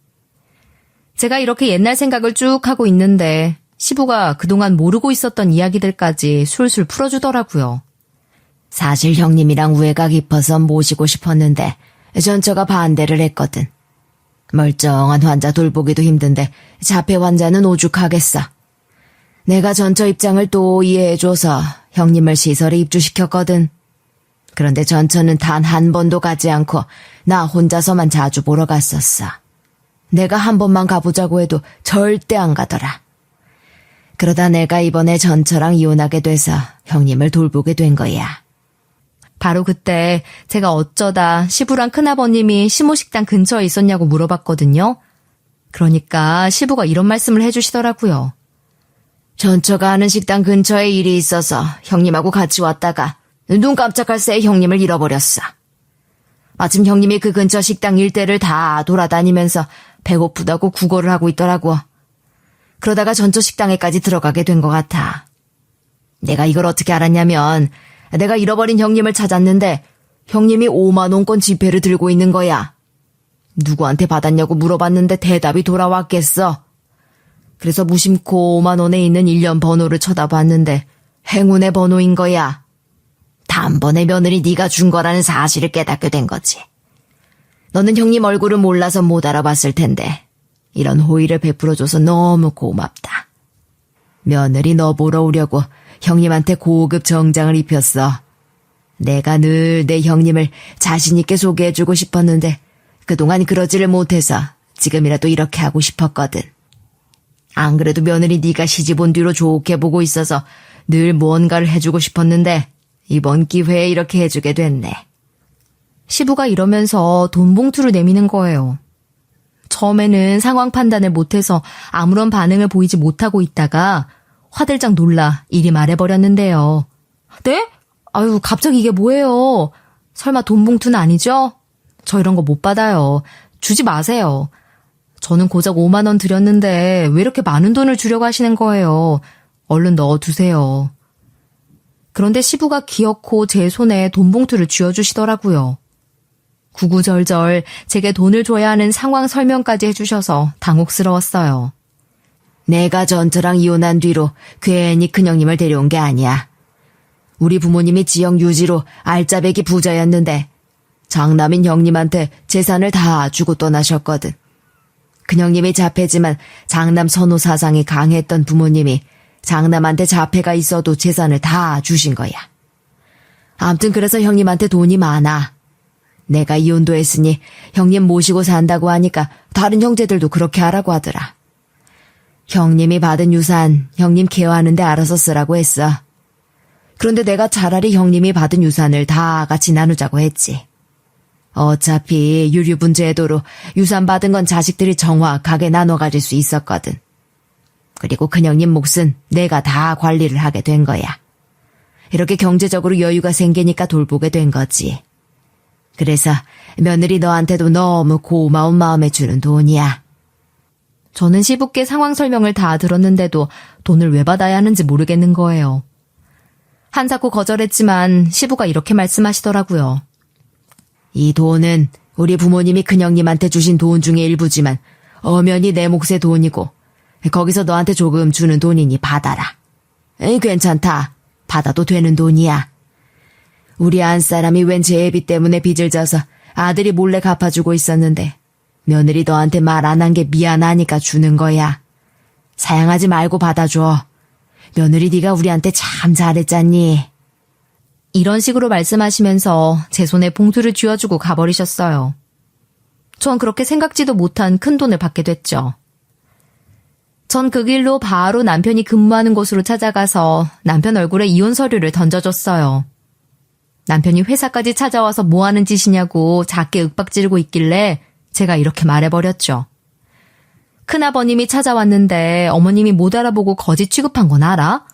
제가 이렇게 옛날 생각을 쭉 하고 있는데 시부가 그동안 모르고 있었던 이야기들까지 술술 풀어주더라고요. 사실 형님이랑 우애가 깊어서 모시고 싶었는데 전처가 반대를 했거든. 멀쩡한 환자 돌보기도 힘든데 자폐 환자는 오죽하겠어. 내가 전처 입장을 또 이해해줘서 형님을 시설에 입주시켰거든. 그런데 전처는 단 한 번도 가지 않고 나 혼자서만 자주 보러 갔었어. 내가 한 번만 가보자고 해도 절대 안 가더라. 그러다 내가 이번에 전처랑 이혼하게 돼서 형님을 돌보게 된 거야. 바로 그때 제가 어쩌다 시부랑 큰아버님이 시모식당 근처에 있었냐고 물어봤거든요. 그러니까 시부가 이런 말씀을 해주시더라고요. 전처가 하는 식당 근처에 일이 있어서 형님하고 같이 왔다가 눈 깜짝할 새에 형님을 잃어버렸어. 마침 형님이 그 근처 식당 일대를 다 돌아다니면서 배고프다고 구걸을 하고 있더라고. 그러다가 전처 식당에까지 들어가게 된 것 같아. 내가 이걸 어떻게 알았냐면 내가 잃어버린 형님을 찾았는데 형님이 5만 원권 지폐를 들고 있는 거야. 누구한테 받았냐고 물어봤는데 대답이 돌아왔겠어. 그래서 무심코 5만 원에 있는 1년 번호를 쳐다봤는데 행운의 번호인 거야. 단번에 며느리 네가 준 거라는 사실을 깨닫게 된 거지. 너는 형님 얼굴을 몰라서 못 알아봤을 텐데 이런 호의를 베풀어줘서 너무 고맙다. 며느리 너 보러 오려고 형님한테 고급 정장을 입혔어. 내가 늘 내 형님을 자신 있게 소개해주고 싶었는데 그동안 그러지를 못해서 지금이라도 이렇게 하고 싶었거든. 안 그래도 며느리 네가 시집 온 뒤로 좋게 보고 있어서 늘 무언가를 해주고 싶었는데 이번 기회에 이렇게 해주게 됐네. 시부가 이러면서 돈 봉투를 내미는 거예요. 처음에는 상황 판단을 못해서 아무런 반응을 보이지 못하고 있다가 화들짝 놀라 이리 말해버렸는데요. 네? 아유, 갑자기 이게 뭐예요? 설마 돈 봉투는 아니죠? 저 이런 거 못 받아요. 주지 마세요. 저는 고작 5만 원 드렸는데 왜 이렇게 많은 돈을 주려고 하시는 거예요? 얼른 넣어두세요. 그런데 시부가 기어코 제 손에 돈 봉투를 쥐어주시더라고요. 구구절절 제게 돈을 줘야 하는 상황 설명까지 해주셔서 당혹스러웠어요. 내가 전처랑 이혼한 뒤로 괜히 큰형님을 데려온 게 아니야. 우리 부모님이 지역 유지로 알짜배기 부자였는데 장남인 형님한테 재산을 다 주고 떠나셨거든. 큰형님이 자폐지만 장남 선호 사상이 강했던 부모님이 장남한테 자폐가 있어도 재산을 다 주신 거야. 암튼 그래서 형님한테 돈이 많아. 내가 이혼도 했으니 형님 모시고 산다고 하니까 다른 형제들도 그렇게 하라고 하더라. 형님이 받은 유산 형님 케어하는데 알아서 쓰라고 했어. 그런데 내가 차라리 형님이 받은 유산을 다 같이 나누자고 했지. 어차피 유류분 제도로 유산 받은 건 자식들이 정확하게 나눠 가질 수 있었거든. 그리고 큰형님 몫은 내가 다 관리를 하게 된 거야. 이렇게 경제적으로 여유가 생기니까 돌보게 된 거지. 그래서 며느리 너한테도 너무 고마운 마음에 주는 돈이야. 저는 시부께 상황 설명을 다 들었는데도 돈을 왜 받아야 하는지 모르겠는 거예요. 한사코 거절했지만 시부가 이렇게 말씀하시더라고요. 이 돈은 우리 부모님이 큰형님한테 주신 돈 중에 일부지만 엄연히 내 몫의 돈이고 거기서 너한테 조금 주는 돈이니 받아라. 괜찮다. 받아도 되는 돈이야. 우리 안사람이 웬 재해비 때문에 빚을 져서 아들이 몰래 갚아주고 있었는데 며느리 너한테 말 안 한 게 미안하니까 주는 거야. 사양하지 말고 받아줘. 며느리 네가 우리한테 참 잘했잖니. 이런 식으로 말씀하시면서 제 손에 봉투를 쥐어주고 가버리셨어요. 전 그렇게 생각지도 못한 큰 돈을 받게 됐죠. 전 그 길로 바로 남편이 근무하는 곳으로 찾아가서 남편 얼굴에 이혼 서류를 던져줬어요. 남편이 회사까지 찾아와서 뭐 하는 짓이냐고 작게 윽박지르고 있길래 제가 이렇게 말해버렸죠. 큰아버님이 찾아왔는데 어머님이 못 알아보고 거짓 취급한 건 알아?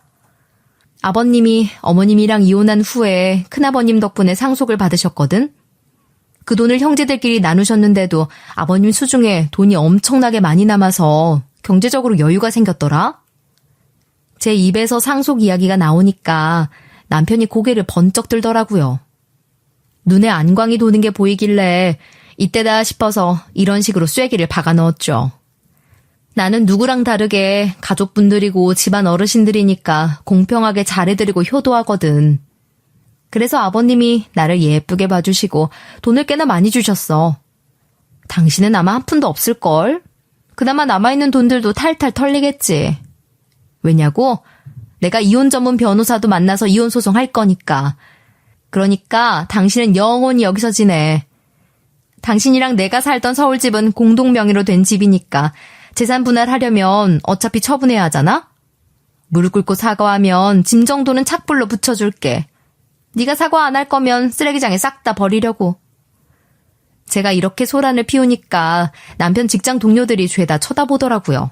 아버님이 어머님이랑 이혼한 후에 큰아버님 덕분에 상속을 받으셨거든? 그 돈을 형제들끼리 나누셨는데도 아버님 수중에 돈이 엄청나게 많이 남아서 경제적으로 여유가 생겼더라? 제 입에서 상속 이야기가 나오니까 남편이 고개를 번쩍 들더라고요. 눈에 안광이 도는 게 보이길래 이때다 싶어서 이런 식으로 쐐기를 박아 넣었죠. 나는 누구랑 다르게 가족분들이고 집안 어르신들이니까 공평하게 잘해드리고 효도하거든. 그래서 아버님이 나를 예쁘게 봐주시고 돈을 꽤나 많이 주셨어. 당신은 아마 한 푼도 없을걸? 그나마 남아있는 돈들도 탈탈 털리겠지. 왜냐고? 내가 이혼 전문 변호사도 만나서 이혼 소송 할 거니까. 그러니까 당신은 영원히 여기서 지내. 당신이랑 내가 살던 서울집은 공동 명의로 된 집이니까 재산 분할하려면 어차피 처분해야 하잖아? 무릎 꿇고 사과하면 짐 정도는 착불로 붙여줄게. 네가 사과 안 할 거면 쓰레기장에 싹 다 버리려고. 제가 이렇게 소란을 피우니까 남편 직장 동료들이 죄다 쳐다보더라고요.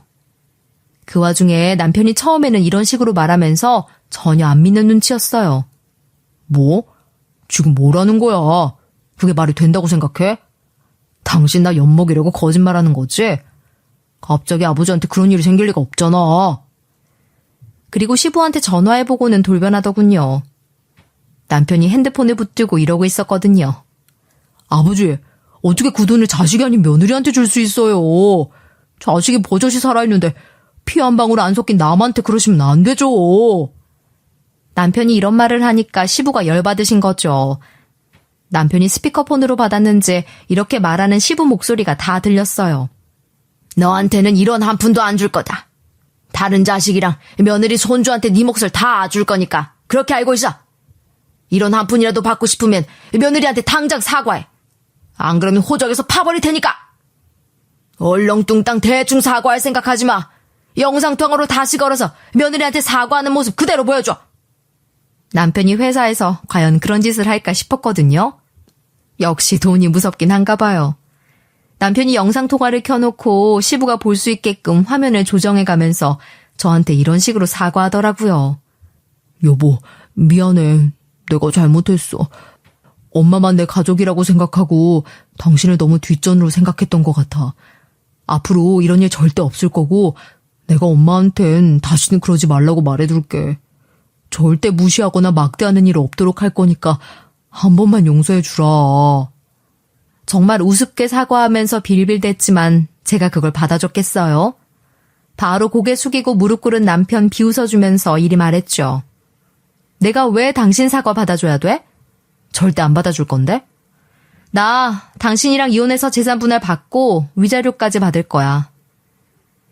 그 와중에 남편이 처음에는 이런 식으로 말하면서 전혀 안 믿는 눈치였어요. 뭐? 지금 뭐라는 거야? 그게 말이 된다고 생각해? 당신 나 엿먹이려고 거짓말하는 거지? 갑자기 아버지한테 그런 일이 생길 리가 없잖아. 그리고 시부한테 전화해보고는 돌변하더군요. 남편이 핸드폰을 붙들고 이러고 있었거든요. 아버지, 어떻게 그 돈을 자식이 아닌 며느리한테 줄 수 있어요? 자식이 버젓이 살아있는데 피 한 방울 안 섞인 남한테 그러시면 안 되죠. 남편이 이런 말을 하니까 시부가 열받으신 거죠. 남편이 스피커폰으로 받았는지 이렇게 말하는 시부 목소리가 다 들렸어요. 너한테는 1원 한 푼도 안 줄 거다. 다른 자식이랑 며느리 손주한테 네 몫을 다 줄 거니까 그렇게 알고 있어. 1원 한 푼이라도 받고 싶으면 며느리한테 당장 사과해. 안 그러면 호적에서 파버릴 테니까. 얼렁뚱땅 대충 사과할 생각하지 마. 영상통화로 다시 걸어서 며느리한테 사과하는 모습 그대로 보여줘. 남편이 회사에서 과연 그런 짓을 할까 싶었거든요. 역시 돈이 무섭긴 한가 봐요. 남편이 영상통화를 켜놓고 시부가 볼 수 있게끔 화면을 조정해가면서 저한테 이런 식으로 사과하더라고요. 여보, 미안해. 내가 잘못했어. 엄마만 내 가족이라고 생각하고 당신을 너무 뒷전으로 생각했던 것 같아. 앞으로 이런 일 절대 없을 거고 내가 엄마한텐 다시는 그러지 말라고 말해둘게. 절대 무시하거나 막대하는 일 없도록 할 거니까 한 번만 용서해 주라. 정말 우습게 사과하면서 빌빌댔지만 제가 그걸 받아줬겠어요? 바로 고개 숙이고 무릎 꿇은 남편 비웃어주면서 이리 말했죠. 내가 왜 당신 사과 받아줘야 돼? 절대 안 받아줄 건데? 나 당신이랑 이혼해서 재산 분할 받고 위자료까지 받을 거야.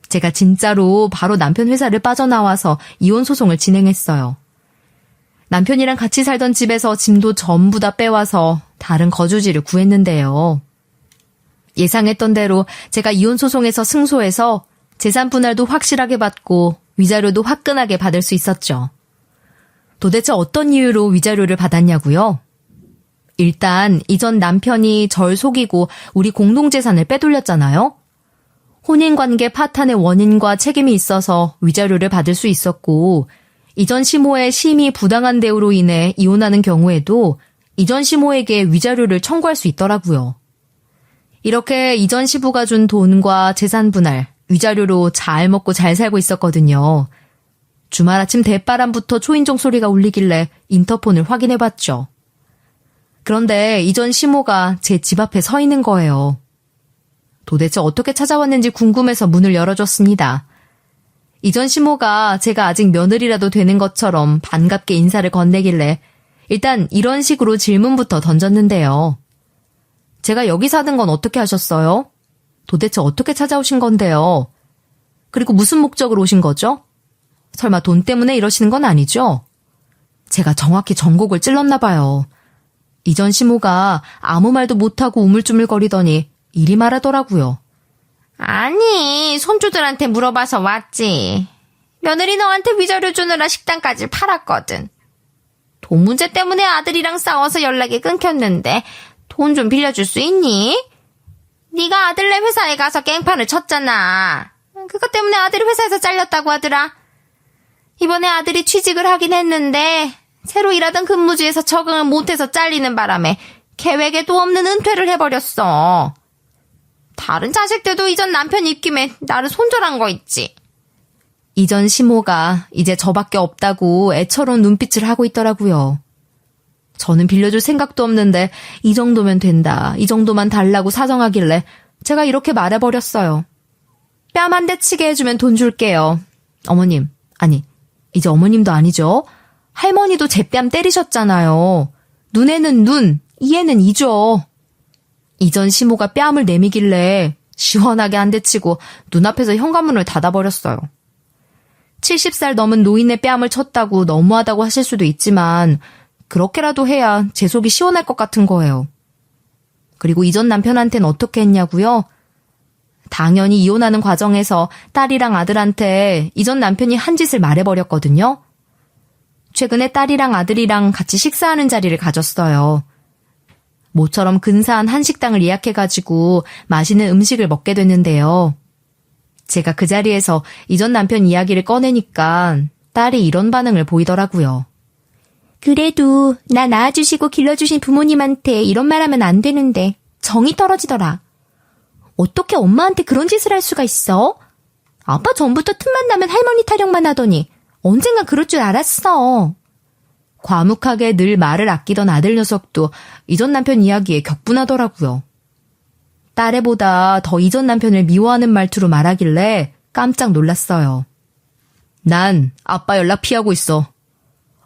제가 진짜로 바로 남편 회사를 빠져나와서 이혼 소송을 진행했어요. 남편이랑 같이 살던 집에서 짐도 전부 다 빼와서 다른 거주지를 구했는데요. 예상했던 대로 제가 이혼 소송에서 승소해서 재산 분할도 확실하게 받고 위자료도 화끈하게 받을 수 있었죠. 도대체 어떤 이유로 위자료를 받았냐고요? 일단 이전 남편이 절 속이고 우리 공동재산을 빼돌렸잖아요. 혼인관계 파탄의 원인과 책임이 있어서 위자료를 받을 수 있었고 이전 시모의 심의 부당한 대우로 인해 이혼하는 경우에도 이전 시모에게 위자료를 청구할 수 있더라고요. 이렇게 이전 시부가 준 돈과 재산 분할, 위자료로 잘 먹고 잘 살고 있었거든요. 주말 아침 대바람부터 초인종 소리가 울리길래 인터폰을 확인해봤죠. 그런데 이전 시모가 제 집 앞에 서 있는 거예요. 도대체 어떻게 찾아왔는지 궁금해서 문을 열어줬습니다. 이전 시모가 제가 아직 며느리라도 되는 것처럼 반갑게 인사를 건네길래 일단 이런 식으로 질문부터 던졌는데요. 제가 여기 사는 건 어떻게 하셨어요? 도대체 어떻게 찾아오신 건데요? 그리고 무슨 목적으로 오신 거죠? 설마 돈 때문에 이러시는 건 아니죠? 제가 정확히 전곡을 찔렀나 봐요. 이전 시모가 아무 말도 못하고 우물쭈물거리더니 이리 말하더라고요. 아니, 손주들한테 물어봐서 왔지. 며느리 너한테 위자료 주느라 식당까지 팔았거든. 돈 문제 때문에 아들이랑 싸워서 연락이 끊겼는데 돈 좀 빌려줄 수 있니? 네가 아들네 회사에 가서 깽판을 쳤잖아. 그것 때문에 아들이 회사에서 잘렸다고 하더라. 이번에 아들이 취직을 하긴 했는데 새로 일하던 근무지에서 적응을 못해서 잘리는 바람에 계획에도 없는 은퇴를 해버렸어. 다른 자식들도 이전 남편 입김에 나를 손절한 거 있지. 이전 시모가 이제 저밖에 없다고 애처로운 눈빛을 하고 있더라고요. 저는 빌려줄 생각도 없는데 이 정도면 된다, 이 정도만 달라고 사정하길래 제가 이렇게 말해버렸어요. 뺨 한 대 치게 해주면 돈 줄게요. 어머님, 아니 이제 어머님도 아니죠. 할머니도 제 뺨 때리셨잖아요. 눈에는 눈, 이에는 이죠. 이전 시모가 뺨을 내미길래 시원하게 한 대 치고 눈앞에서 현관문을 닫아버렸어요. 70살 넘은 노인의 뺨을 쳤다고 너무하다고 하실 수도 있지만 그렇게라도 해야 제 속이 시원할 것 같은 거예요. 그리고 이전 남편한테는 어떻게 했냐고요? 당연히 이혼하는 과정에서 딸이랑 아들한테 이전 남편이 한 짓을 말해버렸거든요. 최근에 딸이랑 아들이랑 같이 식사하는 자리를 가졌어요. 모처럼 근사한 한식당을 예약해가지고 맛있는 음식을 먹게 됐는데요. 제가 그 자리에서 이전 남편 이야기를 꺼내니까 딸이 이런 반응을 보이더라고요. 그래도 나 낳아주시고 길러주신 부모님한테 이런 말 하면 안 되는데 정이 떨어지더라. 어떻게 엄마한테 그런 짓을 할 수가 있어? 아빠 전부터 틈만 나면 할머니 타령만 하더니 언젠간 그럴 줄 알았어. 과묵하게 늘 말을 아끼던 아들 녀석도 이전 남편 이야기에 격분하더라고요. 딸애보다 더 이전 남편을 미워하는 말투로 말하길래 깜짝 놀랐어요. 난 아빠 연락 피하고 있어.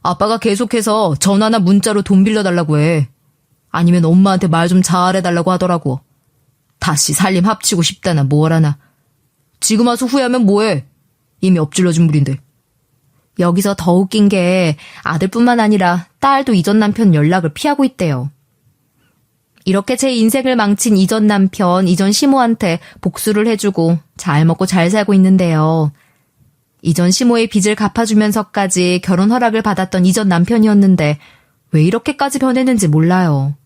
아빠가 계속해서 전화나 문자로 돈 빌려달라고 해. 아니면 엄마한테 말 좀 잘해달라고 하더라고. 다시 살림 합치고 싶다나 뭐라나. 지금 와서 후회하면 뭐해. 이미 엎질러진 물인데. 여기서 더 웃긴 게 아들뿐만 아니라 딸도 이전 남편 연락을 피하고 있대요. 이렇게 제 인생을 망친 이전 남편, 이전 시모한테 복수를 해주고 잘 먹고 잘 살고 있는데요. 이전 시모의 빚을 갚아주면서까지 결혼 허락을 받았던 이전 남편이었는데 왜 이렇게까지 변했는지 몰라요.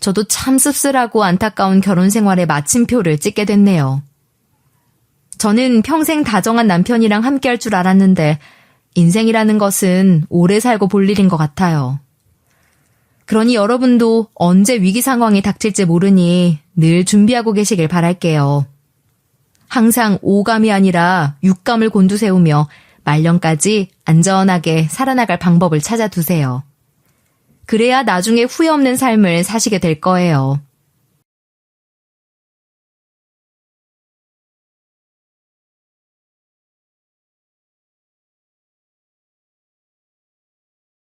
저도 참 씁쓸하고 안타까운 결혼 생활에 마침표를 찍게 됐네요. 저는 평생 다정한 남편이랑 함께할 줄 알았는데 인생이라는 것은 오래 살고 볼 일인 것 같아요. 그러니 여러분도 언제 위기 상황이 닥칠지 모르니 늘 준비하고 계시길 바랄게요. 항상 오감이 아니라 육감을 곤두세우며 말년까지 안전하게 살아나갈 방법을 찾아두세요. 그래야 나중에 후회 없는 삶을 사시게 될 거예요.